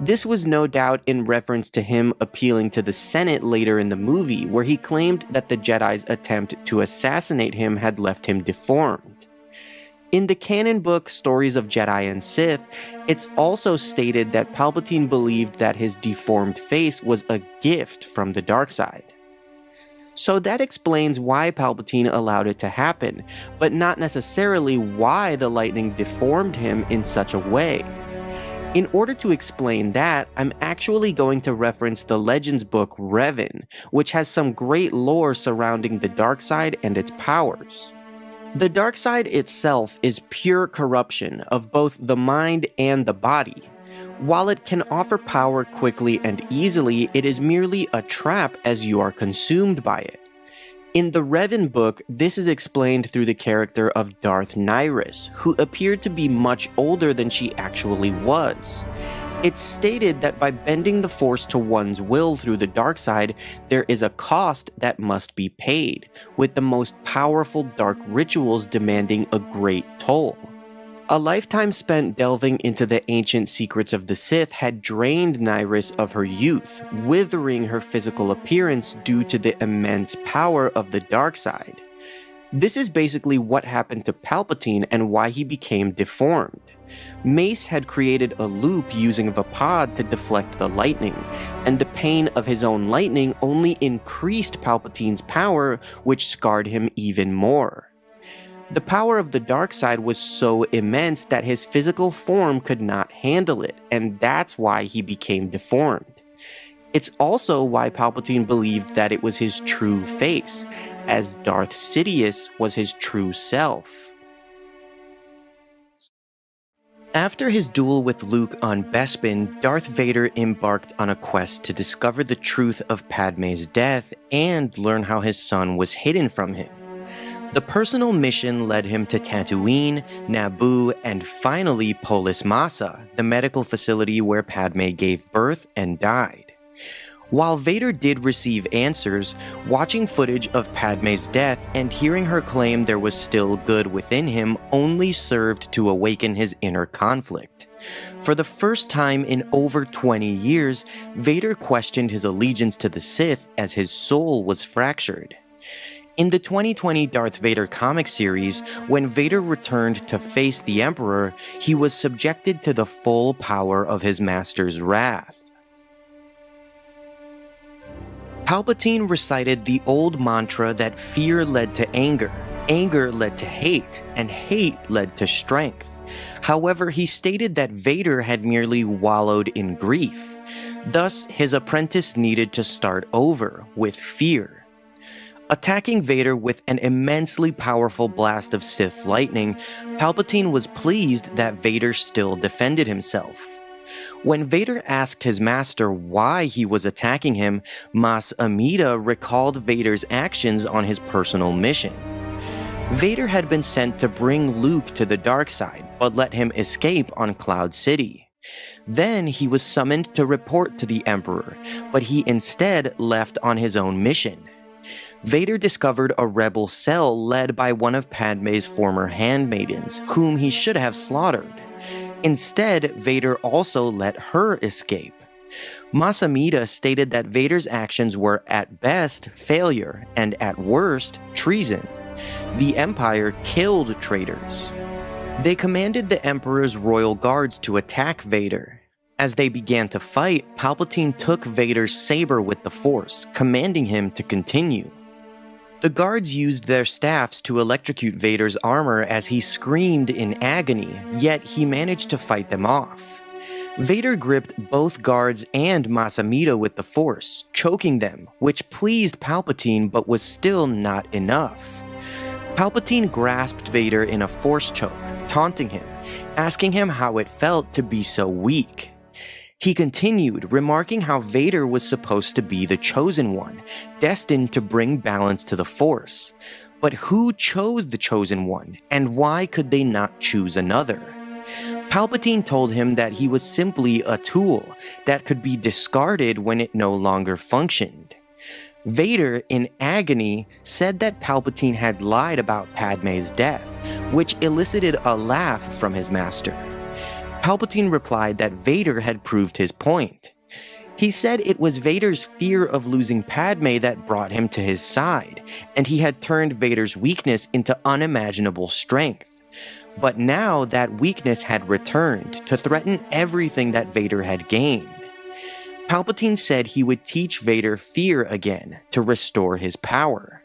This was no doubt in reference to him appealing to the Senate later in the movie, where he claimed that the Jedi's attempt to assassinate him had left him deformed. In the canon book Stories of Jedi and Sith, it's also stated that Palpatine believed that his deformed face was a gift from the dark side. So that explains why Palpatine allowed it to happen, but not necessarily why the lightning deformed him in such a way. In order to explain that, I'm actually going to reference the Legends book Revan, which has some great lore surrounding the dark side and its powers. The dark side itself is pure corruption of both the mind and the body. While it can offer power quickly and easily, it is merely a trap as you are consumed by it. In the Revan book, this is explained through the character of Darth Nihilus, who appeared to be much older than she actually was. It's stated that by bending the Force to one's will through the dark side, there is a cost that must be paid, with the most powerful dark rituals demanding a great toll. A lifetime spent delving into the ancient secrets of the Sith had drained Nihilus of her youth, withering her physical appearance due to the immense power of the dark side. This is basically what happened to Palpatine and why he became deformed. Mace had created a loop using Vapad to deflect the lightning, and the pain of his own lightning only increased Palpatine's power, which scarred him even more. The power of the dark side was so immense that his physical form could not handle it, and that's why he became deformed. It's also why Palpatine believed that it was his true face, as Darth Sidious was his true self. After his duel with Luke on Bespin, Darth Vader embarked on a quest to discover the truth of Padme's death and learn how his son was hidden from him. The personal mission led him to Tatooine, Naboo, and finally Polis Massa, the medical facility where Padme gave birth and died. While Vader did receive answers, watching footage of Padme's death and hearing her claim there was still good within him only served to awaken his inner conflict. For the first time in over 20 years, Vader questioned his allegiance to the Sith as his soul was fractured. In the 2020 Darth Vader comic series, when Vader returned to face the Emperor, he was subjected to the full power of his master's wrath. Palpatine recited the old mantra that fear led to anger, anger led to hate, and hate led to strength. However, he stated that Vader had merely wallowed in grief. Thus, his apprentice needed to start over, with fear. Attacking Vader with an immensely powerful blast of Sith lightning, Palpatine was pleased that Vader still defended himself. When Vader asked his master why he was attacking him, Mas Amidala recalled Vader's actions on his personal mission. Vader had been sent to bring Luke to the dark side, but let him escape on Cloud City. Then he was summoned to report to the Emperor, but he instead left on his own mission. Vader discovered a rebel cell led by one of Padme's former handmaidens, whom he should have slaughtered. Instead, Vader also let her escape. Mas Amidala stated that Vader's actions were at best failure and at worst treason. The Empire killed traitors. They commanded the Emperor's royal guards to attack Vader. As they began to fight, Palpatine took Vader's saber with the Force, commanding him to continue. The guards used their staffs to electrocute Vader's armor as he screamed in agony, yet he managed to fight them off. Vader gripped both guards and Mas Amidala with the Force, choking them, which pleased Palpatine but was still not enough. Palpatine grasped Vader in a Force choke, taunting him, asking him how it felt to be so weak. He continued, remarking how Vader was supposed to be the Chosen One, destined to bring balance to the Force. But who chose the Chosen One, and why could they not choose another? Palpatine told him that he was simply a tool that could be discarded when it no longer functioned. Vader, in agony, said that Palpatine had lied about Padme's death, which elicited a laugh from his master. Palpatine replied that Vader had proved his point. He said it was Vader's fear of losing Padme that brought him to his side, and he had turned Vader's weakness into unimaginable strength. But now that weakness had returned to threaten everything that Vader had gained. Palpatine said he would teach Vader fear again to restore his power.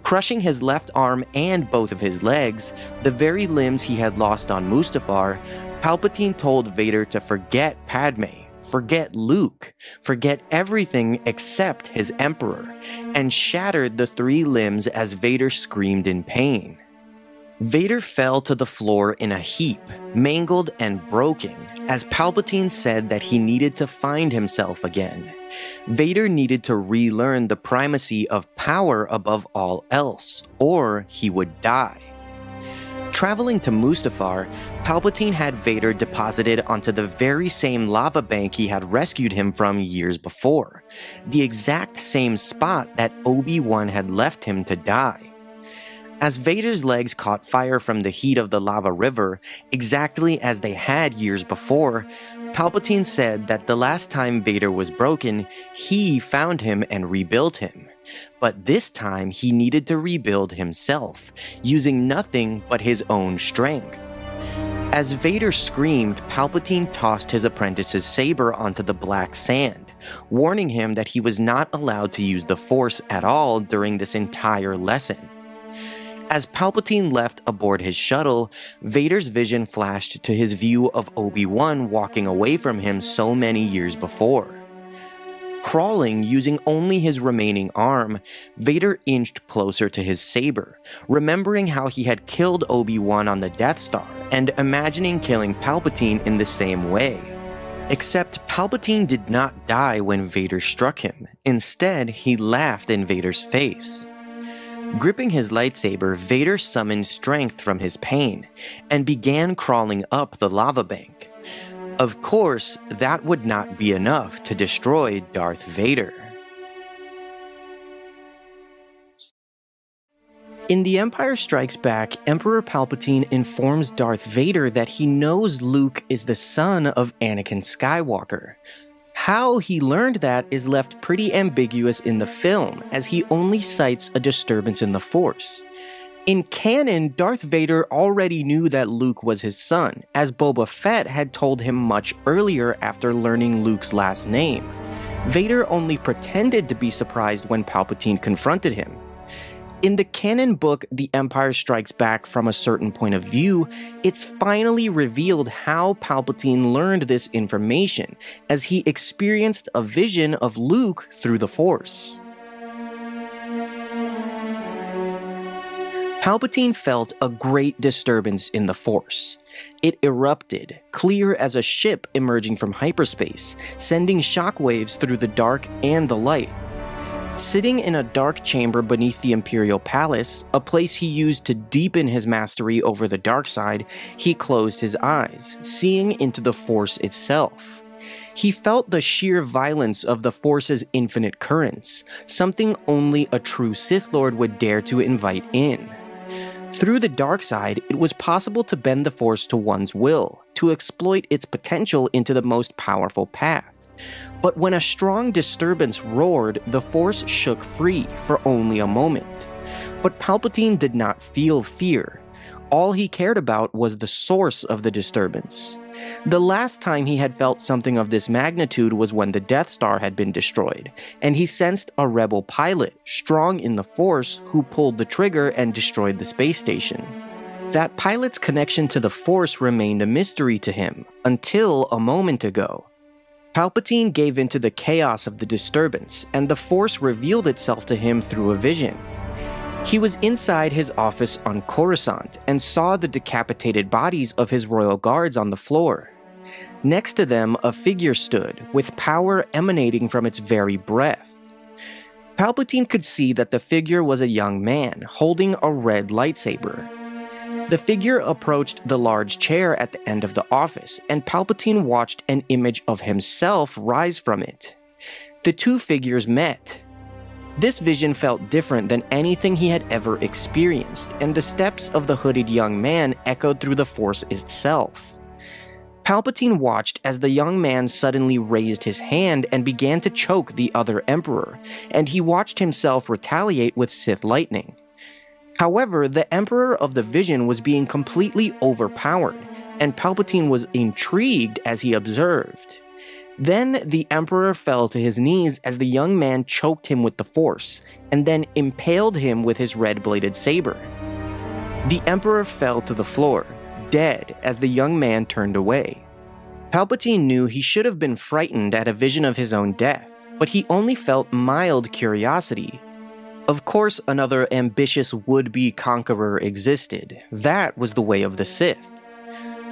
Crushing his left arm and both of his legs, the very limbs he had lost on Mustafar, Palpatine told Vader to forget Padme, forget Luke, forget everything except his Emperor, and shattered the 3 limbs as Vader screamed in pain. Vader fell to the floor in a heap, mangled and broken, as Palpatine said that he needed to find himself again. Vader needed to relearn the primacy of power above all else, or he would die. Traveling to Mustafar, Palpatine had Vader deposited onto the very same lava bank he had rescued him from years before, the exact same spot that Obi-Wan had left him to die. As Vader's legs caught fire from the heat of the lava river, exactly as they had years before, Palpatine said that the last time Vader was broken, he found him and rebuilt him. But this time he needed to rebuild himself, using nothing but his own strength. As Vader screamed, Palpatine tossed his apprentice's saber onto the black sand, warning him that he was not allowed to use the Force at all during this entire lesson. As Palpatine left aboard his shuttle, Vader's vision flashed to his view of Obi-Wan walking away from him so many years before. Crawling using only his remaining arm, Vader inched closer to his saber, remembering how he had killed Obi-Wan on the Death Star and imagining killing Palpatine in the same way. Except Palpatine did not die when Vader struck him. Instead, he laughed in Vader's face. Gripping his lightsaber, Vader summoned strength from his pain and began crawling up the lava bank. Of course, that would not be enough to destroy Darth Vader. In The Empire Strikes Back, Emperor Palpatine informs Darth Vader that he knows Luke is the son of Anakin Skywalker. How he learned that is left pretty ambiguous in the film, as he only cites a disturbance in the Force. In canon, Darth Vader already knew that Luke was his son, as Boba Fett had told him much earlier after learning Luke's last name. Vader only pretended to be surprised when Palpatine confronted him. In the canon book The Empire Strikes Back from a Certain Point of View, it's finally revealed how Palpatine learned this information, as he experienced a vision of Luke through the Force. Palpatine felt a great disturbance in the Force. It erupted, clear as a ship emerging from hyperspace, sending shockwaves through the dark and the light. Sitting in a dark chamber beneath the Imperial Palace, a place he used to deepen his mastery over the dark side, he closed his eyes, seeing into the Force itself. He felt the sheer violence of the Force's infinite currents, something only a true Sith Lord would dare to invite in. Through the dark side, it was possible to bend the Force to one's will, to exploit its potential into the most powerful path. But when a strong disturbance roared, the Force shook free for only a moment. But Palpatine did not feel fear. All he cared about was the source of the disturbance. The last time he had felt something of this magnitude was when the Death Star had been destroyed, and he sensed a rebel pilot, strong in the Force, who pulled the trigger and destroyed the space station. That pilot's connection to the Force remained a mystery to him, until a moment ago. Palpatine gave into the chaos of the disturbance, and the Force revealed itself to him through a vision. He was inside his office on Coruscant and saw the decapitated bodies of his royal guards on the floor. Next to them, a figure stood, with power emanating from its very breath. Palpatine could see that the figure was a young man, holding a red lightsaber. The figure approached the large chair at the end of the office, and Palpatine watched an image of himself rise from it. The two figures met. This vision felt different than anything he had ever experienced, and the steps of the hooded young man echoed through the Force itself. Palpatine watched as the young man suddenly raised his hand and began to choke the other Emperor, and he watched himself retaliate with Sith lightning. However, the Emperor of the Vision was being completely overpowered, and Palpatine was intrigued as he observed. Then the Emperor fell to his knees as the young man choked him with the Force, and then impaled him with his red-bladed saber. The Emperor fell to the floor, dead as the young man turned away. Palpatine knew he should have been frightened at a vision of his own death, but he only felt mild curiosity. Of course, another ambitious would-be conqueror existed. That was the way of the Sith.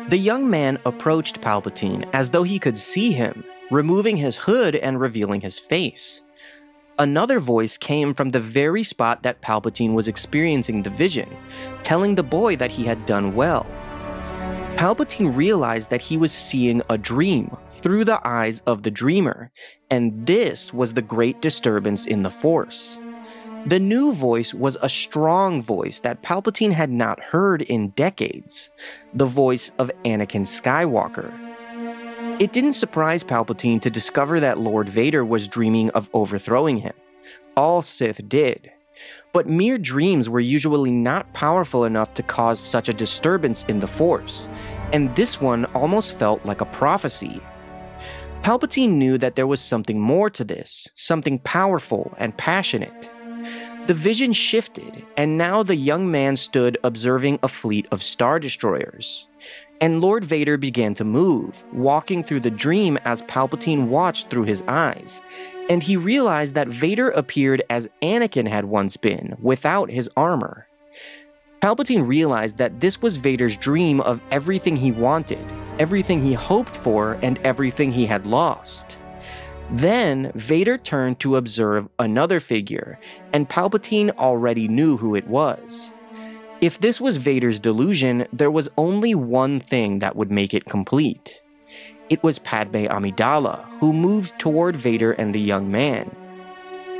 The young man approached Palpatine as though he could see him, removing his hood and revealing his face. Another voice came from the very spot that Palpatine was experiencing the vision, telling the boy that he had done well. Palpatine realized that he was seeing a dream through the eyes of the dreamer, and this was the great disturbance in the Force. The new voice was a strong voice that Palpatine had not heard in decades, the voice of Anakin Skywalker. It didn't surprise Palpatine to discover that Lord Vader was dreaming of overthrowing him. All Sith did. But mere dreams were usually not powerful enough to cause such a disturbance in the Force, and this one almost felt like a prophecy. Palpatine knew that there was something more to this, something powerful and passionate. The vision shifted, and now the young man stood observing a fleet of Star Destroyers. And Lord Vader began to move, walking through the dream as Palpatine watched through his eyes, and he realized that Vader appeared as Anakin had once been, without his armor. Palpatine realized that this was Vader's dream of everything he wanted, everything he hoped for, and everything he had lost. Then, Vader turned to observe another figure, and Palpatine already knew who it was. If this was Vader's delusion, there was only one thing that would make it complete. It was Padme Amidala, who moved toward Vader and the young man.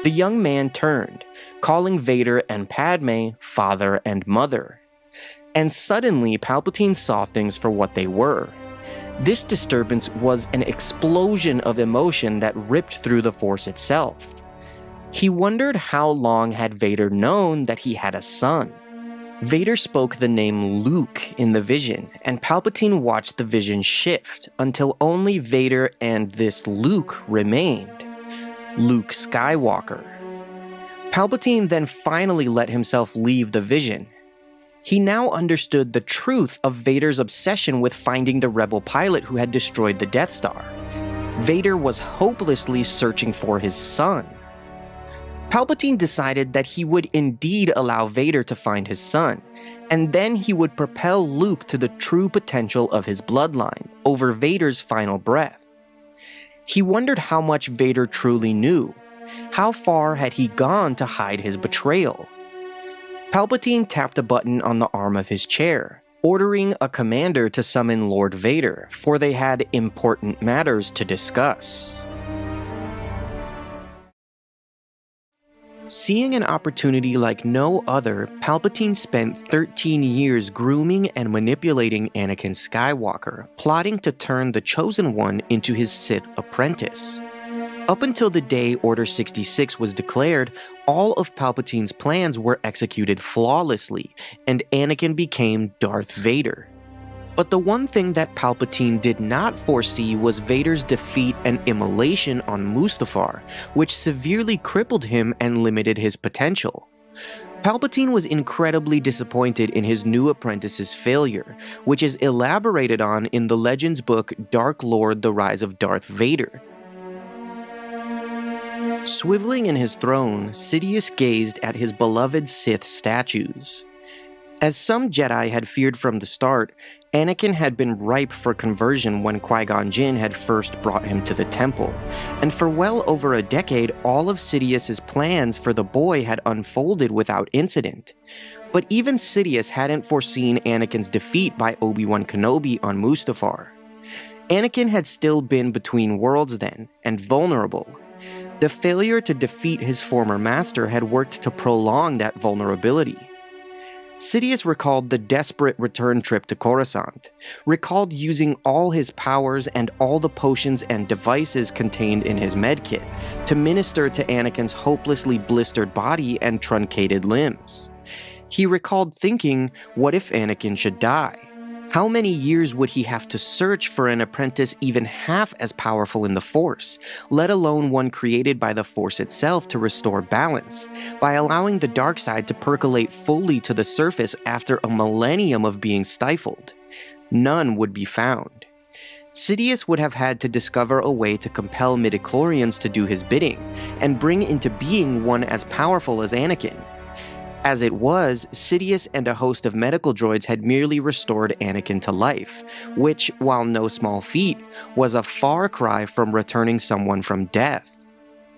The young man turned, calling Vader and Padme father and mother. And suddenly, Palpatine saw things for what they were. This disturbance was an explosion of emotion that ripped through the Force itself. He wondered how long had Vader known that he had a son. Vader spoke the name Luke in the vision, and Palpatine watched the vision shift until only Vader and this Luke remained. Luke Skywalker. Palpatine then finally let himself leave the vision. He now understood the truth of Vader's obsession with finding the rebel pilot who had destroyed the Death Star. Vader was hopelessly searching for his son. Palpatine decided that he would indeed allow Vader to find his son, and then he would propel Luke to the true potential of his bloodline, over Vader's final breath. He wondered how much Vader truly knew. How far had he gone to hide his betrayal? Palpatine tapped a button on the arm of his chair, ordering a commander to summon Lord Vader, for they had important matters to discuss. Seeing an opportunity like no other, Palpatine spent 13 years grooming and manipulating Anakin Skywalker, plotting to turn the Chosen One into his Sith apprentice. Up until the day Order 66 was declared, all of Palpatine's plans were executed flawlessly, and Anakin became Darth Vader. But the one thing that Palpatine did not foresee was Vader's defeat and immolation on Mustafar, which severely crippled him and limited his potential. Palpatine was incredibly disappointed in his new apprentice's failure, which is elaborated on in the Legends book Dark Lord: The Rise of Darth Vader. Swiveling in his throne, Sidious gazed at his beloved Sith statues. As some Jedi had feared from the start, Anakin had been ripe for conversion when Qui-Gon Jinn had first brought him to the temple, and for well over a decade all of Sidious's plans for the boy had unfolded without incident. But even Sidious hadn't foreseen Anakin's defeat by Obi-Wan Kenobi on Mustafar. Anakin had still been between worlds then, and vulnerable. The failure to defeat his former master had worked to prolong that vulnerability. Sidious recalled the desperate return trip to Coruscant, recalled using all his powers and all the potions and devices contained in his medkit to minister to Anakin's hopelessly blistered body and truncated limbs. He recalled thinking, what if Anakin should die? How many years would he have to search for an apprentice even half as powerful in the Force, let alone one created by the Force itself to restore balance, by allowing the dark side to percolate fully to the surface after a millennium of being stifled? None would be found. Sidious would have had to discover a way to compel midichlorians to do his bidding, and bring into being one as powerful as Anakin. As it was, Sidious and a host of medical droids had merely restored Anakin to life, which, while no small feat, was a far cry from returning someone from death.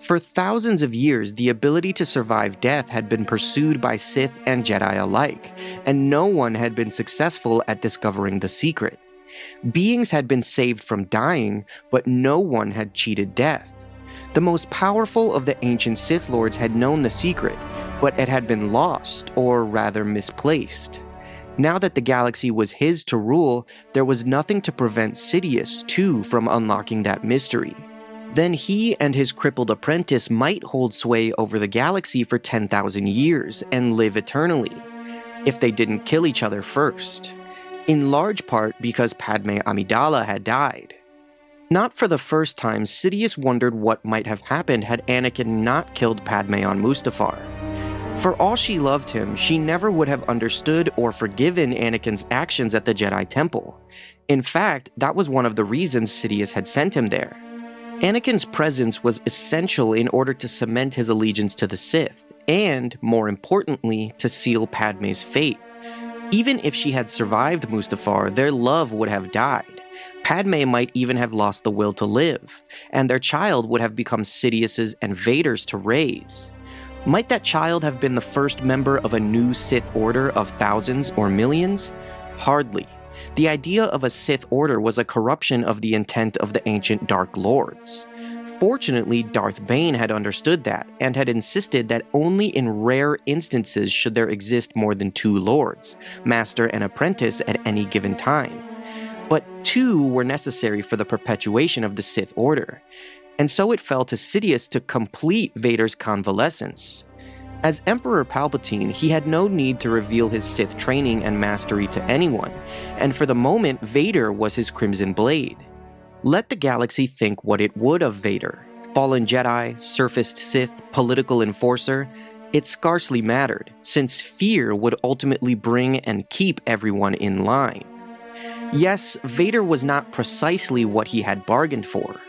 For thousands of years, the ability to survive death had been pursued by Sith and Jedi alike, and no one had been successful at discovering the secret. Beings had been saved from dying, but no one had cheated death. The most powerful of the ancient Sith Lords had known the secret, but it had been lost, or rather misplaced. Now that the galaxy was his to rule, there was nothing to prevent Sidious, too, from unlocking that mystery. Then he and his crippled apprentice might hold sway over the galaxy for 10,000 years and live eternally, if they didn't kill each other first. In large part because Padme Amidala had died. Not for the first time, Sidious wondered what might have happened had Anakin not killed Padme on Mustafar. For all she loved him, she never would have understood or forgiven Anakin's actions at the Jedi Temple. In fact, that was one of the reasons Sidious had sent him there. Anakin's presence was essential in order to cement his allegiance to the Sith, and, more importantly, to seal Padme's fate. Even if she had survived Mustafar, their love would have died. Padme might even have lost the will to live, and their child would have become Sidious's and Vader's to raise. Might that child have been the first member of a new Sith order of thousands or millions? Hardly. The idea of a Sith order was a corruption of the intent of the ancient Dark Lords. Fortunately, Darth Bane had understood that, and had insisted that only in rare instances should there exist more than two lords, master and apprentice, at any given time. But two were necessary for the perpetuation of the Sith order, and so it fell to Sidious to complete Vader's convalescence. As Emperor Palpatine, he had no need to reveal his Sith training and mastery to anyone, and for the moment, Vader was his Crimson Blade. Let the galaxy think what it would of Vader. Fallen Jedi, surfaced Sith, political enforcer. It scarcely mattered, since fear would ultimately bring and keep everyone in line. Yes, Vader was not precisely what he had bargained for.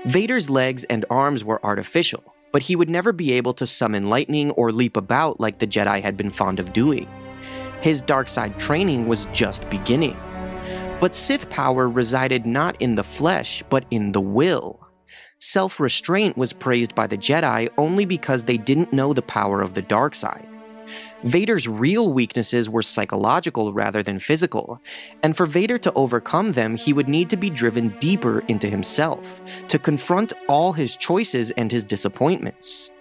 Vader's legs and arms were artificial, but he would never be able to summon lightning or leap about like the Jedi had been fond of doing. His dark side training was just beginning. But Sith power resided not in the flesh, but in the will. Self-restraint was praised by the Jedi only because they didn't know the power of the dark side. Vader's real weaknesses were psychological rather than physical, and for Vader to overcome them, he would need to be driven deeper into himself, to confront all his choices and his disappointments.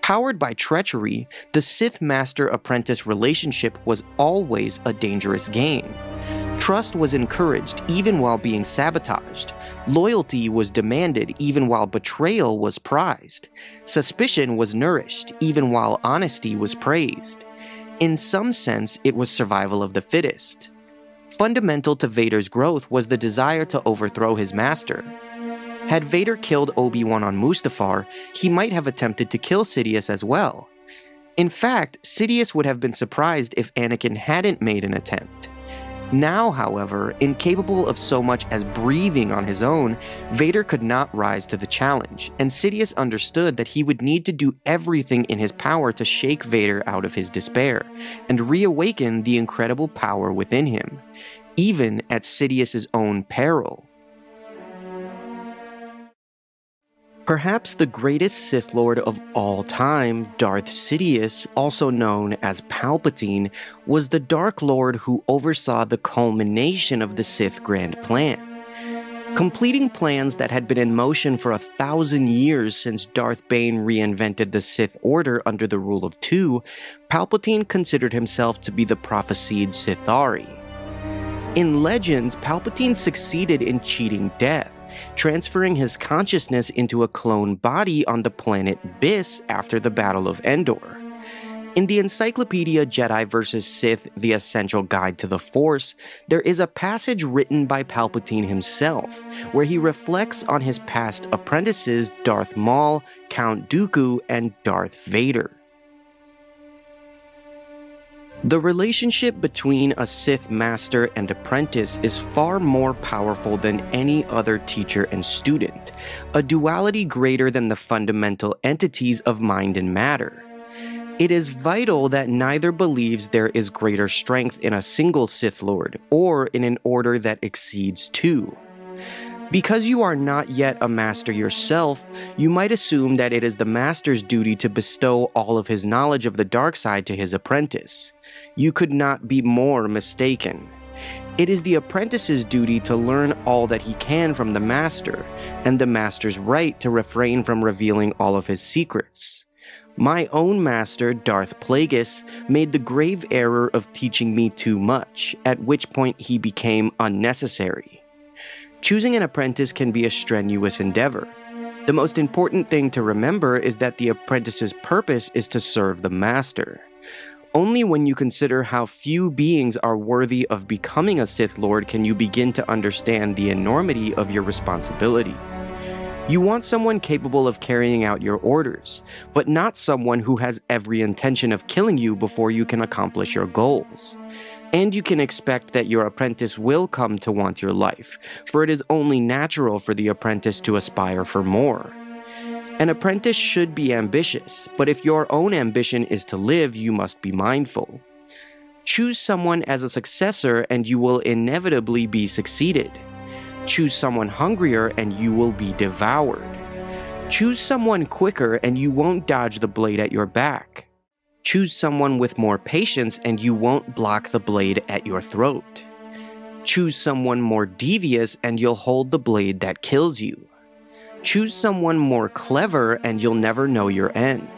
Powered by treachery, the Sith Master-Apprentice relationship was always a dangerous game. Trust was encouraged even while being sabotaged. Loyalty was demanded even while betrayal was prized. Suspicion was nourished even while honesty was praised. In some sense, it was survival of the fittest. Fundamental to Vader's growth was the desire to overthrow his master. Had Vader killed Obi-Wan on Mustafar, he might have attempted to kill Sidious as well. In fact, Sidious would have been surprised if Anakin hadn't made an attempt. Now, however, incapable of so much as breathing on his own, Vader could not rise to the challenge, and Sidious understood that he would need to do everything in his power to shake Vader out of his despair, and reawaken the incredible power within him, even at Sidious's own peril. Perhaps the greatest Sith Lord of all time, Darth Sidious, also known as Palpatine, was the Dark Lord who oversaw the culmination of the Sith Grand Plan. Completing plans that had been in motion for 1,000 years since Darth Bane reinvented the Sith Order under the rule of two, Palpatine considered himself to be the prophesied Sithari. In Legends, Palpatine succeeded in cheating death, transferring his consciousness into a clone body on the planet Biss after the Battle of Endor. In the encyclopedia Jedi vs. Sith, The Essential Guide to the Force, there is a passage written by Palpatine himself, where he reflects on his past apprentices Darth Maul, Count Dooku, and Darth Vader. The relationship between a Sith master and apprentice is far more powerful than any other teacher and student, a duality greater than the fundamental entities of mind and matter. It is vital that neither believes there is greater strength in a single Sith Lord, or in an order that exceeds two. Because you are not yet a master yourself, you might assume that it is the master's duty to bestow all of his knowledge of the dark side to his apprentice. You could not be more mistaken. It is the apprentice's duty to learn all that he can from the master, and the master's right to refrain from revealing all of his secrets. My own master, Darth Plagueis, made the grave error of teaching me too much, at which point he became unnecessary. Choosing an apprentice can be a strenuous endeavor. The most important thing to remember is that the apprentice's purpose is to serve the master. Only when you consider how few beings are worthy of becoming a Sith Lord can you begin to understand the enormity of your responsibility. You want someone capable of carrying out your orders, but not someone who has every intention of killing you before you can accomplish your goals. And you can expect that your apprentice will come to want your life, for it is only natural for the apprentice to aspire for more. An apprentice should be ambitious, but if your own ambition is to live, you must be mindful. Choose someone as a successor and you will inevitably be succeeded. Choose someone hungrier and you will be devoured. Choose someone quicker and you won't dodge the blade at your back. Choose someone with more patience and you won't block the blade at your throat. Choose someone more devious and you'll hold the blade that kills you. Choose someone more clever and you'll never know your end.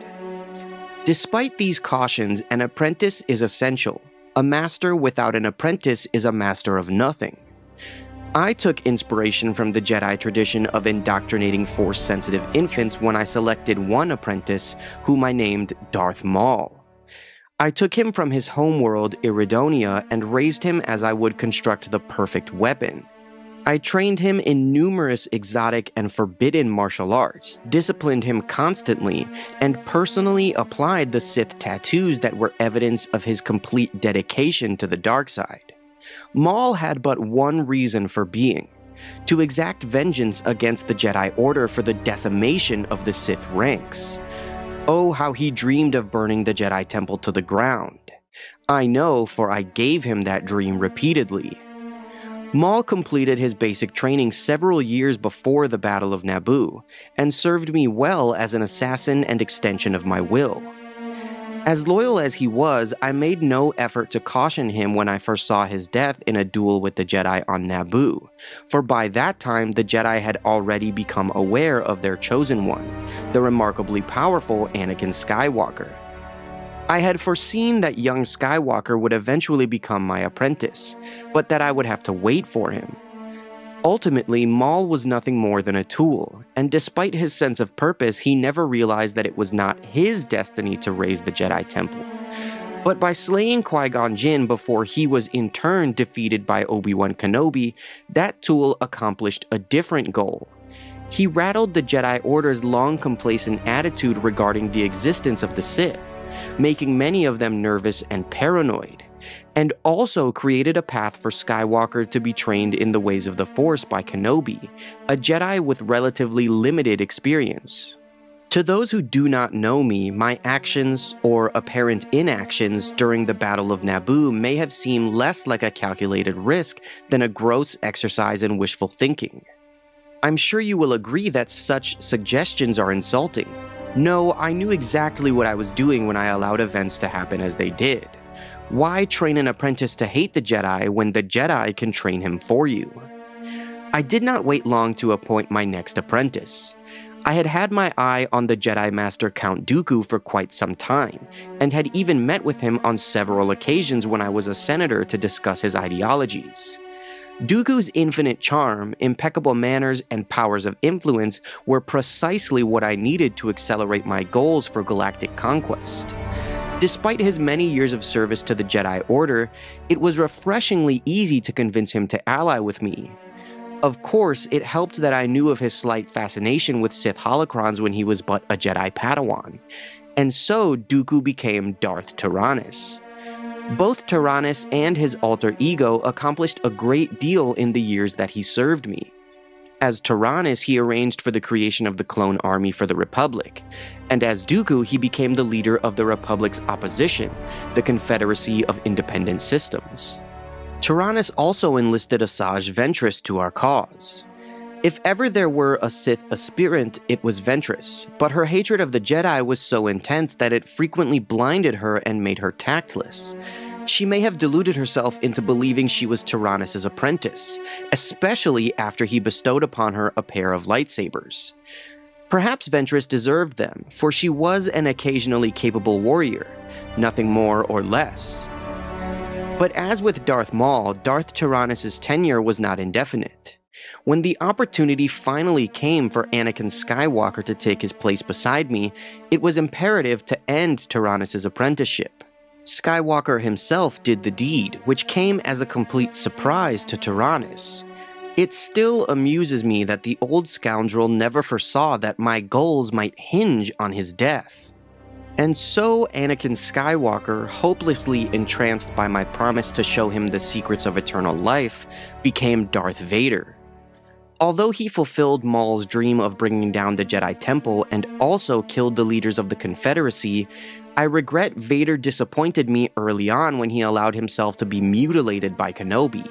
Despite these cautions, an apprentice is essential. A master without an apprentice is a master of nothing. I took inspiration from the Jedi tradition of indoctrinating Force-sensitive infants when I selected one apprentice, whom I named Darth Maul. I took him from his homeworld, Iridonia, and raised him as I would construct the perfect weapon. I trained him in numerous exotic and forbidden martial arts, disciplined him constantly, and personally applied the Sith tattoos that were evidence of his complete dedication to the dark side. Maul had but one reason for being: to exact vengeance against the Jedi Order for the decimation of the Sith ranks. Oh, how he dreamed of burning the Jedi Temple to the ground. I know, for I gave him that dream repeatedly. Maul completed his basic training several years before the Battle of Naboo, and served me well as an assassin and extension of my will. As loyal as he was, I made no effort to caution him when I first saw his death in a duel with the Jedi on Naboo, for by that time the Jedi had already become aware of their chosen one, the remarkably powerful Anakin Skywalker. I had foreseen that young Skywalker would eventually become my apprentice, but that I would have to wait for him. Ultimately, Maul was nothing more than a tool, and despite his sense of purpose, he never realized that it was not his destiny to raise the Jedi Temple. But by slaying Qui-Gon Jinn before he was in turn defeated by Obi-Wan Kenobi, that tool accomplished a different goal. He rattled the Jedi Order's long complacent attitude regarding the existence of the Sith, making many of them nervous and paranoid, and also created a path for Skywalker to be trained in the ways of the Force by Kenobi, a Jedi with relatively limited experience. To those who do not know me, my actions, or apparent inactions, during the Battle of Naboo may have seemed less like a calculated risk than a gross exercise in wishful thinking. I'm sure you will agree that such suggestions are insulting. No, I knew exactly what I was doing when I allowed events to happen as they did. Why train an apprentice to hate the Jedi when the Jedi can train him for you? I did not wait long to appoint my next apprentice. I had had my eye on the Jedi Master Count Dooku for quite some time, and had even met with him on several occasions when I was a senator to discuss his ideologies. Dooku's infinite charm, impeccable manners, and powers of influence were precisely what I needed to accelerate my goals for galactic conquest. Despite his many years of service to the Jedi Order, it was refreshingly easy to convince him to ally with me. Of course, it helped that I knew of his slight fascination with Sith holocrons when he was but a Jedi Padawan, and so Dooku became Darth Tyrannus. Both Tyrannus and his alter ego accomplished a great deal in the years that he served me. As Tyrannus, he arranged for the creation of the clone army for the Republic, and as Dooku, he became the leader of the Republic's opposition, the Confederacy of Independent Systems. Tyrannus also enlisted Asajj Ventress to our cause. If ever there were a Sith aspirant, it was Ventress, but her hatred of the Jedi was so intense that it frequently blinded her and made her tactless. She may have deluded herself into believing she was Tyrannus' apprentice, especially after he bestowed upon her a pair of lightsabers. Perhaps Ventress deserved them, for she was an occasionally capable warrior, nothing more or less. But as with Darth Maul, Darth Tyrannus' tenure was not indefinite. When the opportunity finally came for Anakin Skywalker to take his place beside me, it was imperative to end Tyrannus' apprenticeship. Skywalker himself did the deed, which came as a complete surprise to Tyrannus. It still amuses me that the old scoundrel never foresaw that my goals might hinge on his death. And so Anakin Skywalker, hopelessly entranced by my promise to show him the secrets of eternal life, became Darth Vader. Although he fulfilled Maul's dream of bringing down the Jedi Temple and also killed the leaders of the Confederacy, I regret Vader disappointed me early on when he allowed himself to be mutilated by Kenobi.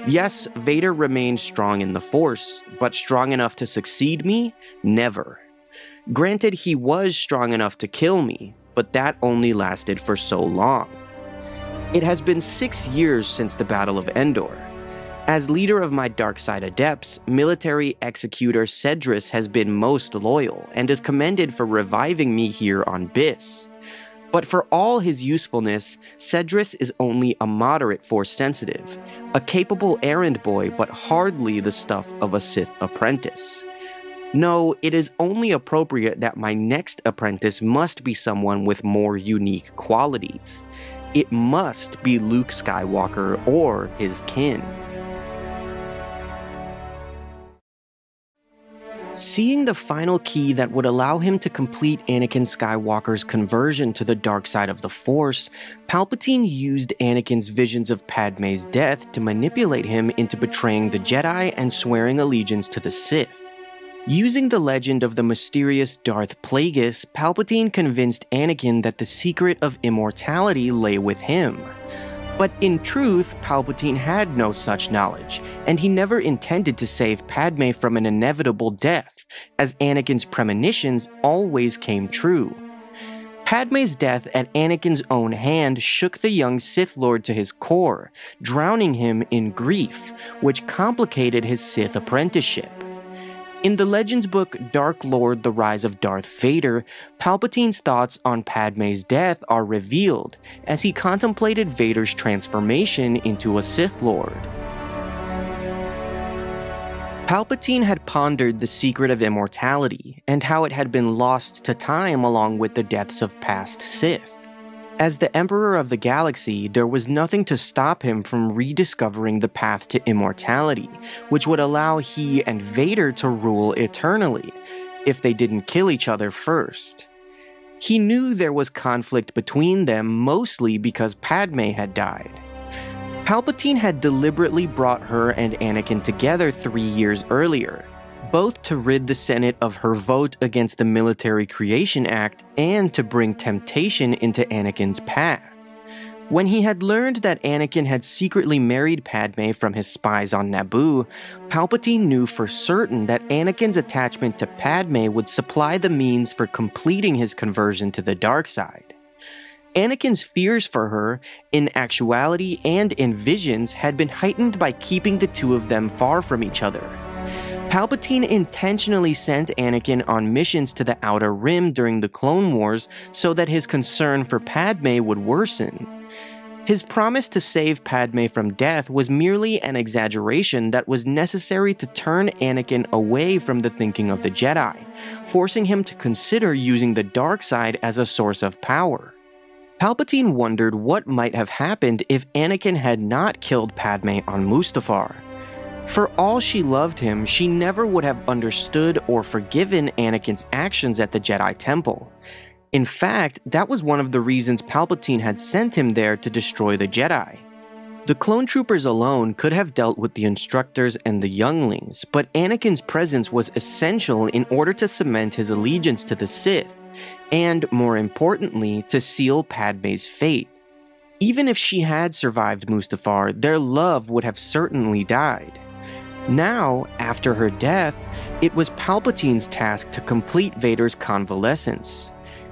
Yes, Vader remained strong in the Force, but strong enough to succeed me? Never. Granted, he was strong enough to kill me, but that only lasted for so long. It has been 6 years since the Battle of Endor. As leader of my dark side adepts, military executor Cedrus has been most loyal and is commended for reviving me here on Biss. But for all his usefulness, Cedrus is only a moderate Force sensitive, a capable errand boy but hardly the stuff of a Sith apprentice. No, it is only appropriate that my next apprentice must be someone with more unique qualities. It must be Luke Skywalker or his kin. Seeing the final key that would allow him to complete Anakin Skywalker's conversion to the dark side of the Force, Palpatine used Anakin's visions of Padme's death to manipulate him into betraying the Jedi and swearing allegiance to the Sith. Using the legend of the mysterious Darth Plagueis, Palpatine convinced Anakin that the secret of immortality lay with him. But in truth, Palpatine had no such knowledge, and he never intended to save Padme from an inevitable death, as Anakin's premonitions always came true. Padme's death at Anakin's own hand shook the young Sith Lord to his core, drowning him in grief, which complicated his Sith apprenticeship. In the Legends book Dark Lord: The Rise of Darth Vader, Palpatine's thoughts on Padme's death are revealed as he contemplated Vader's transformation into a Sith Lord. Palpatine had pondered the secret of immortality and how it had been lost to time along with the deaths of past Sith. As the Emperor of the Galaxy, there was nothing to stop him from rediscovering the path to immortality, which would allow he and Vader to rule eternally, if they didn't kill each other first. He knew there was conflict between them mostly because Padme had died. Palpatine had deliberately brought her and Anakin together 3 years earlier, both to rid the Senate of her vote against the Military Creation Act and to bring temptation into Anakin's path. When he had learned that Anakin had secretly married Padme from his spies on Naboo, Palpatine knew for certain that Anakin's attachment to Padme would supply the means for completing his conversion to the dark side. Anakin's fears for her, in actuality and in visions, had been heightened by keeping the two of them far from each other. Palpatine intentionally sent Anakin on missions to the Outer Rim during the Clone Wars so that his concern for Padme would worsen. His promise to save Padme from death was merely an exaggeration that was necessary to turn Anakin away from the thinking of the Jedi, forcing him to consider using the dark side as a source of power. Palpatine wondered what might have happened if Anakin had not killed Padme on Mustafar. For all she loved him, she never would have understood or forgiven Anakin's actions at the Jedi Temple. In fact, that was one of the reasons Palpatine had sent him there to destroy the Jedi. The clone troopers alone could have dealt with the instructors and the younglings, but Anakin's presence was essential in order to cement his allegiance to the Sith, and, more importantly, to seal Padme's fate. Even if she had survived Mustafar, their love would have certainly died. Now, after her death, it was Palpatine's task to complete Vader's convalescence.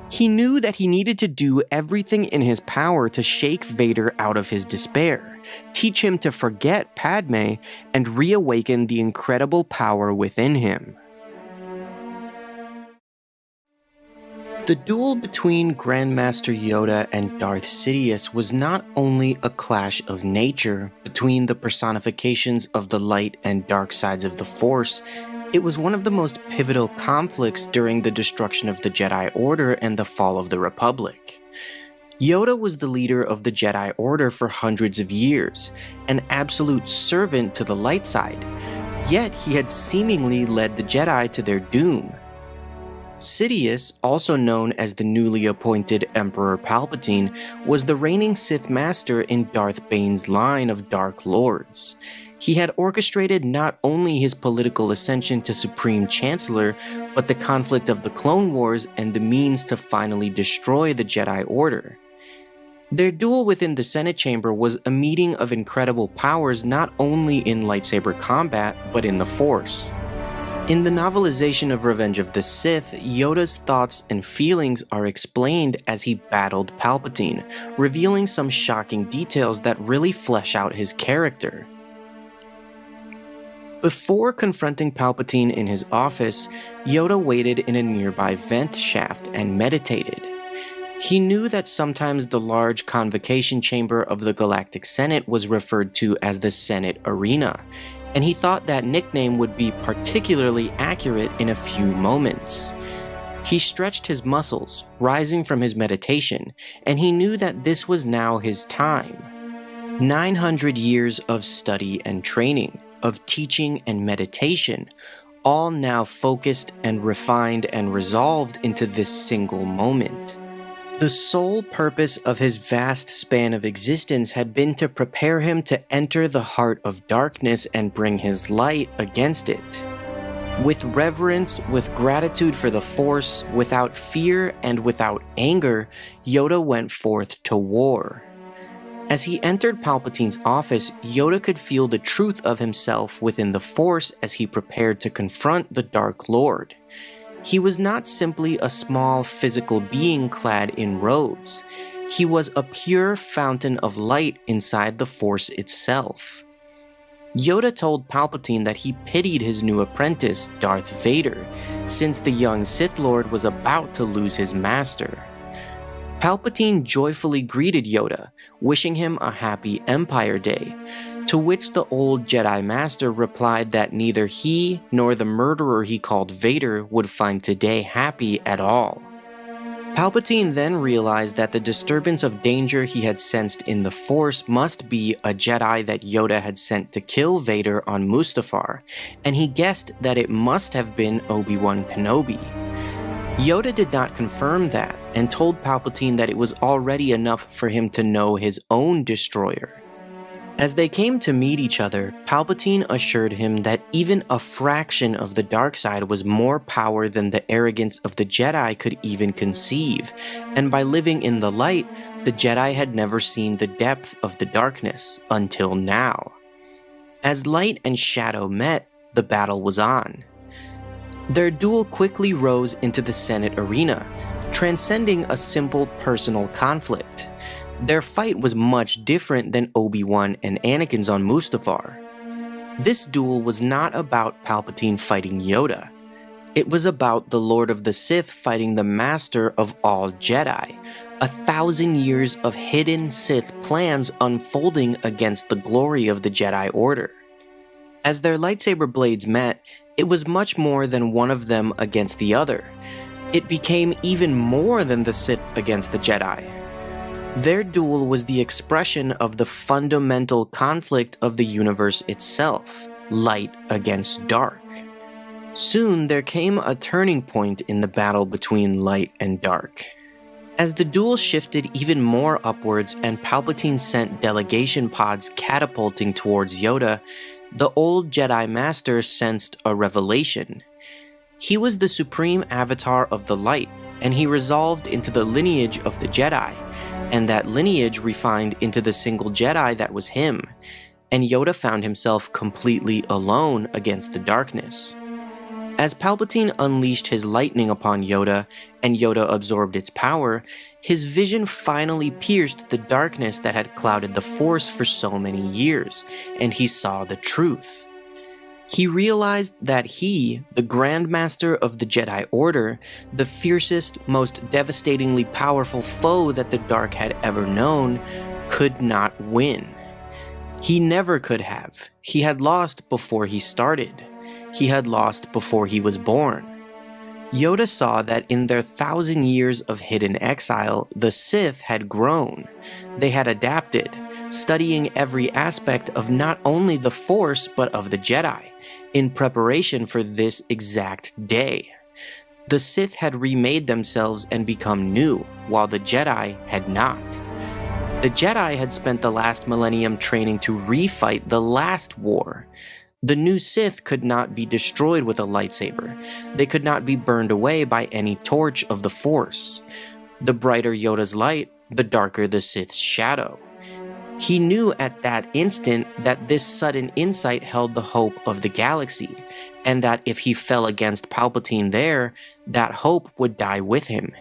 He knew that he needed to do everything in his power to shake Vader out of his despair, teach him to forget Padme, and reawaken the incredible power within him. The duel between Grandmaster Yoda and Darth Sidious was not only a clash of nature between the personifications of the light and dark sides of the Force, it was one of the most pivotal conflicts during the destruction of the Jedi Order and the fall of the Republic. Yoda was the leader of the Jedi Order for hundreds of years, an absolute servant to the light side, yet he had seemingly led the Jedi to their doom. Sidious, also known as the newly appointed Emperor Palpatine, was the reigning Sith Master in Darth Bane's line of Dark Lords. He had orchestrated not only his political ascension to Supreme Chancellor, but the conflict of the Clone Wars and the means to finally destroy the Jedi Order. Their duel within the Senate Chamber was a meeting of incredible powers not only in lightsaber combat, but in the Force. In the novelization of Revenge of the Sith, Yoda's thoughts and feelings are explained as he battled Palpatine, revealing some shocking details that really flesh out his character. Before confronting Palpatine in his office, Yoda waited in a nearby vent shaft and meditated. He knew that sometimes the large convocation chamber of the Galactic Senate was referred to as the Senate Arena, and he thought that nickname would be particularly accurate in a few moments. He stretched his muscles, rising from his meditation, and he knew that this was now his time. 900 years of study and training, of teaching and meditation, all now focused and refined and resolved into this single moment. The sole purpose of his vast span of existence had been to prepare him to enter the heart of darkness and bring his light against it. With reverence, with gratitude for the Force, without fear and without anger, Yoda went forth to war. As he entered Palpatine's office, Yoda could feel the truth of himself within the Force as he prepared to confront the Dark Lord. He was not simply a small physical being clad in robes. He was a pure fountain of light inside the Force itself. Yoda told Palpatine that he pitied his new apprentice, Darth Vader, since the young Sith Lord was about to lose his master. Palpatine joyfully greeted Yoda, wishing him a happy Empire Day, to which the old Jedi Master replied that neither he nor the murderer he called Vader would find today happy at all. Palpatine then realized that the disturbance of danger he had sensed in the Force must be a Jedi that Yoda had sent to kill Vader on Mustafar, and he guessed that it must have been Obi-Wan Kenobi. Yoda did not confirm that, and told Palpatine that it was already enough for him to know his own destroyer. As they came to meet each other, Palpatine assured him that even a fraction of the dark side was more power than the arrogance of the Jedi could even conceive, and by living in the light, the Jedi had never seen the depth of the darkness until now. As light and shadow met, the battle was on. Their duel quickly rose into the Senate arena, transcending a simple personal conflict. Their fight was much different than Obi-Wan and Anakin's on Mustafar. This duel was not about Palpatine fighting Yoda. It was about the Lord of the Sith fighting the Master of all Jedi, 1,000 years of hidden Sith plans unfolding against the glory of the Jedi Order. As their lightsaber blades met, it was much more than one of them against the other. It became even more than the Sith against the Jedi. Their duel was the expression of the fundamental conflict of the universe itself, light against dark. Soon there came a turning point in the battle between light and dark. As the duel shifted even more upwards and Palpatine sent delegation pods catapulting towards Yoda, the old Jedi Master sensed a revelation. He was the supreme avatar of the light, and he resolved into the lineage of the Jedi, and that lineage refined into the single Jedi that was him, and Yoda found himself completely alone against the darkness. As Palpatine unleashed his lightning upon Yoda, and Yoda absorbed its power, his vision finally pierced the darkness that had clouded the Force for so many years, and he saw the truth. He realized that he, the Grand Master of the Jedi Order, the fiercest, most devastatingly powerful foe that the Dark had ever known, could not win. He never could have. He had lost before he started. He had lost before he was born. Yoda saw that in their 1,000 years of hidden exile, the Sith had grown. They had adapted, studying every aspect of not only the Force but of the Jedi, in preparation for this exact day. The Sith had remade themselves and become new, while the Jedi had not. The Jedi had spent the last millennium training to refight the last war. The new Sith could not be destroyed with a lightsaber. They could not be burned away by any torch of the Force. The brighter Yoda's light, the darker the Sith's shadow. He knew at that instant that this sudden insight held the hope of the galaxy, and that if he fell against Palpatine there, that hope would die with him.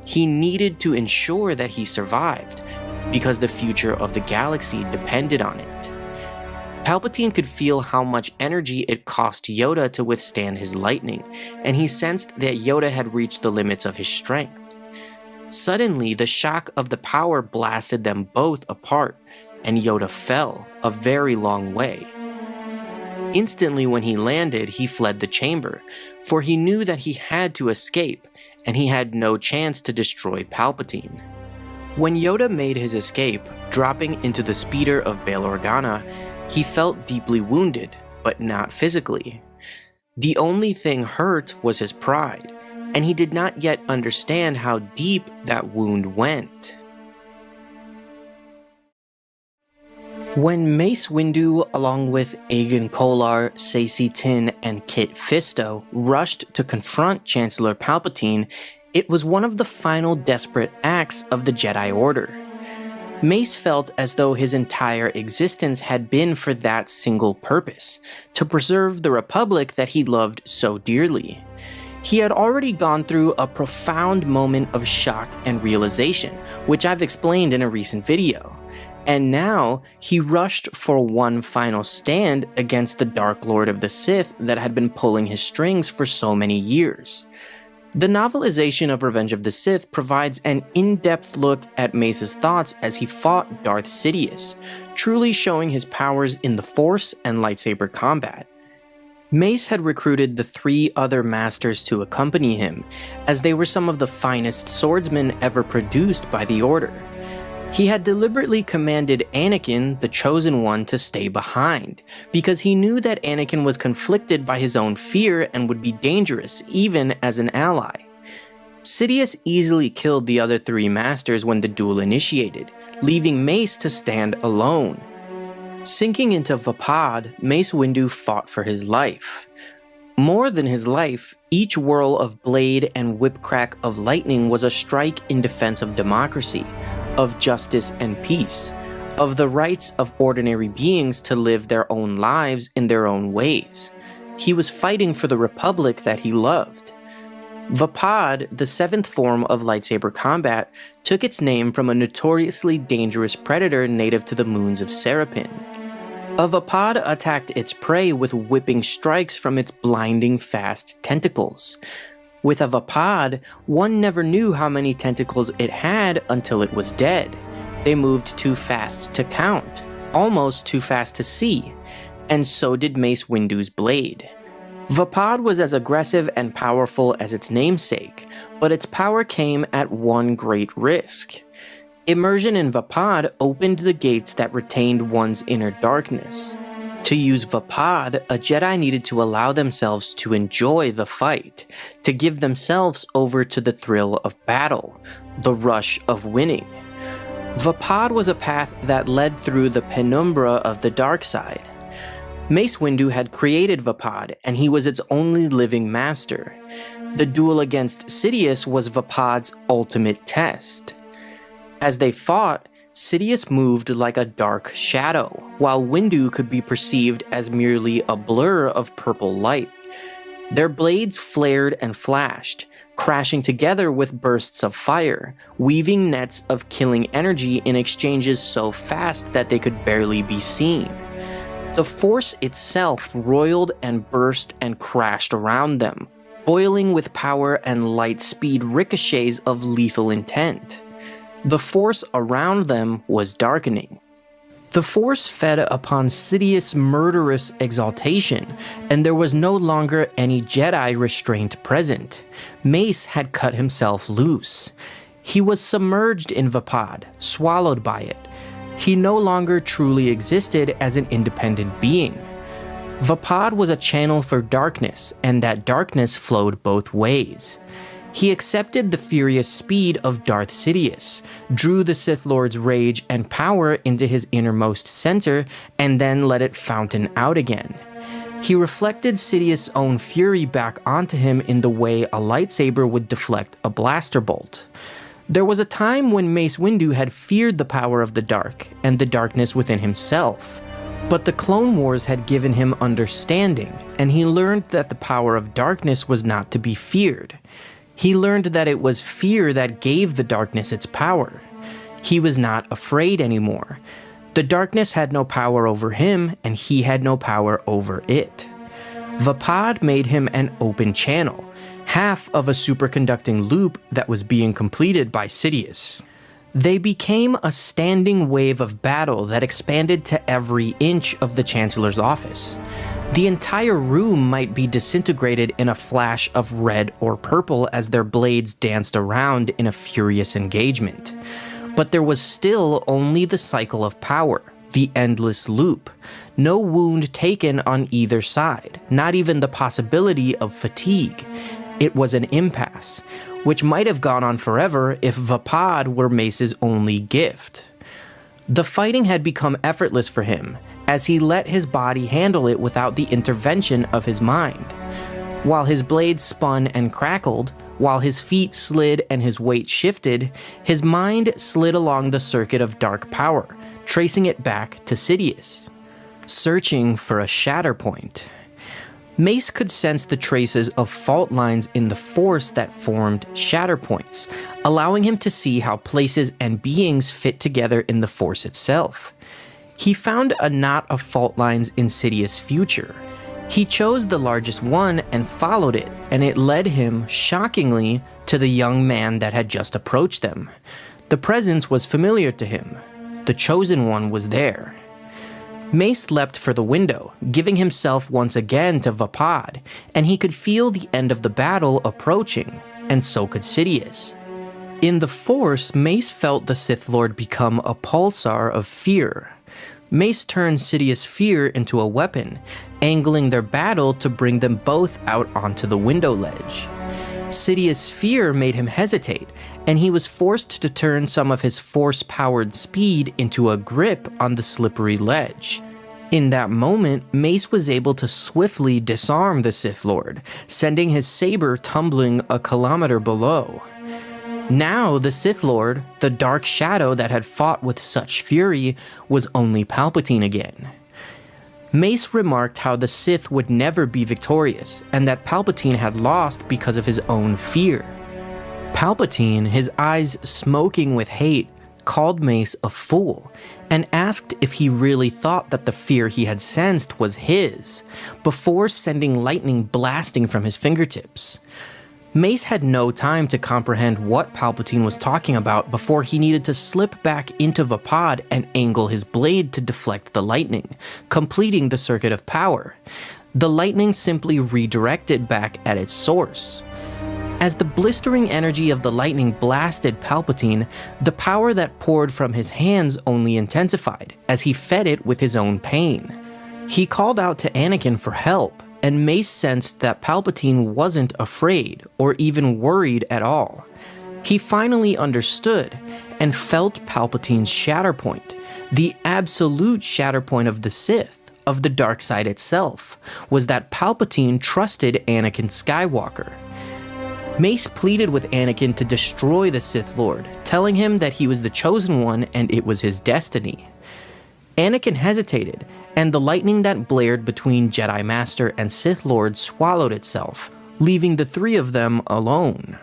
He needed to ensure that he survived, because the future of the galaxy depended on it. Palpatine could feel how much energy it cost Yoda to withstand his lightning, and he sensed that Yoda had reached the limits of his strength. Suddenly, the shock of the power blasted them both apart, and Yoda fell a very long way. Instantly when he landed, he fled the chamber, for he knew that he had to escape, and he had no chance to destroy Palpatine. When Yoda made his escape, dropping into the speeder of Bail Organa, he felt deeply wounded, but not physically. The only thing hurt was his pride, and he did not yet understand how deep that wound went. When Mace Windu, along with Aegon Kolar, Saesee Tiin, and Kit Fisto, rushed to confront Chancellor Palpatine, it was one of the final desperate acts of the Jedi Order. Mace felt as though his entire existence had been for that single purpose, to preserve the Republic that he loved so dearly. He had already gone through a profound moment of shock and realization, which I've explained in a recent video. And now, he rushed for one final stand against the Dark Lord of the Sith that had been pulling his strings for so many years. The novelization of Revenge of the Sith provides an in-depth look at Mace's thoughts as he fought Darth Sidious, truly showing his powers in the Force and lightsaber combat. Mace had recruited the 3 other masters to accompany him, as they were some of the finest swordsmen ever produced by the Order. He had deliberately commanded Anakin, the Chosen One, to stay behind, because he knew that Anakin was conflicted by his own fear and would be dangerous, even as an ally. Sidious easily killed the other 3 masters when the duel initiated, leaving Mace to stand alone. Sinking into Vapad, Mace Windu fought for his life. More than his life, each whirl of blade and whip-crack of lightning was a strike in defense of democracy, of justice and peace, of the rights of ordinary beings to live their own lives in their own ways. He was fighting for the Republic that he loved. Vapad, the 7th form of lightsaber combat, took its name from a notoriously dangerous predator native to the moons of Serapin. A Vapad attacked its prey with whipping strikes from its blinding fast tentacles. With a Vapad, one never knew how many tentacles it had until it was dead. They moved too fast to count, almost too fast to see, and so did Mace Windu's blade. Vapad was as aggressive and powerful as its namesake, but its power came at one great risk. Immersion in Vapad opened the gates that retained one's inner darkness. To use Vapad, a Jedi needed to allow themselves to enjoy the fight, to give themselves over to the thrill of battle, the rush of winning. Vapad was a path that led through the penumbra of the dark side. Mace Windu had created Vapad, and he was its only living master. The duel against Sidious was Vapad's ultimate test. As they fought, Sidious moved like a dark shadow, while Windu could be perceived as merely a blur of purple light. Their blades flared and flashed, crashing together with bursts of fire, weaving nets of killing energy in exchanges so fast that they could barely be seen. The Force itself roiled and burst and crashed around them, boiling with power and light speed ricochets of lethal intent. The Force around them was darkening. The Force fed upon Sidious' murderous exaltation, and there was no longer any Jedi restraint present. Mace had cut himself loose. He was submerged in Vapad, swallowed by it. He no longer truly existed as an independent being. Vapad was a channel for darkness, and that darkness flowed both ways. He accepted the furious speed of Darth Sidious, drew the Sith Lord's rage and power into his innermost center, and then let it fountain out again. He reflected Sidious' own fury back onto him in the way a lightsaber would deflect a blaster bolt. There was a time when Mace Windu had feared the power of the dark and the darkness within himself. But the Clone Wars had given him understanding, and he learned that the power of darkness was not to be feared. He learned that it was fear that gave the darkness its power. He was not afraid anymore. The darkness had no power over him, and he had no power over it. Vapad made him an open channel, half of a superconducting loop that was being completed by Sidious. They became a standing wave of battle that expanded to every inch of the Chancellor's office. The entire room might be disintegrated in a flash of red or purple as their blades danced around in a furious engagement. But there was still only the cycle of power, the endless loop. No wound taken on either side, not even the possibility of fatigue. It was an impasse, which might have gone on forever if Vapad were Mace's only gift. The fighting had become effortless for him, as he let his body handle it without the intervention of his mind. While his blades spun and crackled, while his feet slid and his weight shifted, his mind slid along the circuit of dark power, tracing it back to Sidious, searching for a shatter point. Mace could sense the traces of fault lines in the Force that formed shatter points, allowing him to see how places and beings fit together in the Force itself. He found a knot of fault lines in Sidious' future. He chose the largest one and followed it, and it led him, shockingly, to the young man that had just approached them. The presence was familiar to him. The chosen one was there. Mace leapt for the window, giving himself once again to Vapad, and he could feel the end of the battle approaching, and so could Sidious. In the Force, Mace felt the Sith Lord become a pulsar of fear. Mace turned Sidious' fear into a weapon, angling their battle to bring them both out onto the window ledge. Sidious' fear made him hesitate, and he was forced to turn some of his Force-powered speed into a grip on the slippery ledge. In that moment, Mace was able to swiftly disarm the Sith Lord, sending his saber tumbling a kilometer below. Now, the Sith Lord, the dark shadow that had fought with such fury, was only Palpatine again. Mace remarked how the Sith would never be victorious, and that Palpatine had lost because of his own fear. Palpatine, his eyes smoking with hate, called Mace a fool, and asked if he really thought that the fear he had sensed was his, before sending lightning blasting from his fingertips. Mace had no time to comprehend what Palpatine was talking about before he needed to slip back into Vapad and angle his blade to deflect the lightning, completing the circuit of power. The lightning simply redirected back at its source. As the blistering energy of the lightning blasted Palpatine, the power that poured from his hands only intensified, as he fed it with his own pain. He called out to Anakin for help, and Mace sensed that Palpatine wasn't afraid or even worried at all. He finally understood and felt Palpatine's Shatterpoint, the absolute Shatterpoint of the Sith, of the dark side itself, was that Palpatine trusted Anakin Skywalker. Mace pleaded with Anakin to destroy the Sith Lord, telling him that he was the chosen one and it was his destiny. Anakin hesitated, and the lightning that blared between Jedi Master and Sith Lord swallowed itself, leaving the three of them alone.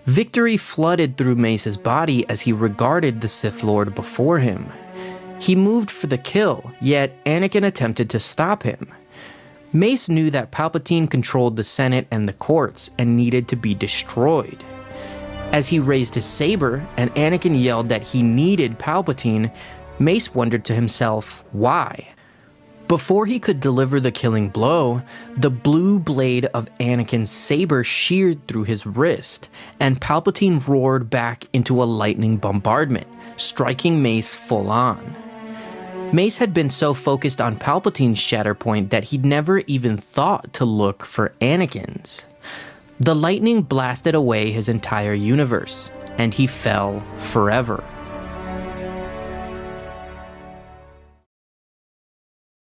Victory flooded through Mace's body as he regarded the Sith Lord before him. He moved for the kill, yet Anakin attempted to stop him. Mace knew that Palpatine controlled the Senate and the courts and needed to be destroyed. As he raised his saber and Anakin yelled that he needed Palpatine, Mace wondered to himself, why? Before he could deliver the killing blow, the blue blade of Anakin's saber sheared through his wrist, and Palpatine roared back into a lightning bombardment, striking Mace full on. Mace had been so focused on Palpatine's Shatterpoint that he'd never even thought to look for Anakin's. The lightning blasted away his entire universe, and he fell forever.